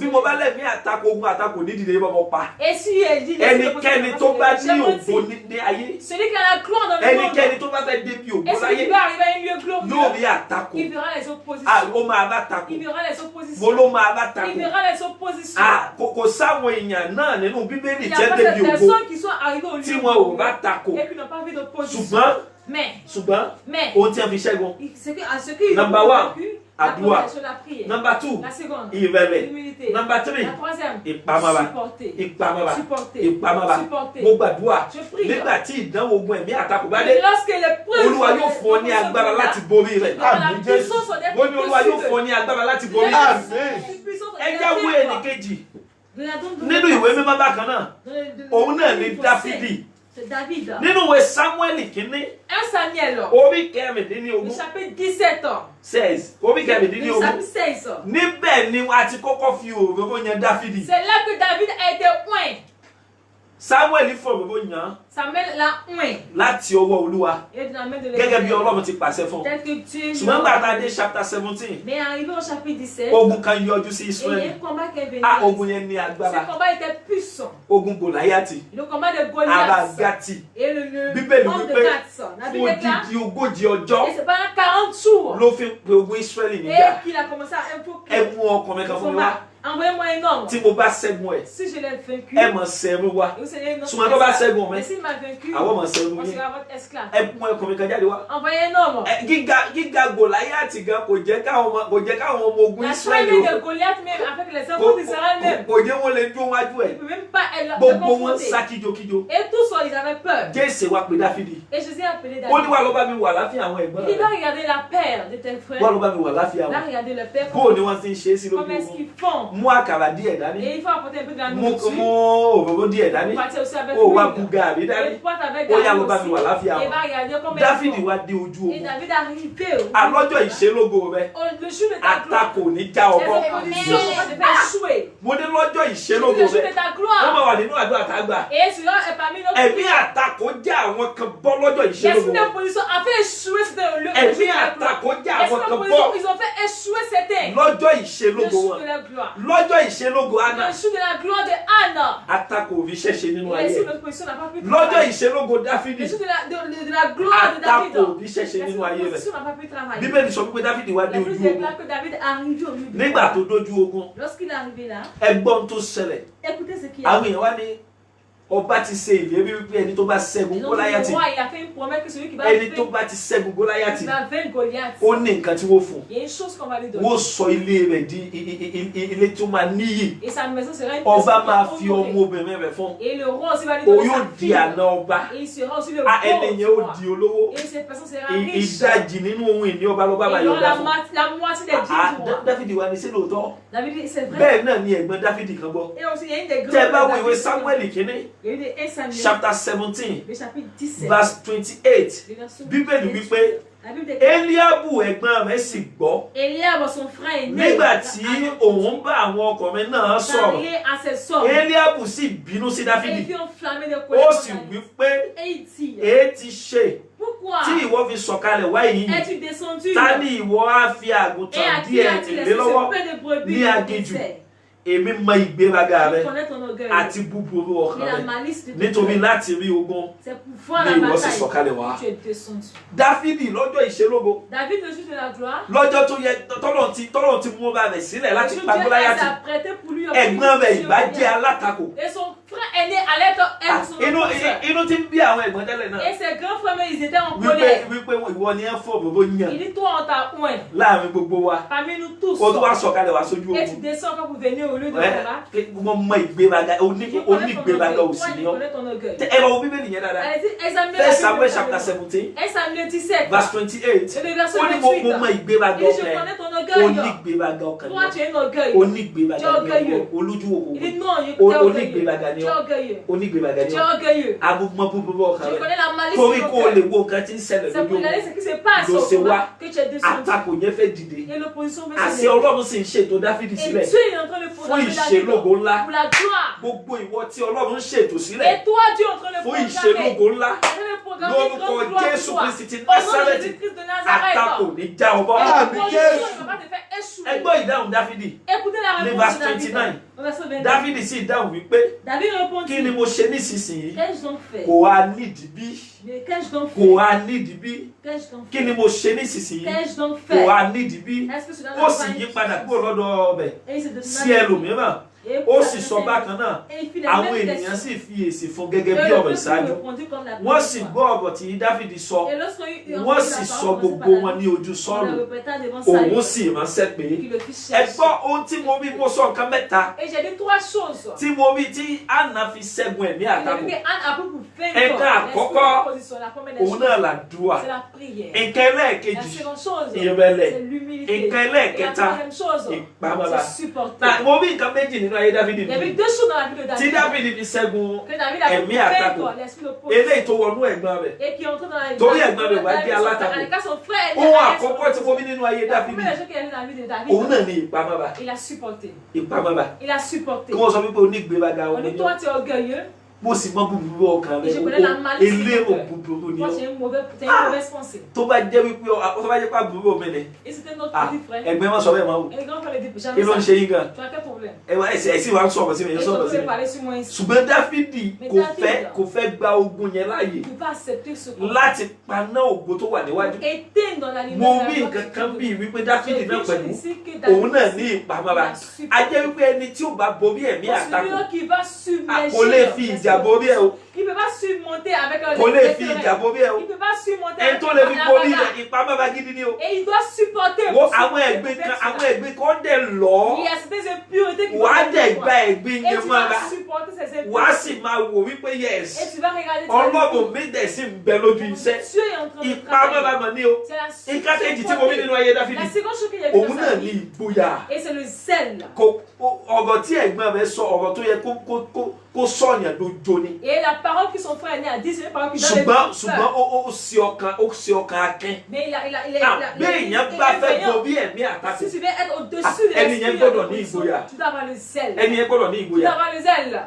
Bí mo bá lẹ́mí àtakò ogun àtakò ní dìde bá mo pa. Ẹnikẹ́ni tó bá ní ògo ní ayé. Ẹnikẹ́ni tó bá fẹ́ débi ògo láyé yóò rí àtakò. Ó máa bá takò. Mo ló máa bá takò. Kò sáwọn èèyàn náà nínú Bíbélì jẹ́ débi ògo tí wọn ò bá takò. Ṣùgbọ́n ohun tí a fi ṣẹ́gun. Number 1 àdúrà. Number 2 ìrẹ̀lẹ̀. Number 3 ìpamọ́ra. Mo gbàdúrà nígbà tí ìdánwò ogun ẹ̀mí àtakò bá dé, Olúwa yóò fún ọ ní agbára láti borí rẹ̀. Mo ní Olúwa yóò fún ọ ní agbára láti borí rẹ̀. Ẹ jáwé ẹnìkejì nínú ìwé mímọ́ bákan náà, òun náà ni Dáfídì. Nínú ìwé Sámúẹ́lì kìíní orí kẹrìndínlógún 16 orí kẹrìndínlógún níbẹ̀ ni a ti kọ́kọ́ fi òróró yan Dáfídì. C'est là que David a été oint. Samuel fọ òróró yan láti ọwọ́ Olúwa gẹ́gẹ́ bí Ọlọ́run ti pàṣẹ fún. Ṣùgbọ́n gbàtà dé chapter 17 ogun kan yọjú sí Israẹli. Ogun yẹn ní agbára. Ogun Gòláyátì ará Gátì. Bíbélì wípé fún odidi 40 ọjọ́ ló fi pe ogun Israẹli níjà. Ẹ mú ọkàn mi kan fún mi wá. Envoyez-moi un homme. Tí mo bá ṣẹ́gun ẹ̀. Si je l'ai vaincu. Ẹ mọ̀ ṣẹ́gun wa. Ṣùgbọ́n tó bá ṣẹ́gun mi. S'il m'a vaincu. Àwọn mọ̀ ṣẹ́gun On yín. sera votre esclave. Ẹ mú ẹkùn mi kan jáde wá. Envoyez un homme. Gíga Gòláyátì gan kò jẹ́ káwọn ọmọ ogun Ísírẹ́lì o. La de Goliath même avec les enfants d'Israël même. Kò jẹ́ wọn lè dún wájú ẹ̀. Il peut même pas être Gbogbo wọn sá kíjokíjo. Et tous ils avaient peur. Jésù wá pè Dáfídì. Et Jésus a appelé David. Ó ní wá lọ bá mi wà láfíà àwọn ẹ̀gbọ́n rẹ̀. Il va regarder la paix de tes frères. Wá lọ bá mi wà láfíà wọn. Il va regarder le père. Bó ni wọ́n ti ń ṣe é sí lójú ogun. Comment est-ce qu'ils font? Mú àkàrà díẹ̀ dání. Et il faut apporter un peu de la nourriture. Mú òróró díẹ̀ dání. Ó wá bu gàrí dání. Ó yá lọ bá mi wà láfíà wọn. Dáfídì wá dé ojú ogun. Alọ́jọ́ ìṣelógo rẹ̀. Àtakò ní já ọgbọ́n. Mo ní lọ́jọ́ ìṣelógo rẹ̀. Wọ́n máa wà nínú àdúrà tá a gbà. Ẹ̀mí àtakò já àwọn kan bọ́ lọ́jọ́ ìṣelógo rẹ̀. Ẹ̀mí àtakò já àwọn kan bọ́ lọ́jọ́ ìṣelógo wọn. Lọ́jọ́ ìṣelógo Anna. Àtakò fi ṣẹ̀ṣẹ̀ nínú ayé. Lọ́jọ́ ìṣelógo Dáfídì. Àtakò fi ṣẹ̀ṣẹ̀ nínú ayé rẹ̀. Bíbélì sọ pé Dáfídì wá dé ojú ogun. Nígbà tó dójú ogun, ẹgbọ́n tó ṣẹlẹ̀. Àwọn èèyàn wá ní ọba ti ṣe ìlérí wípé ẹni tó bá ṣẹ́gun Gòláyátì. Ẹni tó bá ti ṣẹ́gun Gòláyátì. Ó ní nǹkan tí wọ́n fún. Wọ́n sọ ilé rẹ̀ di ilé tó máa níyì. Ọba máa fi ọmọ obìnrin rẹ̀ fún. O yóò di àna ọba. Ẹni yẹn ó di olówó. Ìdajì nínú ohun ìní ọba lọ́ba máa yọ̀ọ̀dá fún. Dáfídì wá ní sí lóòótọ́. Bẹ́ẹ̀ náà ni ẹ̀gbọ́n Dáfídì kan gbọ́. Tẹ́ bá wo ìwé Sámúẹ́lì kìíní. Chapter 17 verse 28. Bíbélì wípé Eliabu ẹ̀gbọ́n rẹ̀ sì gbọ́. Nígbà tí òun bá àwọn ọkùnrin náà sọ̀rọ̀, Eliabu sì bínú sí Dáfídì. Ó sì wí pé èé ti ṣe tí ìwọ fi sọ̀kalẹ̀ wá yìí. Ta ni ìwọ á fi àgùntàn díẹ̀ tẹ̀lé lọ́wọ́ ní aginjù? Èmi mọ ìgbéraga rẹ àti búburú ọkàn rẹ nítorí láti rí ogun ní ìwọ sì sọ̀kalẹ̀ wá. Dáfídì lọ́jọ́ ìṣelógo, lọ́jọ́ tó yẹ tọ́lọ̀ ti múra rẹ̀ sílẹ̀ láti pa Gòláyátì, ẹ̀gbọ́n rẹ̀ ìbá jẹ́ alátakò. aînés allaient être son opposeur. Et ses grands frères, ils étaient en colère. Il dit, toi, on t'a oint. Parmi nous tous. Et tu descends quand vous venez au lieu de combat. Tu connais ton orgueil. Examine Samuel chapitre 17, verse 28. Il dit, je connais ton orgueil. Toi, tu es un orgueil. Tu es orgueilleux. Il dit, non, tu es orgueilleux. Tu es orgueilleux. Tu es orgueilleux. Je connais la malice de ton cœur. C'est pour regarder ce qui se passe au combat que tu es descendu. Et l'opposition veut se lever. Et Dieu est en train de programmer pour la gloire. Et toi, Dieu est en train de programmer une grande gloire pour toi. Au nom de Jésus-Christ de Nazareth. Et l'opposition ne va pas te faire échouer. Écoutez la réponse de David. David ici, David répond, qu'ai-je donc fait? Qu'ai-je donc fait? Est-ce que cela n'a pas été? Ó sì sọ bákan náà àwọn ènìyàn sì fi èsì fún gẹ́gẹ́ bí ọ̀rọ̀ ìṣáájú wọ́n sì gbọ́ ọ̀rọ̀ tí Dáfídì sọ wọ́n sì sọ gbogbo wọn ní ojú Sọ́ọ̀lù òun sì ránṣẹ́ pé ẹ gbọ́ ohun tí mo rí mo sọ nǹkan mẹ́ta tí mo rí tí Hánà fi ṣẹ́gun ẹ̀mí àtakò ẹ̀ka àkọ́kọ́ òun náà làdúà ẹ̀ka ẹlẹ́ẹ̀kejì ìrẹ̀lẹ̀ ẹ̀ka ẹlẹ́ẹ̀kẹta ìpamọ́ra mo rí nǹkan méjì nínú. Il y avait deux choses dans la vie de David. David fi ṣẹ́gun ẹ̀mí àtakò eléyìí tó wọnú ẹ̀gbọ́n rẹ̀ torí ẹ̀gbọ́n rẹ̀ wá di alátakò ohun àkọ́kọ́ tí mo bí nínú ayé David òun náà ní ìpamọ́ra kí wọ́n sọ wípé onígbéraga ọmọ yẹn mo sì mọ búburú ọkàn rẹ elérò búburú ni ọ tó bá jẹ́ wípé àbúrò mi ni ẹgbẹ́ wọn sọ bẹ́ẹ̀ máa wò kí ló ń ṣe yín gan ẹ̀sìn wa ń sọ̀rọ̀ sí mi yẹn sọ̀rọ̀ sí mi ṣùgbọ́n Dáfídì kò fẹ́ gba ogun yẹn láàyè láti paná ògo tó wà níwájú mo rí nǹkan kan bíi wípé Dáfídì náà pẹ̀lú òun náà ní ìpamọ́ra a jẹ́ wípé ẹni tí ò bá borí ẹ̀mí àtakò kò lè fi ìjà borí ẹ o. Il ne peut pas surmonter avec un kò lè fi ìjà borí ẹ o. Il ne peut pas surmonter avec un lè fi borí rẹ ìpamọ́ra gidi ni o. Et il doit supporter. Wo àwọn ẹ̀gbin kan dẹ̀ lọ. Il y a certaines impuretés qui wàá dẹ̀ gba ẹ̀gbin yẹn mọ́ra. Et tu vas supporter ces impuretés. Wàá sì máa wò wípé yes. Et tu vas regarder. Ọlọ́run mi dẹ̀ sì ń bẹ lójú iṣẹ́. Ìpamọ́ra mọ̀ ní o. Nǹkan kejì tí mo rí nínú ayé Dáfídì. Òun náà ní ìgboyà. Et c'est le zèle. Ọ̀rọ̀ tí ẹ̀gbọ́n rẹ̀ sọ ọ̀rọ̀ tó yẹ kó sọ̀yàn lójó ni. Et la parole que son frère a dit, c'est une parole qui donne le cœur. Ṣùgbọ́n ó sì ọkàn akin. Mais il a béèyàn bá fẹ́ borí ẹ̀mí àtakò. Si tu veux être au-dessus de ẹni yẹn gbọ́dọ̀ ní ìgboyà. Tu dois avoir le zèle. ẹni yẹn gbọ́dọ̀ ní ìgboyà. Tu dois avoir le zèle.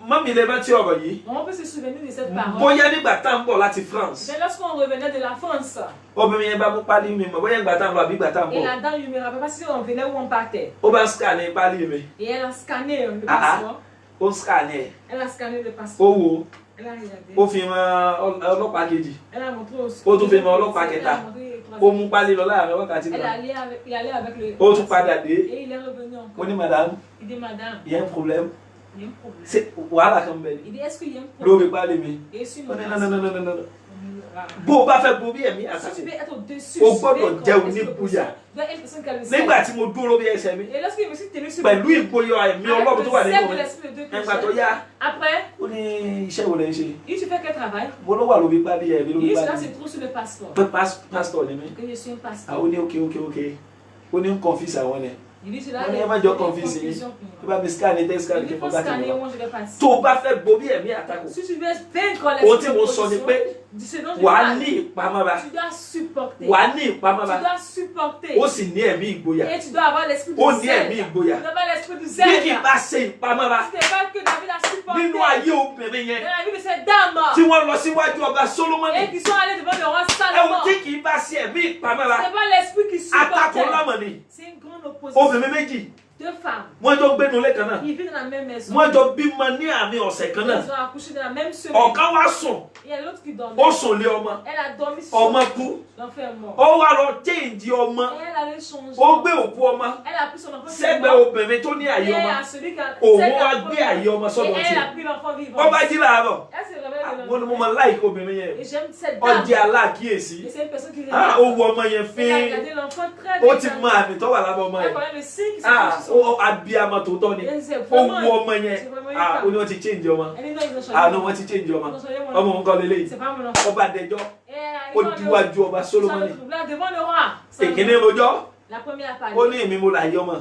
Mọ́mí lè rántí ọ̀rọ̀ yìí. On peut se souvenir de cette parole. Bóyá nígbà tá à ń bọ̀ láti France. Mais lorsqu'on revenait de la France. Obìnrin yẹn bá mú pálí mi mọ̀ bóyá ìgbà tá à ń lọ àbí ìgbà tá à ń bọ̀. Et la dame, je me rappelle pas si on venait ou on partait. Ó bá ń scanner pálí mi. Et elle a scanné le passeport. Ó scanner. Elle a scanné le passeport. Ó wò. Elle a regardé. Ó fi hàn ọlọ́pàá kejì. Elle a montré aussi. Ó tún fi hàn ọlọ́pàá kẹta. Ó mú pálí lọ láàrin wákàtí kan. Il allait avec le. Ó tún padà dé. Et il est revenu encore. Ó ní madame. Il dit madame. Il y a un problème. Il y a un problème. C'est wàhálà kan bẹ́ẹ̀ ni. Il dit est-ce qu'il y a un problème? Lórí pálí mi. Et si non. Bó o bá fẹ́ borí ẹ̀mí àtakò. O gbọ́dọ̀ jẹ́ onígboyà. Nígbà tí mo dúró lórí ẹsẹ̀ mi. Pẹ̀lú ìgboyà ẹ̀mí Ọlọ́run tó wà nínú mi. Nígbà tó yá. Ó ní iṣẹ́ wo lẹ ń ṣe. Il tu fais quel travail? Mo ló wà lórí pálí ẹ̀ mi lórí pálí. Il là c'est trop sur le passeport. Pastor ni mi. Que je suis un pasteur. Ah ó ní ok. Ó ní ń confuse àwọn ẹ̀. Il dit cela. Wọ́n ní ẹ má jọ confuse yín. Tó bá mi scan tẹ́ scan kí n fọ́ bá ti lọ. Tó o bá fẹ́ borí ẹ̀mí àtakò. Ohun tí mo sọ ni pé wàá ní ìpamọ́ra. Wàá ní ìpamọ́ra. Ó sì ní ẹ̀mí ìgboyà. Ó ní ẹ̀mí ìgboyà. Bí kì í bá ṣe ìpamọ́ra nínú ayé obìnrin yẹn tí wọ́n lọ síwájú ọba Sólómọ́nì. Ẹ̀wọ̀n tí kì í bá ṣe ẹ̀mí ìpamọ́ra. Àtakò lámọ̀ ni. Obìnrin méjì Deux femmes. Moi, je vais nous les canards. Ils vivent dans la même maison. Moi, je vais manier à mes os canards. Ils ont accouché dans la même semaine. En Kawason. Il y a l'autre qui dormait. Au son léoma. Elle a dormi sur l'enfer est mort. Oh, alors, tiens, dit Oma. Elle allait changer. Au bé au poima. Elle a pris son enfant. C'est bé au bébé, Tony à Yoma. Au roi bé à Yoma, son et elle a pris l'enfant vivant. On va dire là avant. Elle s'est réveillée. Mon moment like au bébé. Et j'aime cette dame. On dit Allah qui est ici. Et c'est une personne qui est ah, au roi moyen fait. Elle a regardé l'enfant très bien. Oh, tu m'as mis, toi, là, maman. Elle connaît le signe qui se ah, oh, abiyama to toni. Oh, woman, ah, on want to change your man. Ah, no, want to change your man. Oh, mon gars, les. C'est pas mon enfant. Oh, bah, des gens. Oh, tu vois, tu vois, Solomon. Là, devant le roi. Et qui n'est pas là? La première partie. On est mis là, yoma.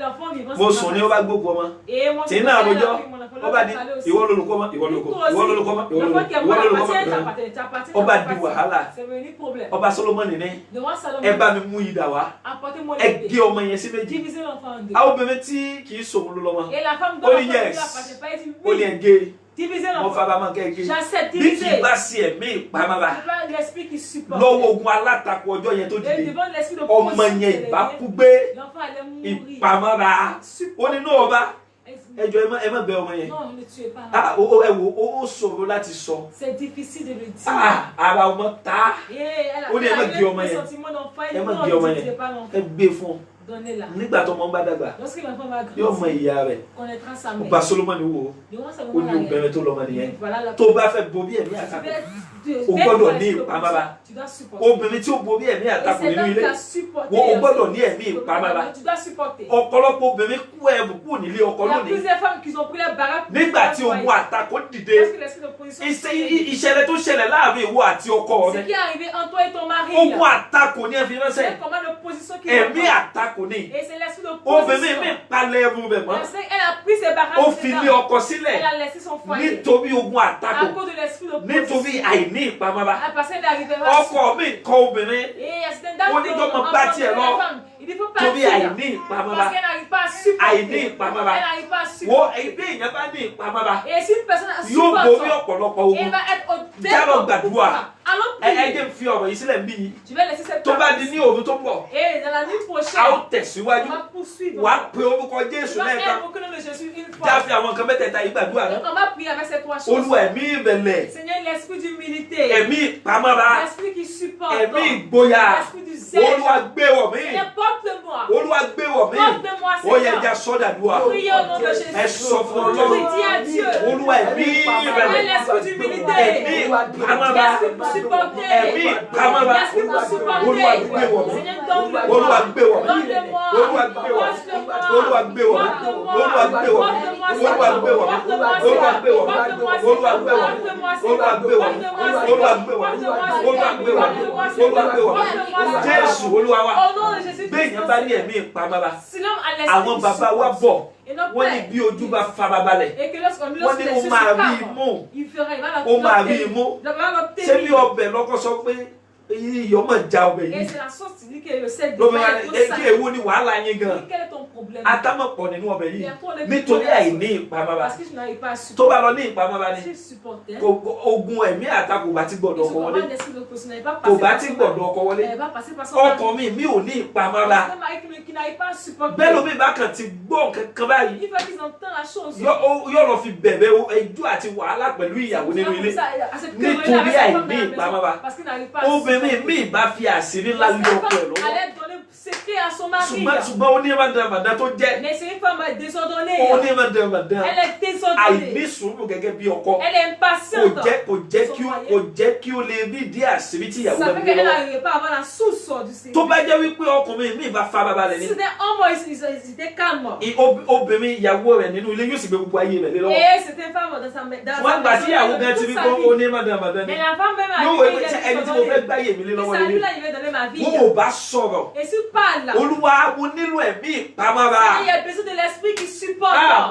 L'enfant vivant. Mon son est au bas beaucoup, comment? Et moi, c'est là, bonjour. On va dire, il va le comment? Il va le comment? Il va le comment? Il va le comment? On va dire, voilà. C'est venu problème. On va Solomon né. De roi Salomon. Et bah, me mouille d'awa. Apportez-moi et qui au moins c'est me diviser l'enfant en deux. Ah, au bébé qui sont le loma. Et la femme doit diviser diviser l'enfant. Mon femme manque qui. J'accepte diviser. Qui va si aimer pas ma. L'esprit qui supporte. L'eau moi là ta ko jo yen to dide. Devant l'esprit de o manye ba kugbe. L'enfant allait mourir. Pas ma ba. On est no ba. Et je aime bien au moyen. Non, ne tuez pas. Ah, oh, sauve là, tu sors. C'est difficile de le dire. Ah, bah, on m'a on est un sentiment d'enfant. Il ne disait pas l'enfant. Donnez-la. Lorsque l'enfant va grandir, connaîtra sa mère. Pas seulement nous. On nous permet tout le monde. Tu vas faire beau bien. O gbọ́dọ̀ ní ìpamọ́ra obìnrin tí ó borí ẹ̀mí àtakò nínú ilé o gbọ́dọ̀ ní ẹ̀mí ìpamọ́ra ọ̀pọ̀lọpọ̀ obìnrin kú ẹ̀bù kú nílé ọkọ lónìí nígbà tí ogun àtakò dìde ìṣẹ̀lẹ̀ tó ṣẹlẹ̀ láàrin ìwọ àti ọkọ rẹ ogun àtakò ní ẹ̀fín ránṣẹ́ ẹ̀mí àtakò ní obìnrin mi palẹ̀ ẹ̀bù rẹ̀ mọ́ ó fi lé ọkọ sílẹ̀ nítorí ogun àtakò nítorí àìní ìpamọ́ra ọkọ mi kọ obìnrin onídọ́mọ bá tiẹ̀ lọ torí àìní ìpamọ́ra àìní ìpamọ́ra wo ẹgbẹ́ èèyàn bá ní ìpamọ́ra yóò borí ọ̀pọ̀lọpọ̀ ogun jálọ gbàdúrà ẹjẹ ń fi ọ̀rọ̀ yìí sílẹ̀ ń bí yìí tó bá di ní òru tó ń bọ̀ a ó tẹ̀síwájú wà á pe orúkọ Jésù lẹ́ẹ̀kan jáfe àwọn nǹkan mẹ́tẹ̀ẹ̀ta yìí gbàdúrà rẹ Olúwa ẹ̀mí ìrẹ̀lẹ̀ ẹ̀mí ìpamọ́ra ẹ̀mí ìgboyà Olúwa gbé wọ̀ mí Olúwa gbé wọ̀ mí ó yẹ ẹja sọ́dà dùà ẹ sọ fún Ọlọ́run Olúwa ẹ̀mí ìrẹ̀lẹ̀ ẹ̀mí ìpamọ́ra ẹ̀mí ìpamọ́ra Olúwa gbé wọ̀ mí Olúwa gbé wọ̀ mí Olúwa gbé wọ̀ mí Olúwa gbé wọ̀ mí Olúwa gbé wọ̀ mí Olúwa gbé wọ̀ mí Olúwa gbé wọ̀ mí Olúwa gbé wọ̀ mí Olúwa gbé wọ̀ mí Olúwa gbé wọ̀ mí Olúwa gbé wọ̀ mí Olúwa gbé wọ̀ mí Jésù Olúwa wa béèyàn bá ní ẹ̀mí ìpamọ́ra àwọn bàbá wa bọ̀ wọ́n ní bí ojú bá farabalẹ̀ wọ́n ní o máa rí imú o máa rí imú ṣé bí ọbẹ̀ lọ́kọ́ sọ pé iyọ̀ máa já ọbẹ̀ yìí lómi ewu ni wàhálà yín gan atámọ̀ pọ̀ nínú ọbẹ̀ yìí nítorí àìní ìpamọ́ra tó bá lọ ní ìpamọ́ra ni ogun ẹ̀mí àtakò bá ti gbọ́dọ̀ ọkọ wọlé kò bá ti gbọ́dọ̀ ọkọ wọlé ọkàn mi ò ní ìpamọ́ra bẹ́ẹ̀ lómi bá kàn ti gbọ́ kankan báyìí yóò lọ fi bẹ̀bẹ̀ ẹjọ́ àti wàhálà pẹ̀lú ìyàwó nínú ilé nítorí àìní ìpamọ́ra obìnrin mi bá fi àṣírí ńlá lé ọkọ ẹ̀ lọ́wọ́ ṣùgbọ́n ó ní ẹ̀mọ̀dàmọ̀dà tó jẹ́ ó ní ẹ̀mọ̀dàmọ̀dà àìní sùúrù gẹ́gẹ́ bí ọkọ kò jẹ́ kí ó lè rí ìdí àṣírí tí ìyàwó rẹ̀ gbé lọ́wọ́ tó bá jẹ́ wípé ọkùnrin mi bá farabalẹ̀ ní obìnrin ìyàwó rẹ̀ nínú ilé yóò sì gbé gbogbo ayé rẹ̀ lé lọ́wọ́ wọ́n gbà tí ìyàwó gan ti rí kó ó ní ẹ̀mọ̀dàmọ̀dà ni yóò wọ ẹni tí mo fẹ́ gbáyé mi lé lọ́wọ́ lélẹ̀ wọ́n ò bá sọ̀rọ̀ Olúwa mo nílò ẹ̀mí ìpamọ́ra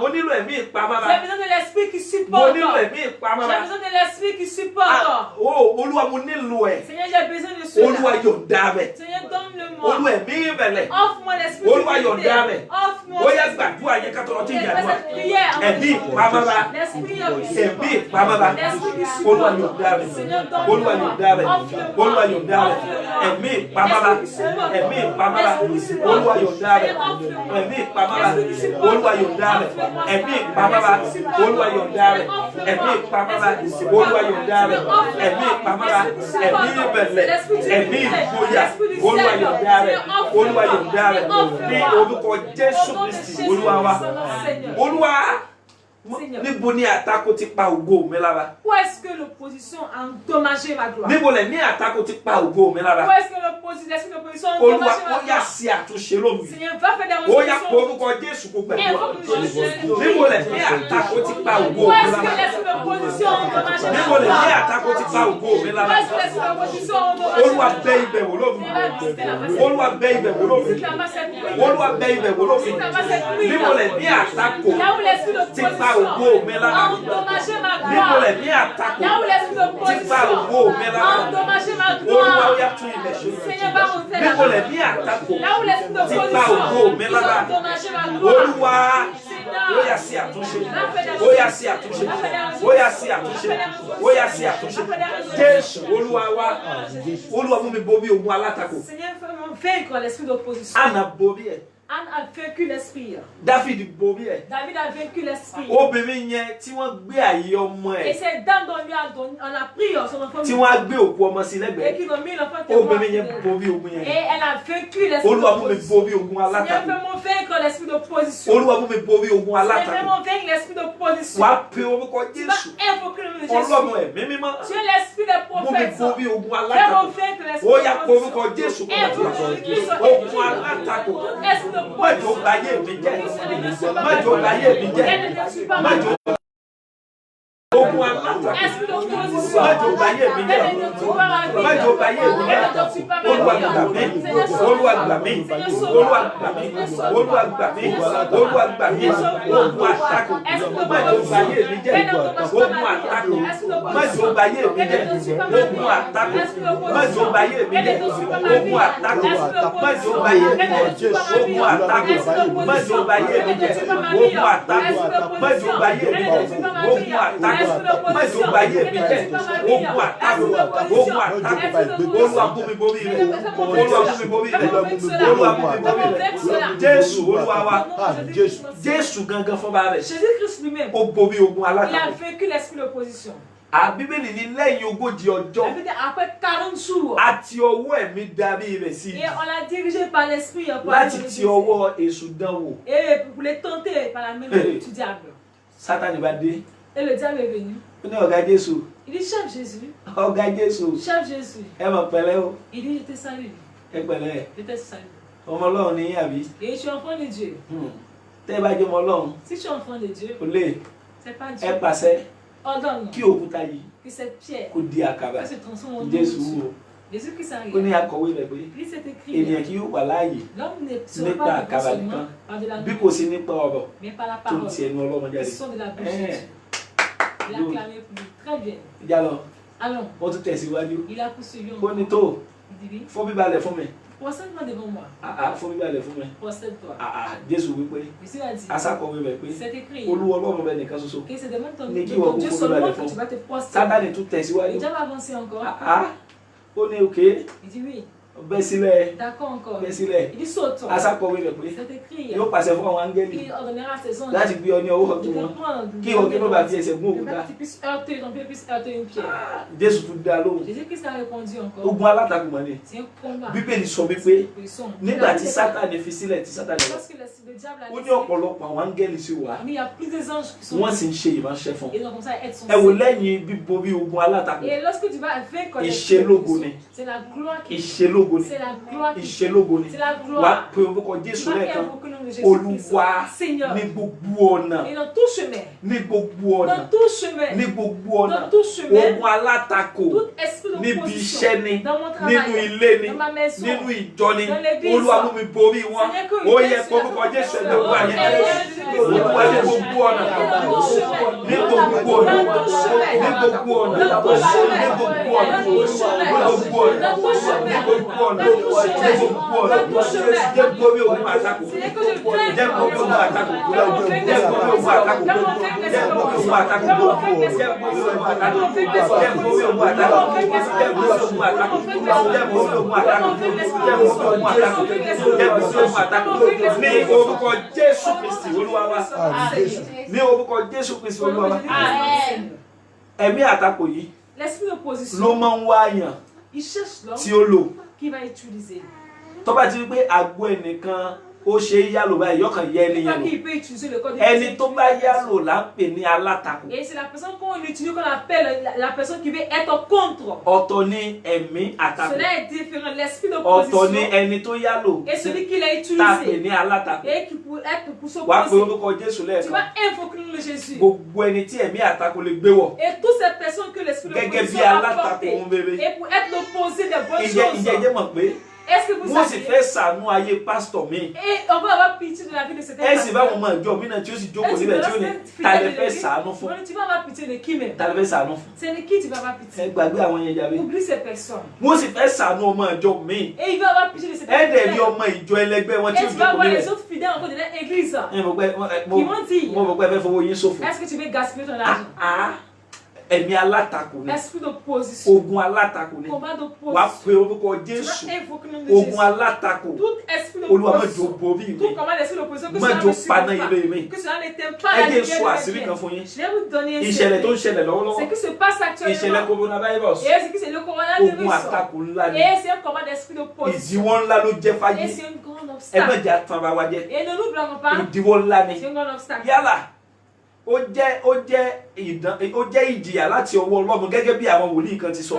mo nílò ẹ̀mí ìpamọ́ra mo nílò ẹ̀mí ìpamọ́ra Olúwa mo nílò ẹ̀ Olúwa yọ̀ǹda rẹ̀ Olúwa ẹ̀mí ìrẹ̀lẹ̀ Olúwa yọ̀ǹda rẹ̀ ó yá gbàdúrà yẹn ká tọrọ tí ìyá àdúrà ẹ̀mí pamọ́ra ẹ̀mí pamọ́ra Olúwa yọ̀ǹda rẹ̀ Olúwa yọ̀ǹda rẹ̀ Olúwa yọ̀ǹda rẹ̀ ẹ̀mí pamọ́ra ẹ̀mí pamọ́ra Olúwa yọ̀ǹda rẹ̀ ẹ̀mí pamọ́ra Olúwa yọ̀ǹda rẹ̀ ẹ̀mí pamọ́ra Olúwa yọ̀ǹda rẹ̀ ẹ̀mí pamọ́ra Olúwa yọ̀ǹda rẹ̀ ẹ̀mí pamọ́ra ẹ̀mí ìbẹ̀lẹ̀ ẹ̀mí ìgboyà Olúwa yọ̀ǹda rẹ̀ Olúwa yọ̀ǹda rẹ̀ ní orúkọ Jésù Kristi Olúwa wa Olúwa níbo ni àtakò ti pa ògo mi lára. Où est-ce que l'opposition a endommagé ma gloire? Níbo lẹ ní àtakò ti pa ògo mi lára. Où est-ce que l'opposition a endommagé ma gloire? Olúwa ó yá sí àtúnṣe lónìí. Seigneur, va faire des ó yá orúkọ Jésù kó gbẹ̀gbẹ̀. Níbo lẹ ní àtakò ti pa ògo mi lára. Níbo lẹ ní àtakò ti pa ògo mi lára. Olúwa bẹ̀ ibẹ̀ wò lónìí. Olúwa bẹ̀ ibẹ̀ wò lónìí. Olúwa bẹ̀ ibẹ̀ wò lónìí. Níbo lẹ ní àtakò ti pa ògo mi lára. Níbo lẹ ní àtakò ti pa ògo mi lára. Olúwa ó yá tún ilẹ̀ ṣe. Níbo lẹ ní àtakò ti pa ògo mi lára. Olúwa ó yá sí àtúnṣe. Ó yá sí àtúnṣe. Ó yá sí àtúnṣe. Ó yá sí àtúnṣe. Jésù Olúwa wa. Olúwa mú mi borí ogun alátakò. Anna borí ẹ̀. Anne a vaincu l'esprit. David borí ẹ̀. David a vaincu l'esprit. Obìnrin yẹn tí wọ́n gbé àyè ọmọ ẹ̀. Et cette dame dont lui a pris son enfant. Tí wọ́n á gbé òkú ọmọ sí lẹ́gbẹ̀ẹ́. Et qui ont mis l'enfant témoin. Obìnrin yẹn borí ogun yẹn. Et elle a vaincu l'esprit. Olúwa mú mi borí ogun alátakò. Seigneur, fais-moi vaincre l'esprit d'opposition. Olúwa mú mi borí ogun alátakò. Fais-moi vaincre l'esprit d'opposition. Wàá pe orúkọ Jésù. Ọlọ́run ẹ̀mí mímọ́. Tu es l'esprit des prophètes. Mú mi borí ogun alátakò. Ó yá pe orúkọ Jésù. Ogun alátakò. Májò báyé mi jẹ́. Májò báyé mi jẹ́. Májò ogun alátakò. Májò báyé mi jẹ́. Májò báyé mi jẹ́. Olúwa gbà mí. Olúwa gbà mí. Olúwa gbà mí. Olúwa gbà mí. Olúwa gbà mí. Ogun alátakò. Májò báyé mi jẹ́. Ogun alátakò. Májò báyé mi jẹ́. Ogun alátakò. Májò báyé mi jẹ́. Ogun alátakò. Májò báyé mi jẹ́. Ogun alátakò. Májò báyé mi jẹ́. Ogun alátakò. Májò báyé mi jẹ́. Ogun alátakò. Májò báyé mi jẹ́. Ogun alátakò. Ogun alátakò. Olúwa mú mi borí rẹ̀. Olúwa mú mi borí rẹ̀. Olúwa mú mi borí rẹ̀. Jésù Olúwa wa. Jésù gangan fún bàbá rẹ̀. Jésus-Christ lui-même. Ó borí ogun Il a alátakò. vaincu l'esprit d'opposition. Bíbélì ní lẹ́yìn ogójì ọjọ́ Après 40 jours. àti ọwọ́ ẹ̀mí darí rẹ̀ sí Et on l'a dirigé par l'esprit. láti ti ọwọ́ èṣù dánwò. Et pour les tenter par la main du diable. Sátánì bá dé. Et le diable est venu. Ó ní ọ̀gá Jésù. Il dit, chef Jésus. Ọ̀gá Jésù. Chef Jésus. Ẹ mọ̀ pẹ̀lẹ́ o. Il dit, je te salue. Ẹ pẹ̀lẹ́. Je te salue. Ọmọ Ọlọ́run ní àbí. Et je suis enfant de Dieu. Tẹ́ ẹ bá jẹ́ ọmọ Ọlọ́run. Si je suis enfant de Dieu, Kò lè. c'est pas Ẹ Dieu. pàṣẹ Ordonne kí òkúta yìí que cette pierre kó di àkàbà. se transforme en Jésù eau. wò. Jésus qui s'arrive. Ó ní akọ̀wé rẹ̀ pé Il dit, c'est écrit. ènìyàn kì yóò wà láàyè L'homme ne sera nípa pas àkàbà seulement nìkan par de la bí nourriture, kò sí nípa ọ̀rọ̀ mais par la tó parole. ti ẹnu Ọlọ́run Le jáde. son de la bouche de Dieu. Il a clamé plus. Très bien. Ìjà lọ, Allons. wọ́n tún tẹ̀síwájú. Il a poursuivi. Ó ní tó Il dit, oui, fún bíbalẹ̀ fún mi. procède-moi devant moi. Fún bíbalẹ̀ fún mi. Procède-toi. Jésù wípé Jésus a dit, asákọ̀wé rẹ̀ pé c'est écrit. Olúwa Ọlọ́run bẹ nìkan ṣoṣo. Que c'est devant ton Ní kí Dieu wọ́n kúkú seulement bíbalẹ̀ que fún. tu vas te prosterner. Sátánì tún tẹ̀síwájú. Il va avancer encore. Ó ní òkè Il dit oui. bẹ́ sílẹ̀ D'accord encore. bẹ́ sílẹ̀. Il dit saute. Asákọ̀wé rẹ̀ pé C'est écrit. yóò pàṣẹ fún àwọn áńgẹ́lì Il ordonnera ses anges láti gbé ọ ní ọwọ́ de ọ̀tún te wọn. prendre. Kí ìwọ kí ló bá fi ẹsẹ̀ gún De òkúta. même que tu puisses heurter, ton pied puisse heurter une pierre. Jésù tún dá lóhùn. Jésus-Christ a répondu encore. Ogun alátakò mọ́ ni. C'est un combat. Bíbélì sọ wípé Ils sont. nígbà tí Sátánì fi sílẹ̀ tí Sátánì lọ. Lorsque le diable a Ó ní laissé, ọ̀pọ̀lọpọ̀ àwọn áńgẹ́lì sí wa. mais il y a plus des anges qui sont. Wọ́n sì ń ṣe ìránṣẹ́ fún. Et donc comme ça, être son Ẹ wò Seigneur. lẹ́yìn bíborí ogun alátakò. Et lorsque tu vas vaincre les Ìṣelógo ni. c'est la gloire qui Ìṣelógo ni. c'est la gloire qui Ìṣelógo ni. c'est la Wàá gloire. pe orúkọ Jésù Tu vas lẹ́ẹ̀kan. invoquer le nom de Jésus Olúwa Seigneur. ní gbogbo ọ̀nà. Et dans tout chemin, Ní gbogbo ọ̀nà. dans tout chemin, Ní gbogbo ọ̀nà. dans tout chemin, Ogun alátakò. tout esprit Níbi d'opposition, iṣẹ́ ni. dans mon Nínú travail, ilé ni. dans ma maison, Nínú ìjọ ni. dans l'église, Olúwa mú mi borí wọn. Seigneur, que Ó une yẹ pièce orúkọ sur la Jésù tête, ẹ̀dọ́gbọ̀n ayé. Olúwa ní gbogbo ọ̀nà. Ní gbogbo ọ̀nà. Ní gbogbo ọ̀nà. Ní gbogbo ọ̀nà. Ní gbogbo ọ̀nà. Ní gbogbo ọ̀nà. Ní gbogbo ọ̀nà. L'esprit d'opposition, il cherche l'homme qui va utiliser. ó ṣe yálò báyìí yọkàn yẹ ẹni yẹn lò ẹni tó bá yálò là ń pè ní alátakò. Et c'est la personne qu'on utilise qu'on appelle la personne qui veut être contre. Ọ̀tọ̀ ni ẹ̀mí àtakò. Cela est différent, l'esprit d'opposition. Ọ̀tọ̀ ni ẹni tó yálò. Et celui qui l'a utilisé. Tá pè ní alátakò. Et qui peut être pour s'opposer. Wàá pe orúkọ Jésù lẹ́ẹ̀kan. Tu vas invoquer le Jésus. Gbogbo ẹni tí ẹ̀mí àtakò lè gbé wọ̀. Et toutes ces personnes que l'esprit d'opposition a porté. Et pour être l'opposé des bonnes choses. Ìjẹ́ mọ̀ pé. Est-ce que vous savez? Moi, c'est fait ça, nous, aïe, pasteur, mais. Et on va avoir pitié de la vie de cette personne. Est-ce que vous avez job, mais tu aussi job, tu fait ça, non? Tu vas avoir pitié de qui même? Tu as fait ça, non? C'est de qui tu vas avoir pitié? Oublie ces personnes. Moi, c'est fait ça, nous, job, mais. Et il va avoir pitié de cette personne. Et tu vas voir les autres fidèles encore de l'église. Qui vont dire. Est-ce que tu veux gaspiller ton argent? Ẹ̀mí alátakò ni. Esprit d'opposition. Ogun alátakò ni. Combat d'opposition. Wàá pe orúkọ Jésù. Ogun alátakò. Tout esprit d'opposition. Olúwa má jò borí mi. Tout combat d'esprit d'opposition. Má jò paná ilé mi. Que cela n'était pas la lumière de Dieu. Je vais vous donner un ìṣẹ̀lẹ̀ tó ń ṣẹlẹ̀ lọ́wọ́lọ́wọ́. Ce qui se passe actuellement. Ìṣẹ̀lẹ̀ coronavirus. Et ce qui c'est le coronavirus. Ogun àtakò ńlá ni. Et c'est un combat d'esprit d'opposition. Ìdíwọ́ ńlá ló jẹ́ fáyé. Et c'est un grand obstacle. Ẹ má jà tán bá wa jẹ. Et ne nous blâmons pas. Ìdíwọ́ ńlá ni. C'est un grand obstacle. Yálà. Ó jẹ́ ìjìyà láti ọwọ́ Ọlọ́run gẹ́gẹ́ bí àwọn wòlíì kan ti sọ.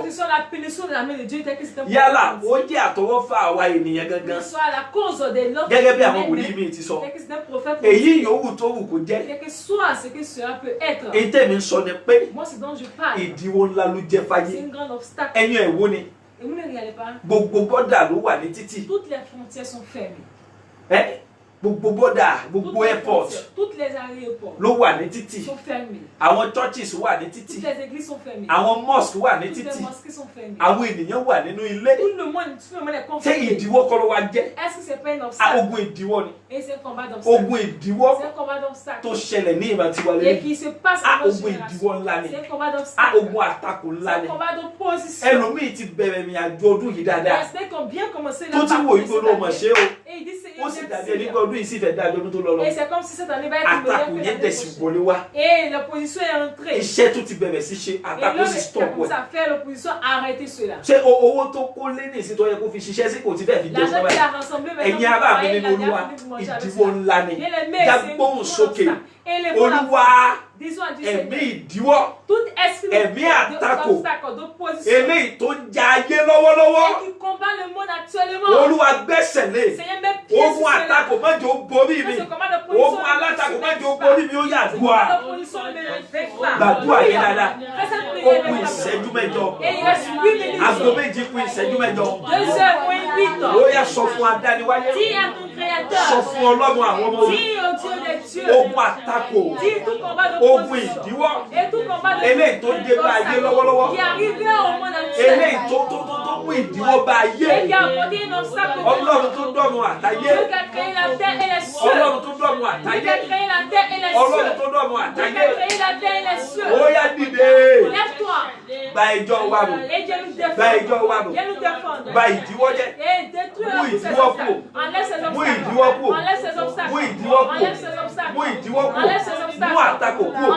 Yálà ó jẹ́ àtọwọ́fà àwa ènìyàn gangan. Gẹ́gẹ́ bí àwọn wòlíì míì ti sọ. Èyí yòówù tó wù kó jẹ́. Èyí tèmi ń sọ ni pé ìdíwọ́ ńlá ló jẹ́ fáyé. Ẹ̀yin ẹ̀ wo ni? Gbogbo bọ́dà ló wà ní títì. Gbogbo bọ́dà, gbogbo airport ló wà ní títì. Àwọn churches wà ní títì. Àwọn mosques wà ní títì. Àwọn ènìyàn wà nínú ilé. Ṣé ìdíwọ́ kọ́ ló wá jẹ́? Ogun ìdíwọ́ ni. Ogun ìdíwọ́ tó ṣẹlẹ̀ ní ìran tiwa lẹ́yìn. Ogun ìdíwọ́ ńlá ni. Ogun àtakò ńlá ni. Ẹlòmíì ti bẹ̀rẹ̀ ìrìn àjò ọdún yìí dáadáa. Tó ti wò yìí tó ló mọ̀ ṣe o. Ó sì dàbí ẹni pé ọdún yìí sì fẹ́ dáa ọdún tó lọ lọ. Àtakò yẹn tẹ̀sí wọlé wá. Iṣẹ́ tó ti bẹ̀rẹ̀ sí ṣe àtakò sì stop wẹ̀. Ṣé owó tó kó lé ní ìsìn tó yẹ kó fi ṣiṣẹ́ sí kò ti fẹ́ fi jẹun sọ́wọ́ ẹ̀? Ẹ̀yin ará mi nínú Olúwa ìdíwọ́ ńlá ni. Jágbóhùn sókè. Olúwa ẹ̀mí ìdíwọ́, ẹ̀mí àtakò, eléyìí tó ń ja ayé lọ́wọ́lọ́wọ́. Olúwa gbẹ́sẹ̀ lé. Ogun àtakò má jẹ́ ó borí mi. Ogun alátakò má jẹ́ ó borí mi. Ó yá àdúrà. Gbàdúrà yẹn dáadáa. Ó kù ìṣẹ́jú mẹ́jọ. Aago méjì kù ìṣẹ́jú mẹ́jọ. Ó yá sọ fún adániwáyé. Sọ fún Ọlọ́run àwọn ọmọ ogun. Ogun àtakò. Ogun ìdíwọ́. Eléyìí tó dé bá ayé lọ́wọ́lọ́wọ́. Eléyìí tó mú ìdíwọ́ bá ayé. Ọlọ́run tó dọ̀run àtayé. Ọlọ́run tó dọ̀run àtayé. Ọlọ́run tó dọ̀run àtayé. Ó yá dìde. Gba ẹjọ́ wa rò. Gba ẹjọ́ wa rò. Gba ìdíwọ́ jẹ́. Mú ìdíwọ́ kúrò. Mú ìdíwọ́ kúrò. Mú ìdíwọ́ kúrò. Mú ìdíwọ́ kúrò. Mú àtakò kúrò.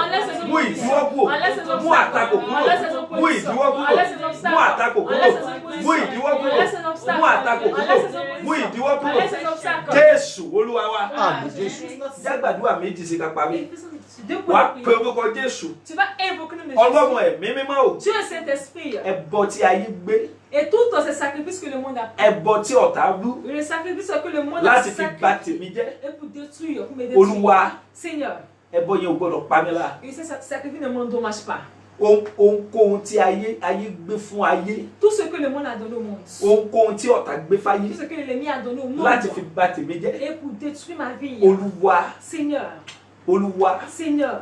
Mú ìdíwọ́ kúrò. Mú àtakò kúrò. Mú ìdíwọ́ kúrò. Mú àtakò kúrò. Mú ìdíwọ́ kúrò. Mú àtakò kúrò. Mú ìdíwọ́ kúrò. Jésù Olúwa wa. Jágbàdúrà méjì sí ká parí. Wàá pe orúkọ Jésù. Ọlọ́run ẹ̀mí mímọ́ o. Ẹbọ tí ayé gbé. Et tout ces sacrifices que le monde a fait. Ẹbọ tí ọ̀tá rú. Le sacrifice que le monde a fait. Láti fi bà tèmi jẹ́. Et pour détruire, pour me détruire. Olúwa. Seigneur. Ẹbọ yẹn ò gbọdọ̀ pa mí lára. Et ce sacrifice ne m'endommage pas. Ohunkóhun tí ayé gbé fún ayé. Tout ce que le monde a donné au monde. Ohunkóhun tí ọ̀tá gbé fáyé. Tout ce que l'ennemi a donné au monde. Láti fi bà tèmi jẹ́. Et pour détruire ma vie. Olúwa. Seigneur. Olúwa. Seigneur.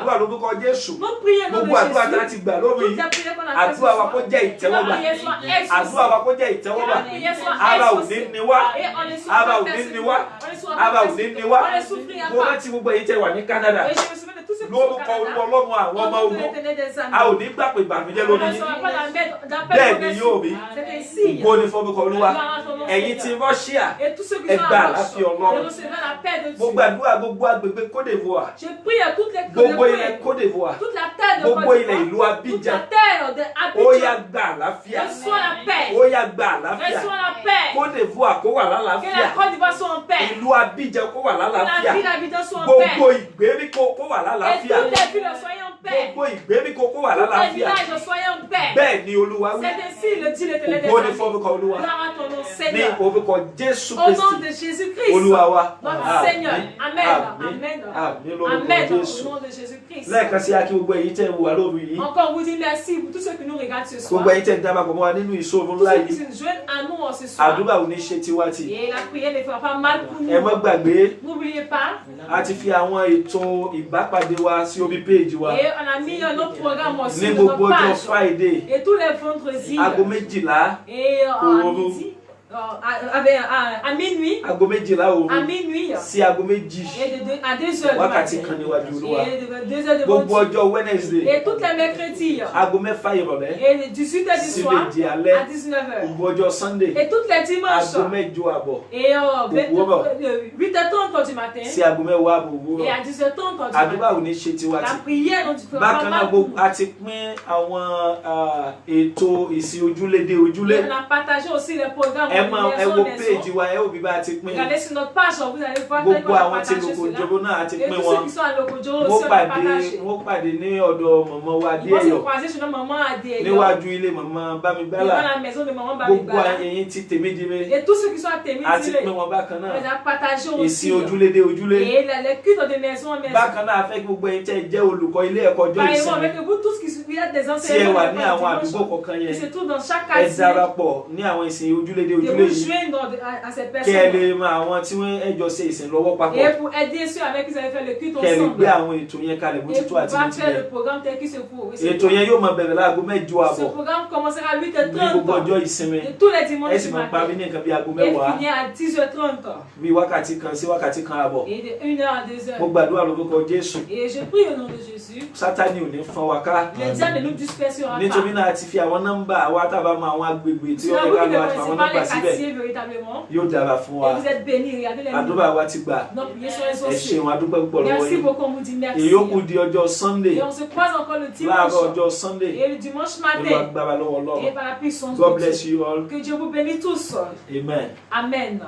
gbàdúrà lórúkọ Jésù. Nous prions au nom de Gbogbo àdúrà tá a Jésus. ti gbà lórí. Àdúrà wa kó jẹ́ ìtẹ́wọ́gbà. Àdúrà wa kó jẹ́ ìtẹ́wọ́gbà. Ara ò ní ni wá. Ara ò ní ni wá. Ara ò ní ni wá. Mo rántí gbogbo èyí tẹ́ wà ní Canada. lórúkọ Olúwa Ọlọ́run àwọn ọmọ ogun a ò ní gbà pé ìbànújẹ́ lórí yín bẹ́ẹ̀ ni yóò rí ògo ni fọ́nbùkọ Olúwa ẹ̀yin ti Russia ẹ gba àlàáfíà Ọlọ́run gbogbo àdúrà gbogbo agbègbè Côte d'Ivoire gbogbo ilẹ̀ Côte d'Ivoire gbogbo ilẹ̀ ìlú Abidjan ó yá gba àlàáfíà ó yá gba àlàáfíà Côte d'Ivoire kó wà lálàáfíà ìlú Abidjan kó wà lálàáfíà gbogbo ìgbèríko kó wà lálàáfíà gbogbo ìgbèríko kó wà lálàáfíà bẹ́ẹ̀ ni Olúwa wí ògo ni fọ́nbùkọ Olúwa ní orúkọ Jésù Kristi Olúwa wa àmín lórúkọ Jésù lẹ́ẹ̀kan sí akí gbogbo èyí tẹ́ ń wà lóru yìí gbogbo èyí tẹ́ ń dábàá pọ̀ mọ́ wa nínú ìṣòro ńlá yìí àdúrà ò ní ṣe tiwa tì ẹ má gbàgbé a ti fi àwọn ètò ìbápàdé wa sí orí péèjì wa ní gbogbo ọjọ́ Friday aago 12 òru à minuit, aago 12 òru à minuit, sí aago 2 à 2 heures wákàtí kan níwájú Olúwa de gbogbo ọjọ́ Wednesday et toutes les mercredis aago 6 ìrọ̀lẹ́ et 18 heures du soir sí 7 alẹ́ à 19 heures gbogbo ọjọ́ Sunday et toutes les dimanches aago 8 àbọ̀ et 8h30 du matin sí aago 10 àbọ̀ òwúrọ̀ et à 10h30 du àdúrà matin. ò ní ṣe tiwa La tì prière dont tu peux bákan náà gbogbo a ti pín àwọn ètò ìsìn ojúlé dé ojúlé on a partagé aussi les programmes ẹ wo péèjì wa ẹ ò bí bá a ti pín regardez sur notre page vous allez voir gbogbo àwọn tí Lókojòrò náà a ti et pín tous ceux wọn qui sont à Lókojòrò aussi on a partagé. wọ́n pàdé ní ọ̀dọ̀ mọ̀mọ́ wa Ils vont se Adéyọ̀ croiser chez notre maman Adéyọ̀ níwájú ilé mọ̀mọ́ devant Bámigbálà la maison de maman gbogbo Bamibala ẹ̀yin tí Tèmídire et tous ceux qui sont à Témidire a ti pín wọn bákan on náà les a partagés ìsìn aussi ojúlé dé ojúlé et les cultes de maison en maison. bákan náà a fẹ́ gbogbo ẹ̀yin tẹ́ jẹ́ olùkọ́ ilé ẹ̀kọ́ ọjọ́ Par exemple, ìsinmi avec vous tous qui êtes des tí ẹ enseignants wà ní àwọn àdúgbò kọ̀ọ̀kan qui yẹn se trouvent dans chaque ẹ quartier, darapọ̀ ní àwọn ìsìn ojúlé dé de ojúlé vous yìí joindre à ces kí ẹ lè personnes mọ àwọn tí wọ́n ẹjọ́ ṣe ìsìn lọ́wọ́ papọ̀ et pour aider ceux avec qui vous avez fait le culte kí ẹ lè ensemble gbé àwọn ètò yẹn kalẹ̀ bó et ti tó pour àti bó pouvoir ti faire yẹ le programme tel qu'il se faut. ètò yẹn yóò máa bẹ̀rẹ̀ láago 8 Ce àbọ̀ programme commencera à ní gbogbo 8h30 ọjọ́ ìsinmi de tous les ẹ dimanches sì du máa parí matin ní nǹkan bí aago et 10 finir à 10h30 bí wákàtí kan sí wákàtí kan àbọ̀ et de 1h à 2h. mo gbàdúrà lórúkọ Jésù Et je prie au nom de Jésus, Sátánì ò ní fọ́n wa ká le diable ne nous dispersera nítorí pas. náà a ti fi àwọn nọ́mbà àwa tábà mọ àwọn agbègbè tí ó Sinon, yẹ vous ká qui lọ ne àti àwọn connaissez pas nọ́mbà les síbẹ̀ quartiers véritablement, yóò dára fún wa et vous êtes bénis, regardez les àdúrà noms. wa ti gbà Nos prières sont ẹ essentielles. ṣeun adúpẹ́ púpọ̀ lọ́wọ́ Merci yín beaucoup, on vous dit merci. ìyókù di ọjọ́ Sunday Et on se croise encore le láàárọ̀ dimanche ọjọ́ Sunday et le dimanche Olúwa matin. gbára lọ́wọ́ Et Ọlọ́run par la puissance God de bless Dieu. you all Que Dieu vous bénisse tous. amen. Amen.